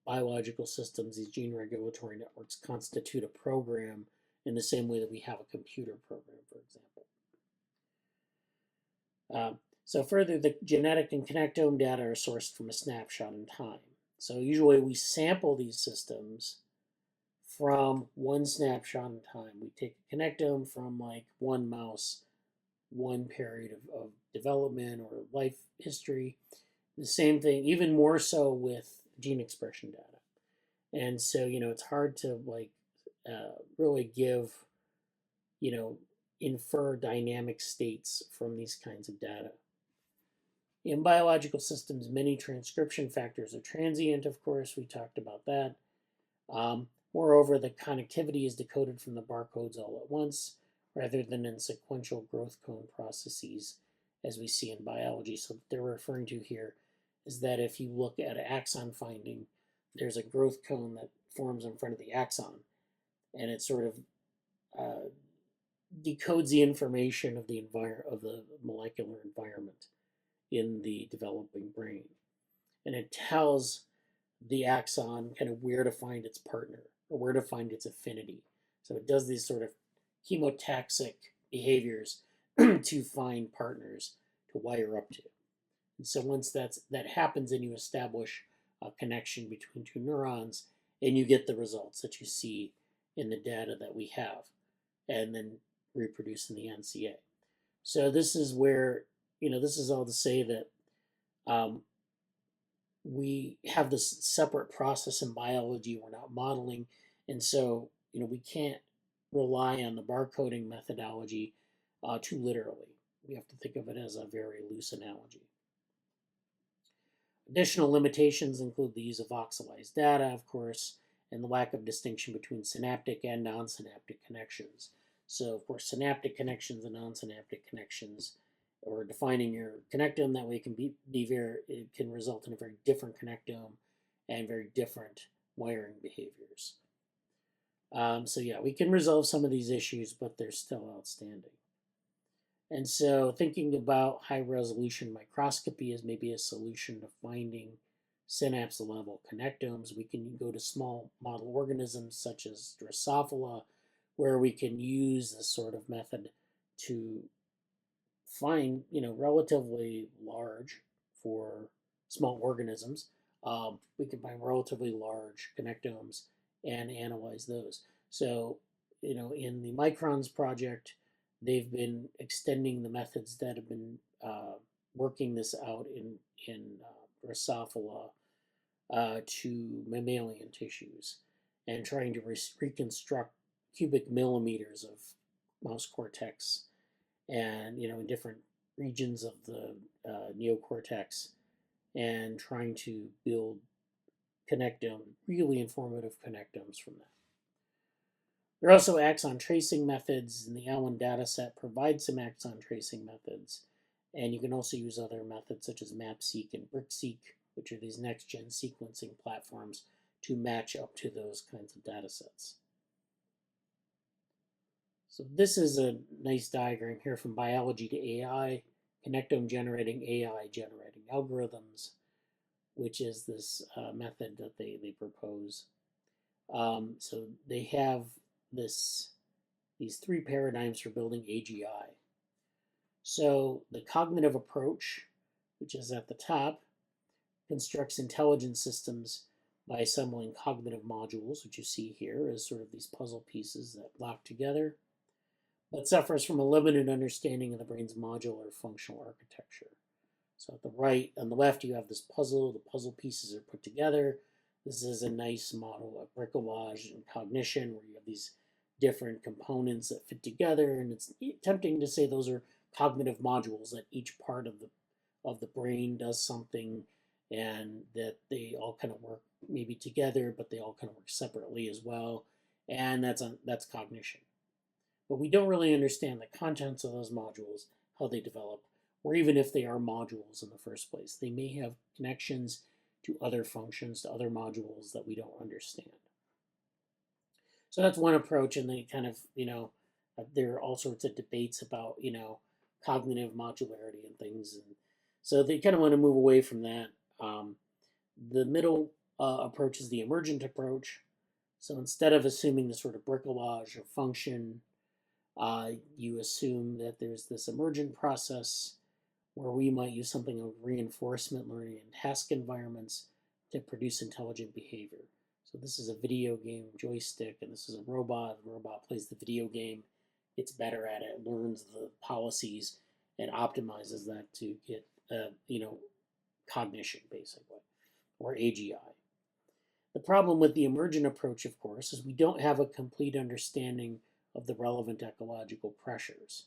biological systems, these gene regulatory networks, constitute a program in the same way that we have a computer program, for example. So further, the genetic and connectome data are sourced from a snapshot in time. So usually we sample these systems from one snapshot in time. We take a connectome from like one mouse, one period of development or life history. The same thing, even more so with gene expression data. And so, it's hard to like really give, infer dynamic states from these kinds of data. In biological systems, many transcription factors are transient, of course, we talked about that. Moreover, the connectivity is decoded from the barcodes all at once, rather than in sequential growth cone processes as we see in biology. So what they're referring to here is that if you look at axon finding, there's a growth cone that forms in front of the axon, and it sort of decodes the information of the molecular environment in the developing brain, and it tells the axon kind of where to find its partner or where to find its affinity. So it does these sort of chemotaxic behaviors to find partners to wire up to. And so once that happens, and you establish a connection between two neurons, and you get the results that you see in the data that we have, and then reproduce in the NCA. So this is where, this is all to say that we have this separate process in biology we're not modeling, and so we can't rely on the barcoding methodology too literally. We have to think of it as a very loose analogy. Additional limitations include the use of voxelized data, of course, and the lack of distinction between synaptic and non-synaptic connections. So, of course, synaptic connections and non-synaptic connections, or defining your connectome that way, it can result in a very different connectome and very different wiring behaviors. So yeah, we can resolve some of these issues, but they're still outstanding. And so thinking about high resolution microscopy as maybe a solution to finding synapse level connectomes, we can go to small model organisms such as Drosophila, where we can use this sort of method to find, relatively large, for small organisms, we can find relatively large connectomes and analyze those. So, in the Microns project, they've been extending the methods that have been working this out in Drosophila to mammalian tissues, and trying to reconstruct cubic millimeters of mouse cortex, and in different regions of the neocortex, and trying to build really informative connectomes from that. There are also axon tracing methods, and the Allen dataset provides some axon tracing methods. And you can also use other methods such as MapSeq and BrickSeq, which are these next-gen sequencing platforms, to match up to those kinds of datasets. So this is a nice diagram here from biology to AI, connectome generating AI generating algorithms, which is this method that they propose. So they have these three paradigms for building AGI. So the cognitive approach, which is at the top, constructs intelligent systems by assembling cognitive modules, which you see here as sort of these puzzle pieces that lock together, but suffers from a limited understanding of the brain's modular functional architecture. So on the left, you have this puzzle. The puzzle pieces are put together. This is a nice model of bricolage and cognition, where you have these different components that fit together, and it's tempting to say those are cognitive modules, that each part of the brain does something, and that they all kind of work maybe together, but they all kind of work separately as well, and that's cognition. But we don't really understand the contents of those modules, how they develop, or even if they are modules in the first place. They may have connections to other functions, to other modules that we don't understand. So that's one approach, and they kind of, there are all sorts of debates about, cognitive modularity and things. And so they kind of want to move away from that. The middle approach is the emergent approach. So instead of assuming the sort of bricolage or function, you assume that there's this emergent process where we might use something like reinforcement learning in task environments to produce intelligent behavior. So this is a video game joystick, and this is a robot. The robot plays the video game, gets better at it, learns the policies, and optimizes that to get, cognition, basically, or AGI. The problem with the emergent approach, of course, is we don't have a complete understanding of the relevant ecological pressures.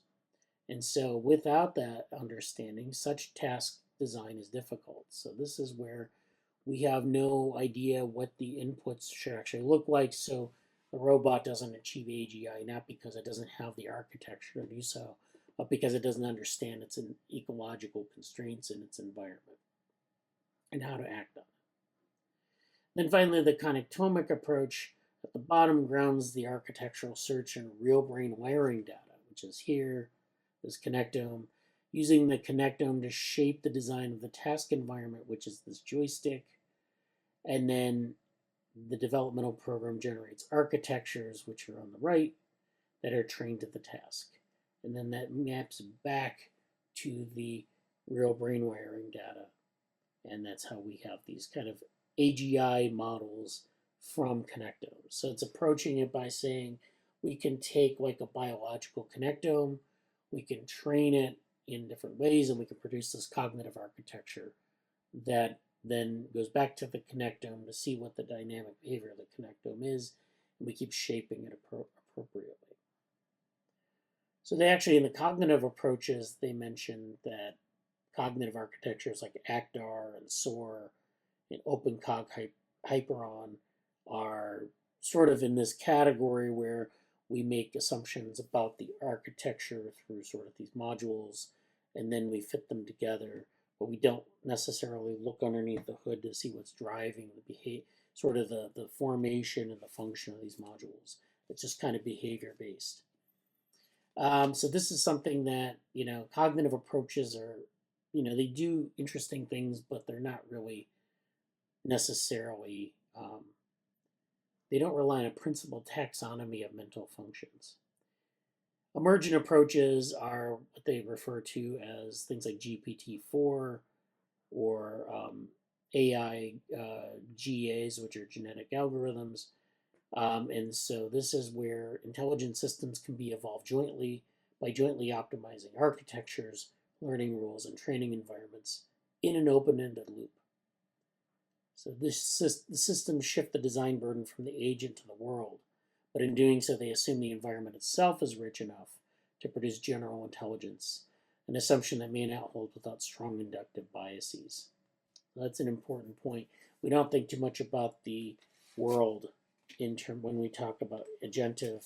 And so without that understanding, such task design is difficult. So this is where we have no idea what the inputs should actually look like. So the robot doesn't achieve AGI, not because it doesn't have the architecture to do so, because it doesn't understand its ecological constraints in its environment and how to act on it. Then finally, the connectomic approach at the bottom grounds the architectural search in real brain wiring data, which is here, this connectome, using the connectome to shape the design of the task environment, which is this joystick. And then the developmental program generates architectures, which are on the right, that are trained to the task. And then that maps back to the real brain wiring data. And that's how we have these kind of AGI models from connectomes. So it's approaching it by saying we can take like a biological connectome, we can train it in different ways, and we can produce this cognitive architecture that then goes back to the connectome to see what the dynamic behavior of the connectome is, and we keep shaping it appropriately. So they actually, in the cognitive approaches, they mentioned that cognitive architectures like ACTAR and SOAR and OpenCog Hyperon are sort of in this category where we make assumptions about the architecture through sort of these modules, and then we fit them together, but we don't necessarily look underneath the hood to see what's driving the behavior, sort of the formation and the function of these modules. It's just kind of behavior based. So this is something that, cognitive approaches are, they do interesting things, but they're not really necessarily, they don't rely on a principled taxonomy of mental functions. Emergent approaches are what they refer to as things like GPT-4 or AI GAs, which are genetic algorithms. And so this is where intelligent systems can be evolved jointly by jointly optimizing architectures, learning rules, and training environments in an open-ended loop. So the systems shift the design burden from the agent to the world, but in doing so, they assume the environment itself is rich enough to produce general intelligence, an assumption that may not hold without strong inductive biases. So that's an important point. We don't think too much about the world when we talk about agentive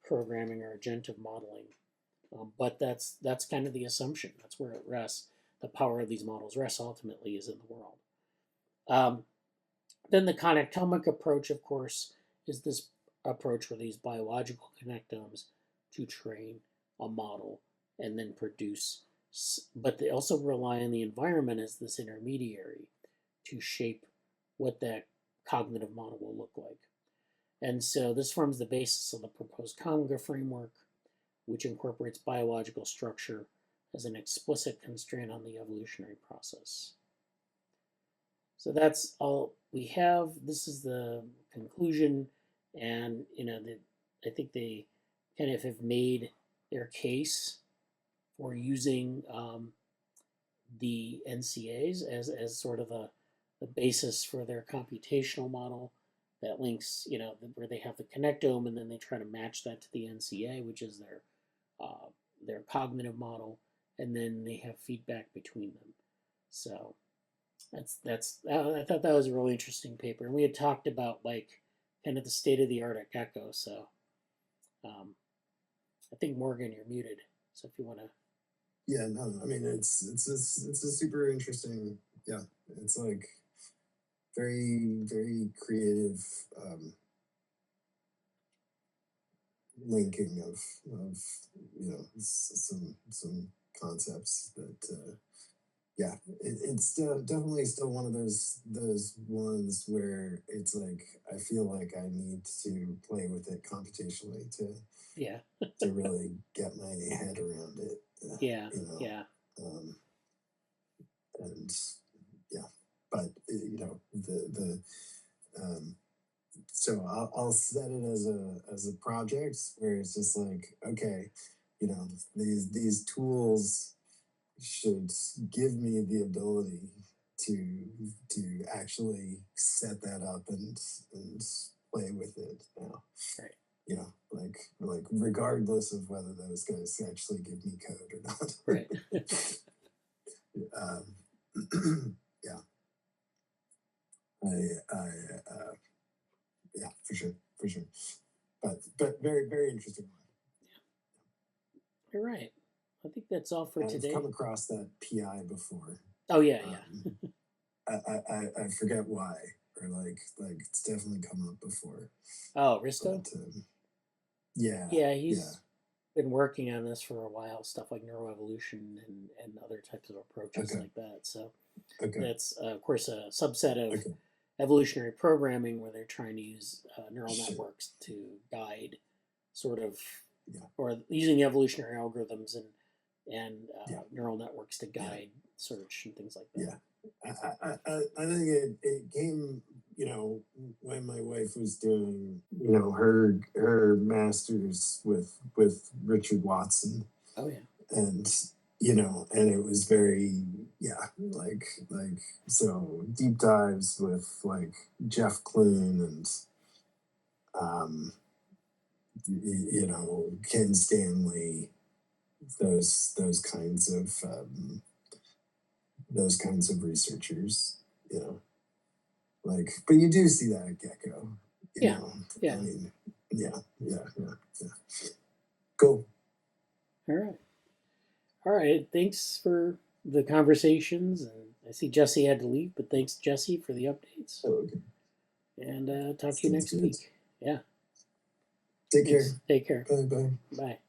programming or agentive modeling, but that's kind of the assumption. That's where it rests. The power of these models rests ultimately is in the world. Then the connectomic approach, of course, is this approach where these biological connectomes to train a model and then produce, but they also rely on the environment as this intermediary to shape what that cognitive model will look like. And so this forms the basis of the proposed Conga framework, which incorporates biological structure as an explicit constraint on the evolutionary process. So that's all we have. This is the conclusion, and I think they kind of have made their case for using the NCAs as sort of the basis for their computational model that links, where they have the connectome, and then they try to match that to the NCA, which is their cognitive model, and then they have feedback between them. So that's I thought that was a really interesting paper, and we had talked about kind of the state of the art at GECCO. So I think Morgan, you're muted. So if you want to. Yeah, no, I mean it's a super interesting. Yeah, it's like very very creative linking of some concepts that. Yeah, it's definitely still one of those ones where it's like I feel like I need to play with it computationally to really get my head around it. Yeah. And yeah, but so I'll set it as a project where it's just like, okay, these tools should give me the ability to actually set that up and play with it now. Right. Like regardless of whether those guys actually give me code or not. Right. Yeah. Yeah, for sure. But very very interesting one. You're right. I think that's all for I've today. come across that PI before. Oh yeah, I forget why, or like it's definitely come up before. Oh, Risto? But, yeah. Yeah, he's been working on this for a while, stuff like neuroevolution and other types of approaches like that. So that's, of course, a subset of evolutionary programming where they're trying to use neural networks to guide sort of, or using evolutionary algorithms and neural networks to guide search and things like that. I think it came, you know, when my wife was doing, you know, her master's with Richard Watson. Oh yeah. And you know, and it was very like so deep dives with like Jeff Clune and you know, Ken Stanley, those kinds of researchers, you know, like, but you do see that at GECCO, you know. I mean, cool. All right, thanks for the conversations, and I see Jesse had to leave, but thanks, Jesse, for the updates. And talk to you next week. Yeah. Take care. Take care. Bye. Bye.